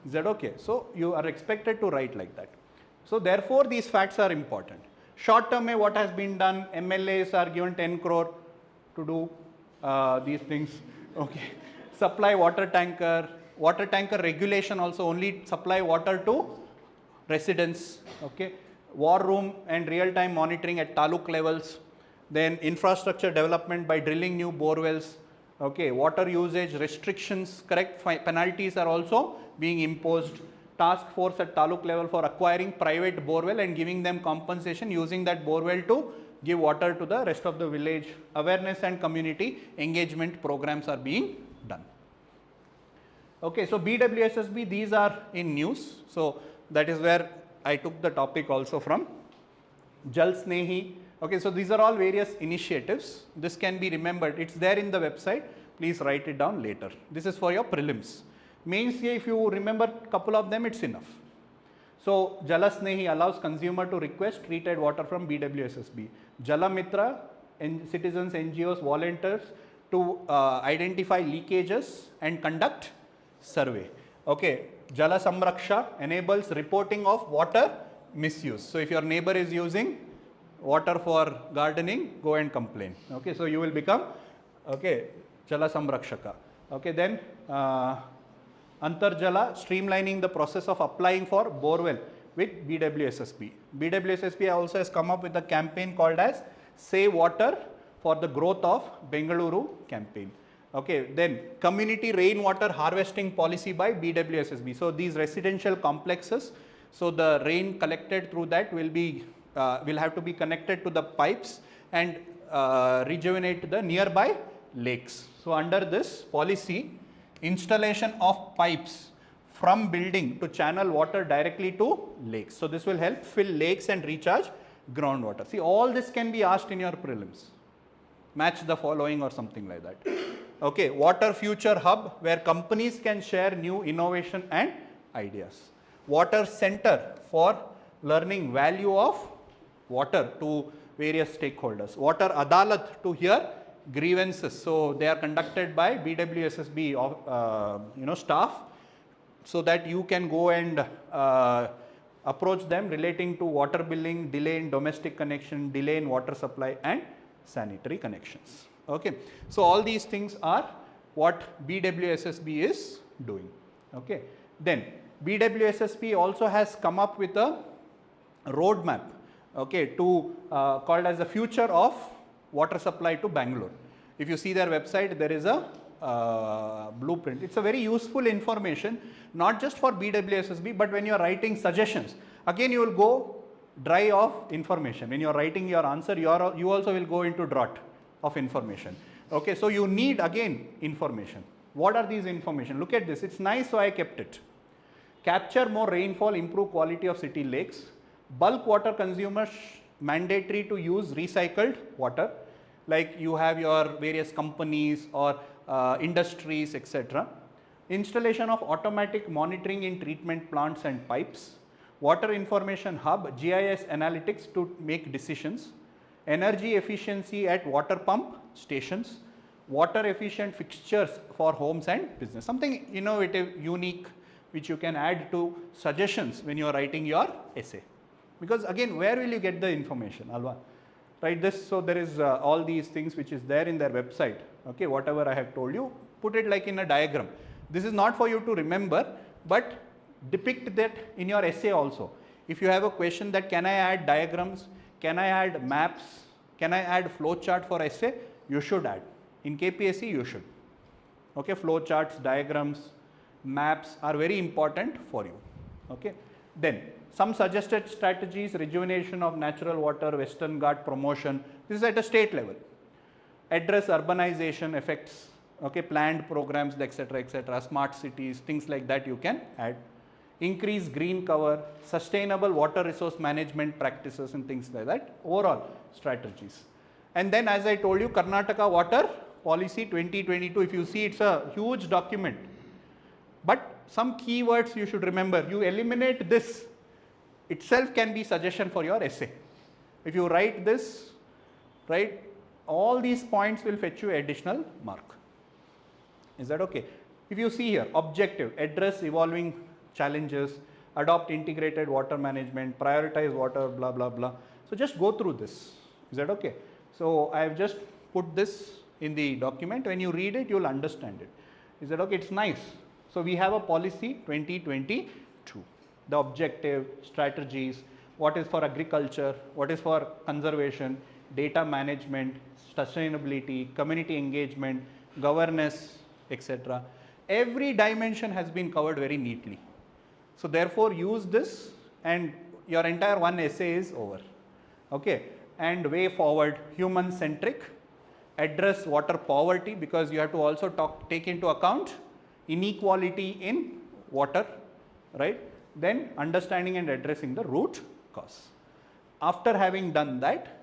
Is that okay? So you are expected to write like that. So therefore these facts are important. Short term, what has been done? MLAs are given 10 crore to do these things. Okay. Supply water tanker regulation also only supply water to residents. Okay. War room and real time monitoring at taluk levels. Then infrastructure development by drilling new bore wells. Okay, water usage restrictions, correct, penalties are also being imposed. Task force at taluk level for acquiring private borewell and giving them compensation, using that borewell to give water to the rest of the village. Awareness and community engagement programs are being done. Okay, so BWSSB, these are in news. So that is where I took the topic also from. Jal Snehi. Okay, so these are all various initiatives. This can be remembered. It's there in the website. Please write it down later. This is for your prelims. Mains, if you remember a couple of them, it's enough. So, Jala Snehi allows consumer to request treated water from BWSSB. Jala Mitra, citizens, NGOs, volunteers to identify leakages and conduct survey. Okay, Jala Samraksha enables reporting of water misuse. So, if your neighbor is using water for gardening, go and complain. Okay, so you will become, okay, Jala Samrakshaka. Okay, then Antarjala, streamlining the process of applying for borewell with BWSSB. BWSSB also has come up with a campaign called as Save Water for the Growth of Bengaluru campaign. Okay, then community rainwater harvesting policy by BWSSB. So these residential complexes, so the rain collected through that will be will have to be connected to the pipes and rejuvenate the nearby lakes. So under this policy, installation of pipes from building to channel water directly to lakes. So this will help fill lakes and recharge groundwater. See, all this can be asked in your prelims. Match the following or something like that. Okay, water future hub where companies can share new innovation and ideas. Water center for learning value of water to various stakeholders. Water adalat to hear grievances. So they are conducted by BWSSB staff, so that you can go and approach them relating to water billing, delay in domestic connection, delay in water supply and sanitary connections. Okay. So all these things are what BWSSB is doing. Okay. Then BWSSB also has come up with a roadmap, okay, to called as the future of water supply to Bangalore. If you see their website, there is a blueprint. It's a very useful information, not just for BWSSB, but when you are writing suggestions. Again, you will go dry of information. When you are writing your answer, you also will go into drought of information. Okay, so you need again information. What are these information? Look at this. It's nice, so I kept it. Capture more rainfall, improve quality of city lakes. Bulk water consumers mandatory to use recycled water. Like you have your various companies or industries, etc. Installation of automatic monitoring in treatment plants and pipes. Water information hub, GIS analytics to make decisions. Energy efficiency at water pump stations. Water efficient fixtures for homes and business. Something innovative, unique, which you can add to suggestions when you are writing your essay. Because again, where will you get the information, Alva? Write this. So there is all these things which is there in their website. Okay, whatever I have told you, put it like in a diagram. This is not for you to remember, but depict that in your essay also. If you have a question that can I add diagrams, can I add maps, can I add flow chart for essay, you should add. In KPSC, you should. Okay, flow charts, diagrams, maps are very important for you. Okay, then some suggested strategies: rejuvenation of natural water, Western Ghat promotion. This is at a state level. Address urbanization effects. Okay, planned programs, etc., etc. Smart cities, things like that you can add. Increase green cover, sustainable water resource management practices and things like that. Overall strategies. And then, as I told you, Karnataka Water Policy 2022. If you see, it's a huge document. But some keywords you should remember. You eliminate this, itself can be suggestion for your essay. If you write this, right, all these points will fetch you additional mark. Is that okay? If you see here, objective, address evolving challenges, adopt integrated water management, prioritize water, blah, blah, blah. So just go through this. Is that okay? So I have just put this in the document. When you read it, you will understand it. Is that okay? It's nice. So we have a policy 2022. The objective, strategies, what is for agriculture, what is for conservation, data management, sustainability, community engagement, governance, etc. Every dimension has been covered very neatly. So therefore use this and your entire one essay is over. Okay. And way forward, human centric, address water poverty, because you have to also take into account inequality in water, right? Then understanding and addressing the root cause. After having done that,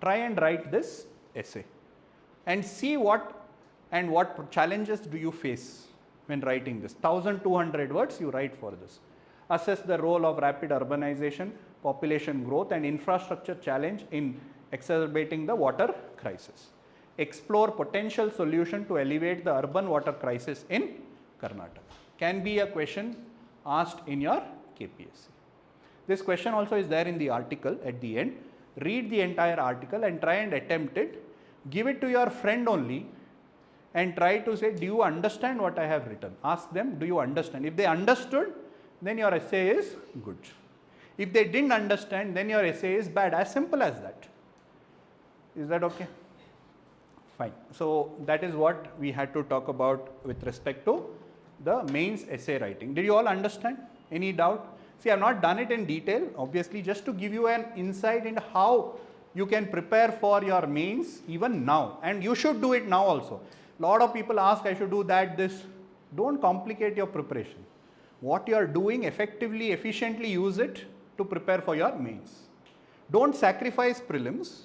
try and write this essay and see what challenges do you face when writing this. 1200 words you write for this. Assess the role of rapid urbanization, population growth and infrastructure challenge in exacerbating the water crisis. Explore potential solution to alleviate the urban water crisis in Karnataka. Can be a question asked in your KPSC. This question also is there in the article at the end. Read the entire article and try and attempt it. Give it to your friend only and try to say, do you understand what I have written? Ask them, do you understand? If they understood, then your essay is good. If they didn't understand, then your essay is bad. As simple as that. Is that okay? Fine. So that is what we had to talk about with respect to the mains essay writing. Did you all understand? Any doubt? See, I have not done it in detail, obviously, just to give you an insight into how you can prepare for your mains even now. And you should do it now also. Lot of people ask, I should do that, this. Don't complicate your preparation. what you are doing effectively, efficiently use it to prepare for your mains. Don't sacrifice prelims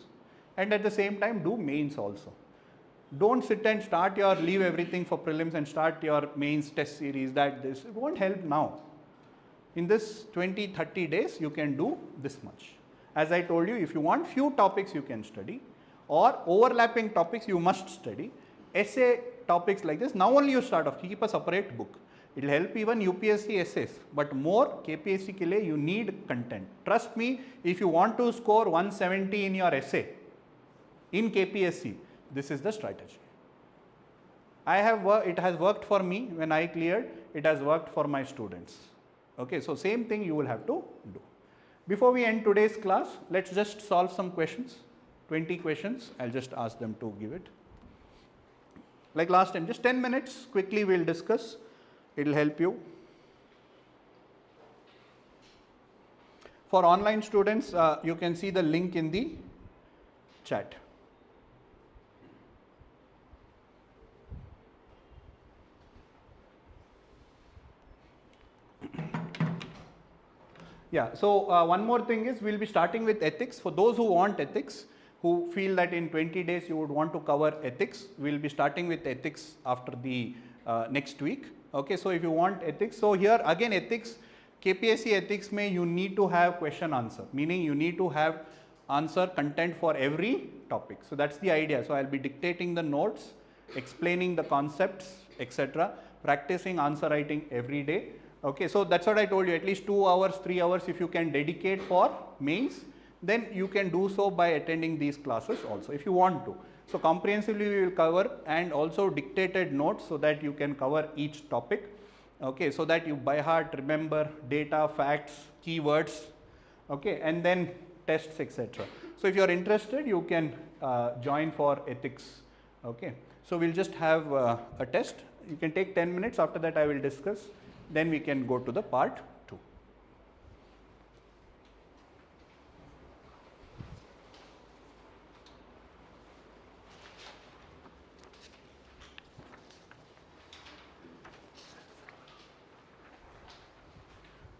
and at the same time do mains also. Don't sit and leave everything for prelims and start your mains test series, this. It won't help now. In this 20-30 days, you can do this much. As I told you, if you want few topics, you can study, or overlapping topics, you must study. Essay topics like this, now only you start off, keep a separate book. It will help even UPSC essays, but more KPSC ke liye you need content. Trust me, if you want to score 170 in your essay in KPSC, this is the strategy. It has worked for me when I cleared, it has worked for my students. Okay, so same thing you will have to do. Before we end today's class, let's just solve some questions. 20 questions, I'll just ask them to give it. Like last time, just 10 minutes, quickly we'll discuss. It will help you. For online students, you can see the link in the chat. Yeah, so one more thing is we'll be starting with ethics. For those who want ethics, who feel that in 20 days you would want to cover ethics, we'll be starting with ethics after the next week. Okay, so if you want ethics, so here again ethics, KPSC ethics may you need to have question answer, meaning you need to have answer content for every topic. So that's the idea. So I'll be dictating the notes, explaining the concepts, etc., practicing answer writing every day. Okay, so that's what I told you, at least 2 hours, 3 hours if you can dedicate for mains, then you can do so by attending these classes also if you want to. So comprehensively we will cover and also dictated notes so that you can cover each topic. Okay, so that you by heart remember data, facts, keywords, okay, and then tests, etc. So if you are interested, you can join for ethics. Okay, so we'll just have a test. You can take 10 minutes. After that I will discuss. Then we can go to the part 2.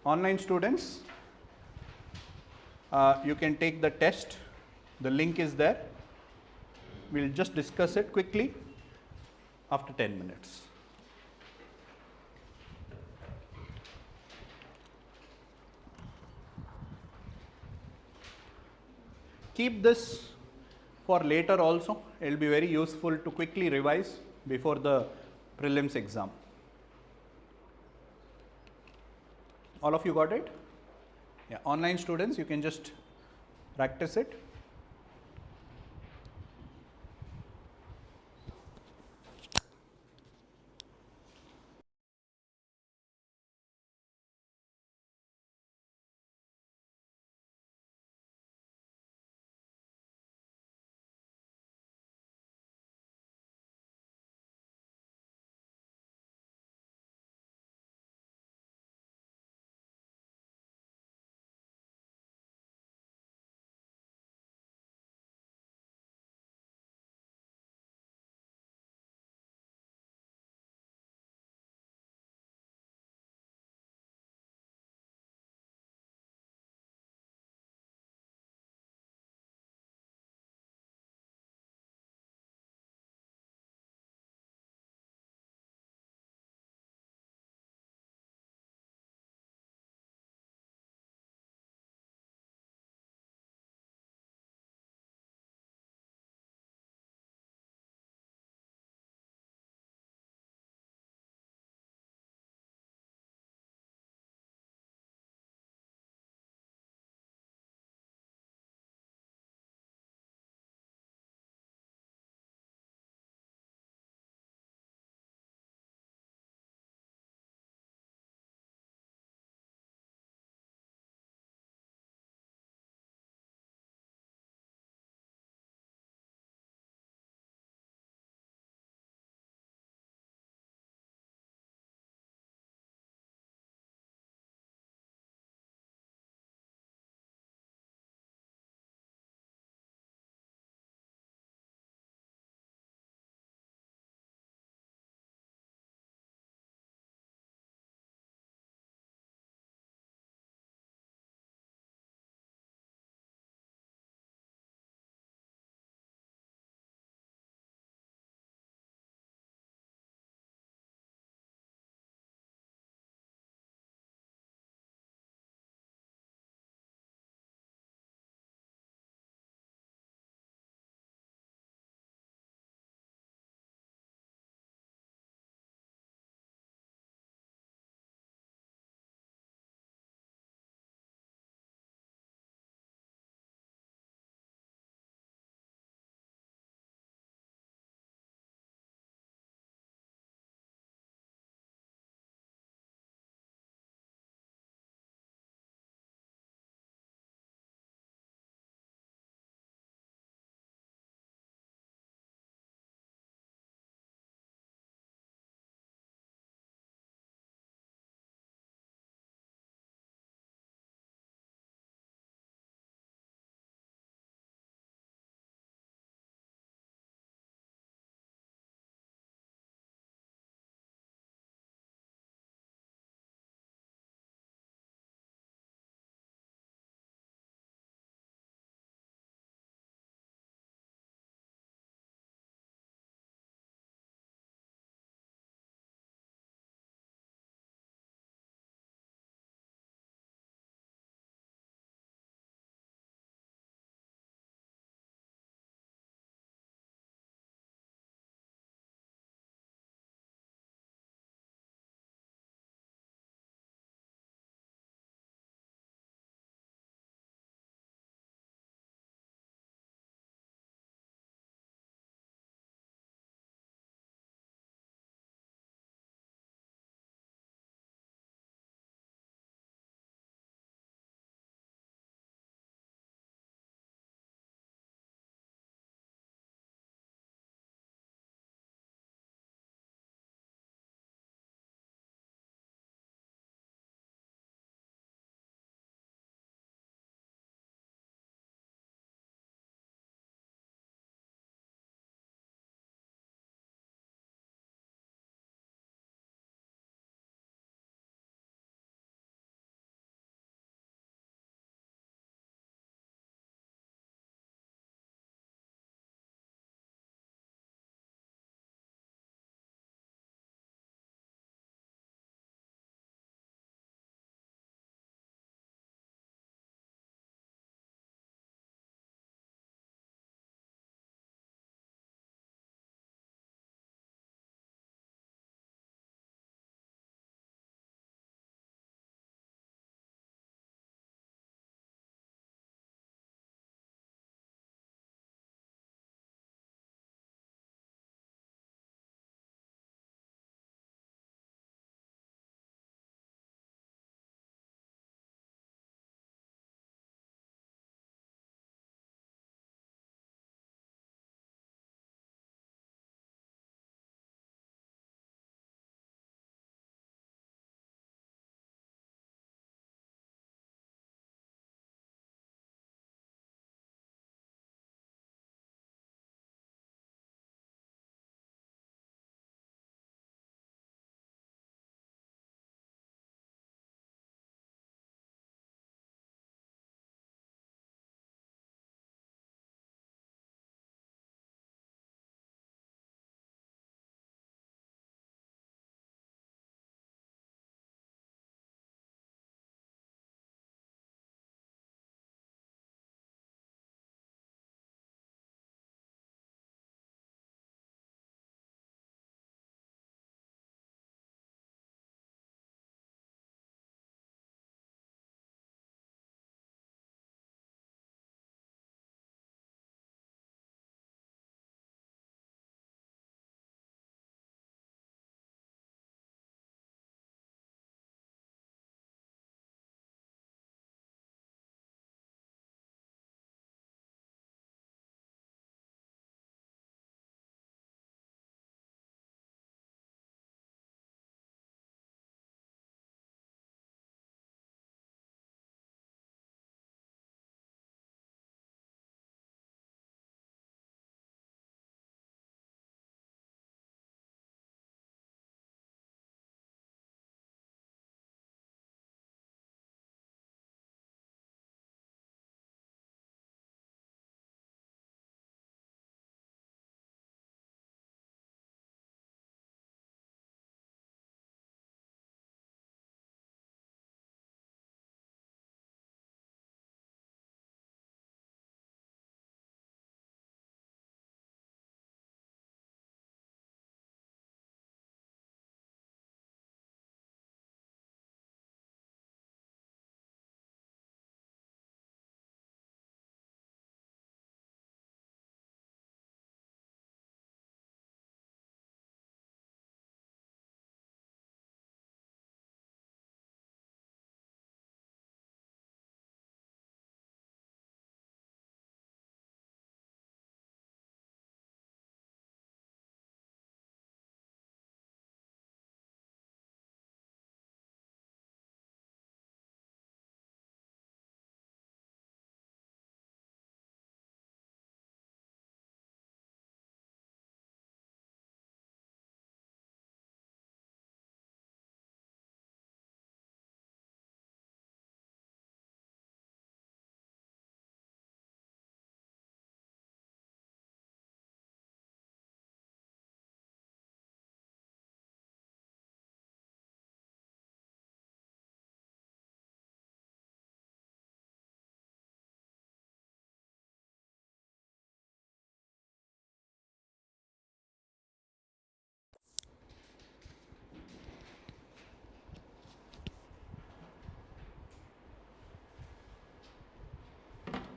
Online students, you can take the test. The link is there. We'll just discuss it quickly after 10 minutes. Keep this for later also. It will be very useful to quickly revise before the prelims exam. All of you got it? Yeah, online students, you can just practice it.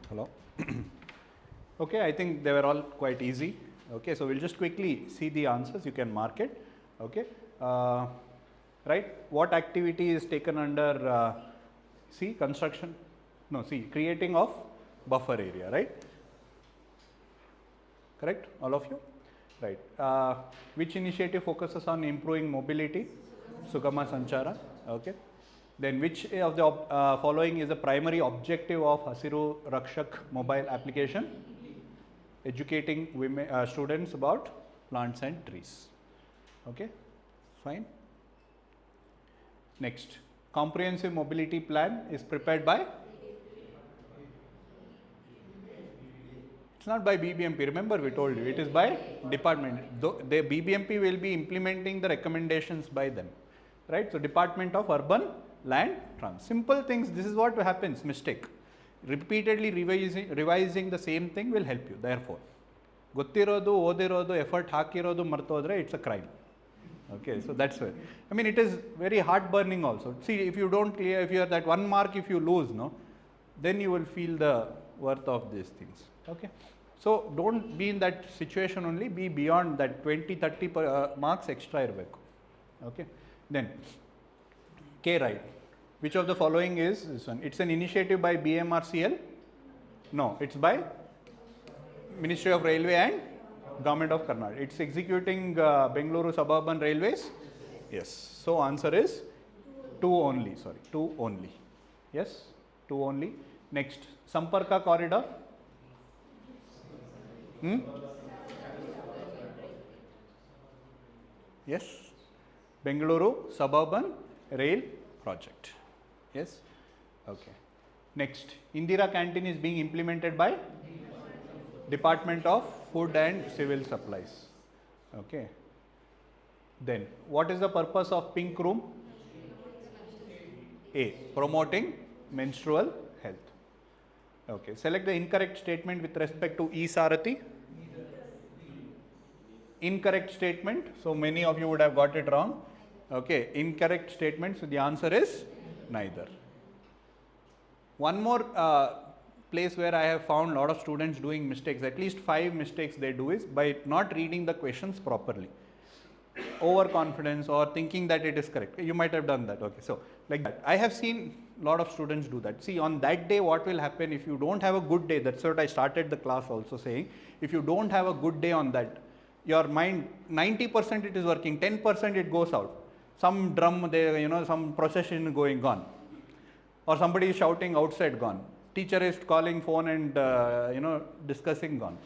Hello. Okay, I think they were all quite easy. Okay, so we'll just quickly see the answers. You can mark it. Okay, right. What activity is taken under C, construction? No, C, creating of buffer area, right? Correct, all of you? Right. Which initiative focuses on improving mobility? Sugama Sanchara. Okay. Then which of the following is the primary objective of Hasiru Rakshak mobile application? Educating women, students about plants and trees. Okay, fine. Next, comprehensive mobility plan is prepared by? It's not by BBMP. Remember, we told you it is by department. The BBMP will be implementing the recommendations by them, right? So, Department of Urban Land Trans. Simple things. This is what happens. Mistake. Repeatedly revising the same thing will help you. Therefore, ಗೊತ್ತಿರೋದು ಓದಿರೋದು effort ಹಾಕಿರೋದು ಮರ್ತೋದ್ರೆ it's a crime. Okay, so that's why. I mean, it is very heart burning also. See, if you don't clear, if you are that 1 mark, if you lose, no, then you will feel the worth of these things. Okay, so don't be in that situation only. Be beyond that 20-30 marks extra irbeku. Okay, then KRide. Which of the following is this one? It's an initiative by BMRCL. No, it's by Ministry of Railway and Government of Karnataka. It's executing Bengaluru Suburban Railways. Yes. So answer is 2 only. Sorry, 2 only. Yes, 2 only. Next, Samparka corridor. Yes, Bengaluru Suburban Rail Project. Yes. Okay. Next, Indira Canteen is being implemented by Department of Food and Civil Supplies. Okay. Then, what is the purpose of Pink Room? A. Promoting menstrual health. Okay. Select the incorrect statement with respect to E-Sarathi. Incorrect statement. So, many of you would have got it wrong. Okay. Incorrect statement. So, the answer is neither. One more place where I have found a lot of students doing mistakes, at least 5 mistakes they do, is by not reading the questions properly. Overconfidence or thinking that it is correct. You might have done that. Okay, so like that. I have seen a lot of students do that. See, on that day, what will happen if you don't have a good day? That's what I started the class also saying. If you don't have a good day on that, your mind, 90% it is working, 10% it goes out. Some drum, some procession going on. Or somebody is shouting outside, gone. Teacher is calling phone and discussing, gone.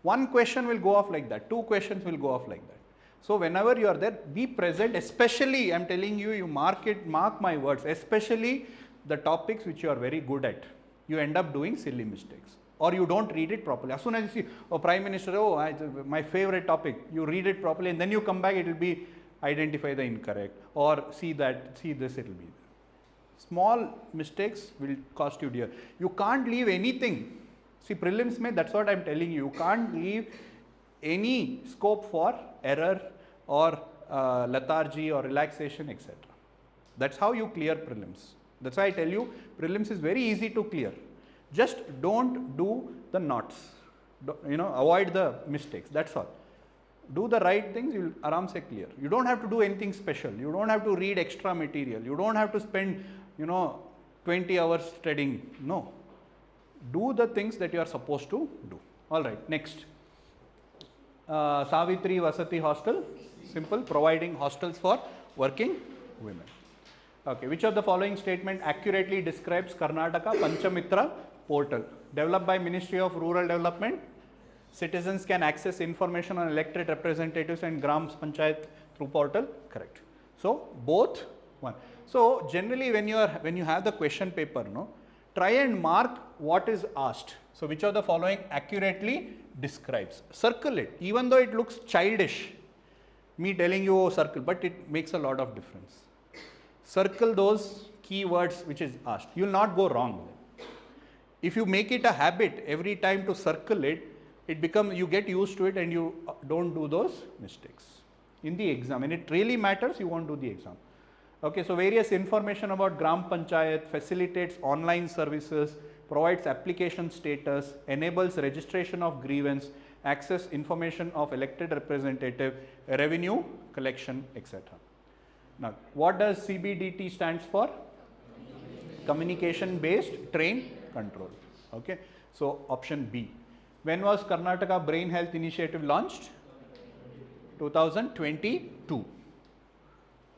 1 question will go off like that. 2 questions will go off like that. So whenever you are there, be present. Especially, I am telling you, you mark my words. Especially the topics which you are very good at. You end up doing silly mistakes, or you don't read it properly. As soon as you see, oh, Prime Minister, my favorite topic, you read it properly, and then you come back, it will be identify the incorrect, or see this, it will be. Small mistakes will cost you dear. You can't leave anything. See, prelims mein, that's what I'm telling you. You can't leave any scope for error or lethargy or relaxation, etc. That's how you clear prelims. That's why I tell you, prelims is very easy to clear. Just don't do the knots. Avoid the mistakes. That's all. Do the right things, you will aram se clear. You don't have to do anything special. You don't have to read extra material. You don't have to spend 20 hours studying. No. Do the things that you are supposed to do. All right, next. Savitri Vasati Hostel. Simple, providing hostels for working women. Okay, which of the following statement accurately describes Karnataka Pancham Mitra portal? Developed by Ministry of Rural Development. Citizens can access information on elected representatives and Gram Panchayat through portal. Correct. So, both one. So, generally when you have the question paper, try and mark what is asked. So, which of the following accurately describes? Circle it, even though it looks childish. Me telling you circle, but it makes a lot of difference. Circle those keywords which is asked. You will not go wrong. If you make it a habit every time to circle it, you get used to it and you don't do those mistakes. In the exam, when it really matters, you won't do the exam. Okay, so various information about Gram Panchayat facilitates online services, provides application status, enables registration of grievance, access information of elected representative, revenue collection, etc. Now, what does CBDT stands for? Communication based train control. Okay. So, option B. When was Karnataka Brain Health Initiative launched? 2022.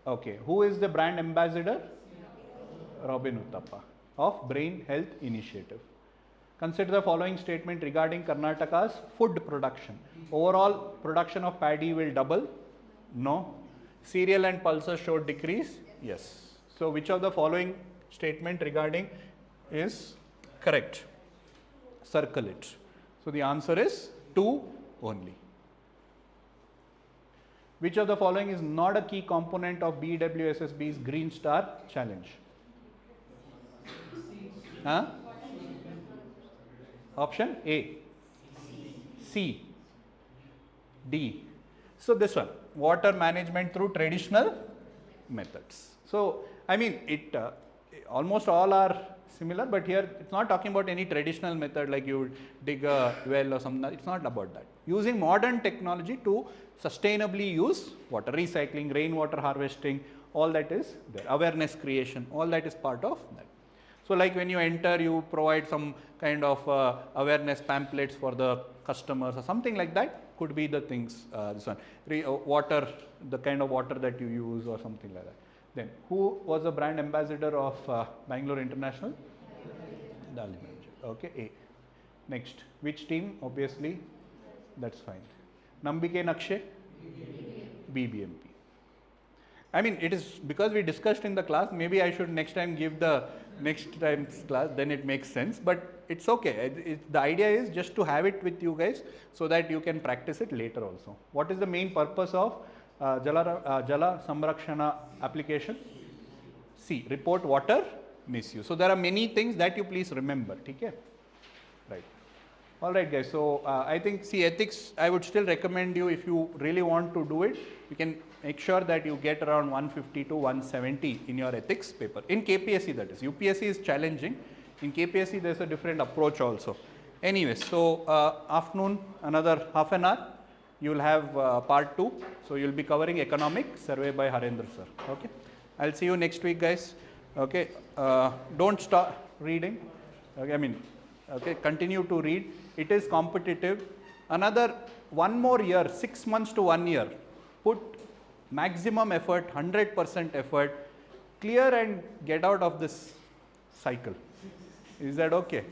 Okay. Who is the brand ambassador? Robin Uthappa of Brain Health Initiative. Consider the following statement regarding Karnataka's food production. Overall production of paddy will double? No. Cereal and pulses showed decrease? Yes. So, which of the following statement regarding is correct? Circle it. So, the answer is 2 only. Which of the following is not a key component of BWSSB's Green Star Challenge? Huh? Option A, C, D. So, this one, water management through traditional methods. So, I mean it almost all are similar, but here it is not talking about any traditional method like you dig a well or something. It is not about that. Using modern technology to sustainably use water, recycling, rainwater harvesting, all that is there. Awareness creation, all that is part of that. So, like when you enter, you provide some kind of awareness pamphlets for the customers or something like that. Could be the things, this one, water, the kind of water that you use or something like that. Then, who was the brand ambassador of Bangalore International? Dali Manager. Okay, A. Next, which team? Obviously, that's fine. Nambike Nakshe? BBMP. I mean, it is because we discussed in the class, maybe I should next time give the next time's class, then it makes sense, but it's okay. The idea is just to have it with you guys so that you can practice it later also. What is the main purpose of Jala Samrakshana application? C. Report water misuse. So, there are many things that you please remember. Okay? Right. Alright guys, so I think see ethics, I would still recommend you, if you really want to do it, you can make sure that you get around 150 to 170 in your ethics paper. In KPSC that is, UPSC is challenging, in KPSC there is a different approach also. Anyway, so afternoon another half an hour, you will have part 2, so you will be covering economic survey by Harendra sir. Okay, I will see you next week guys. Okay, don't stop reading, okay, I mean, okay, continue to read. It is competitive. Another 1 more year, 6 months to 1 year, put maximum effort, 100% effort, clear and get out of this cycle. Is that okay?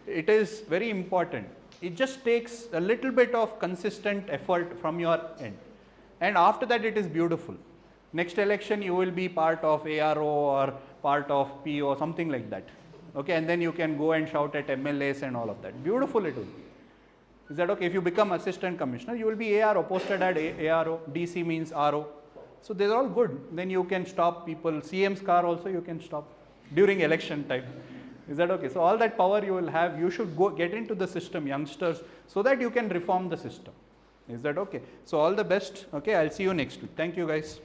It is very important. It just takes a little bit of consistent effort from your end, and after that it is beautiful. Next election you will be part of ARO or part of PO or something like that. Okay, and then you can go and shout at MLAs and all of that. Beautiful it will be. Is that okay? If you become assistant commissioner, you will be ARO, posted at ARO, DC means RO. So, they are all good. Then you can stop people, CM's car also you can stop during election time. Is that okay? So, all that power you will have, you should go get into the system, youngsters, so that you can reform the system. Is that okay? So, all the best. Okay, I will see you next week. Thank you guys.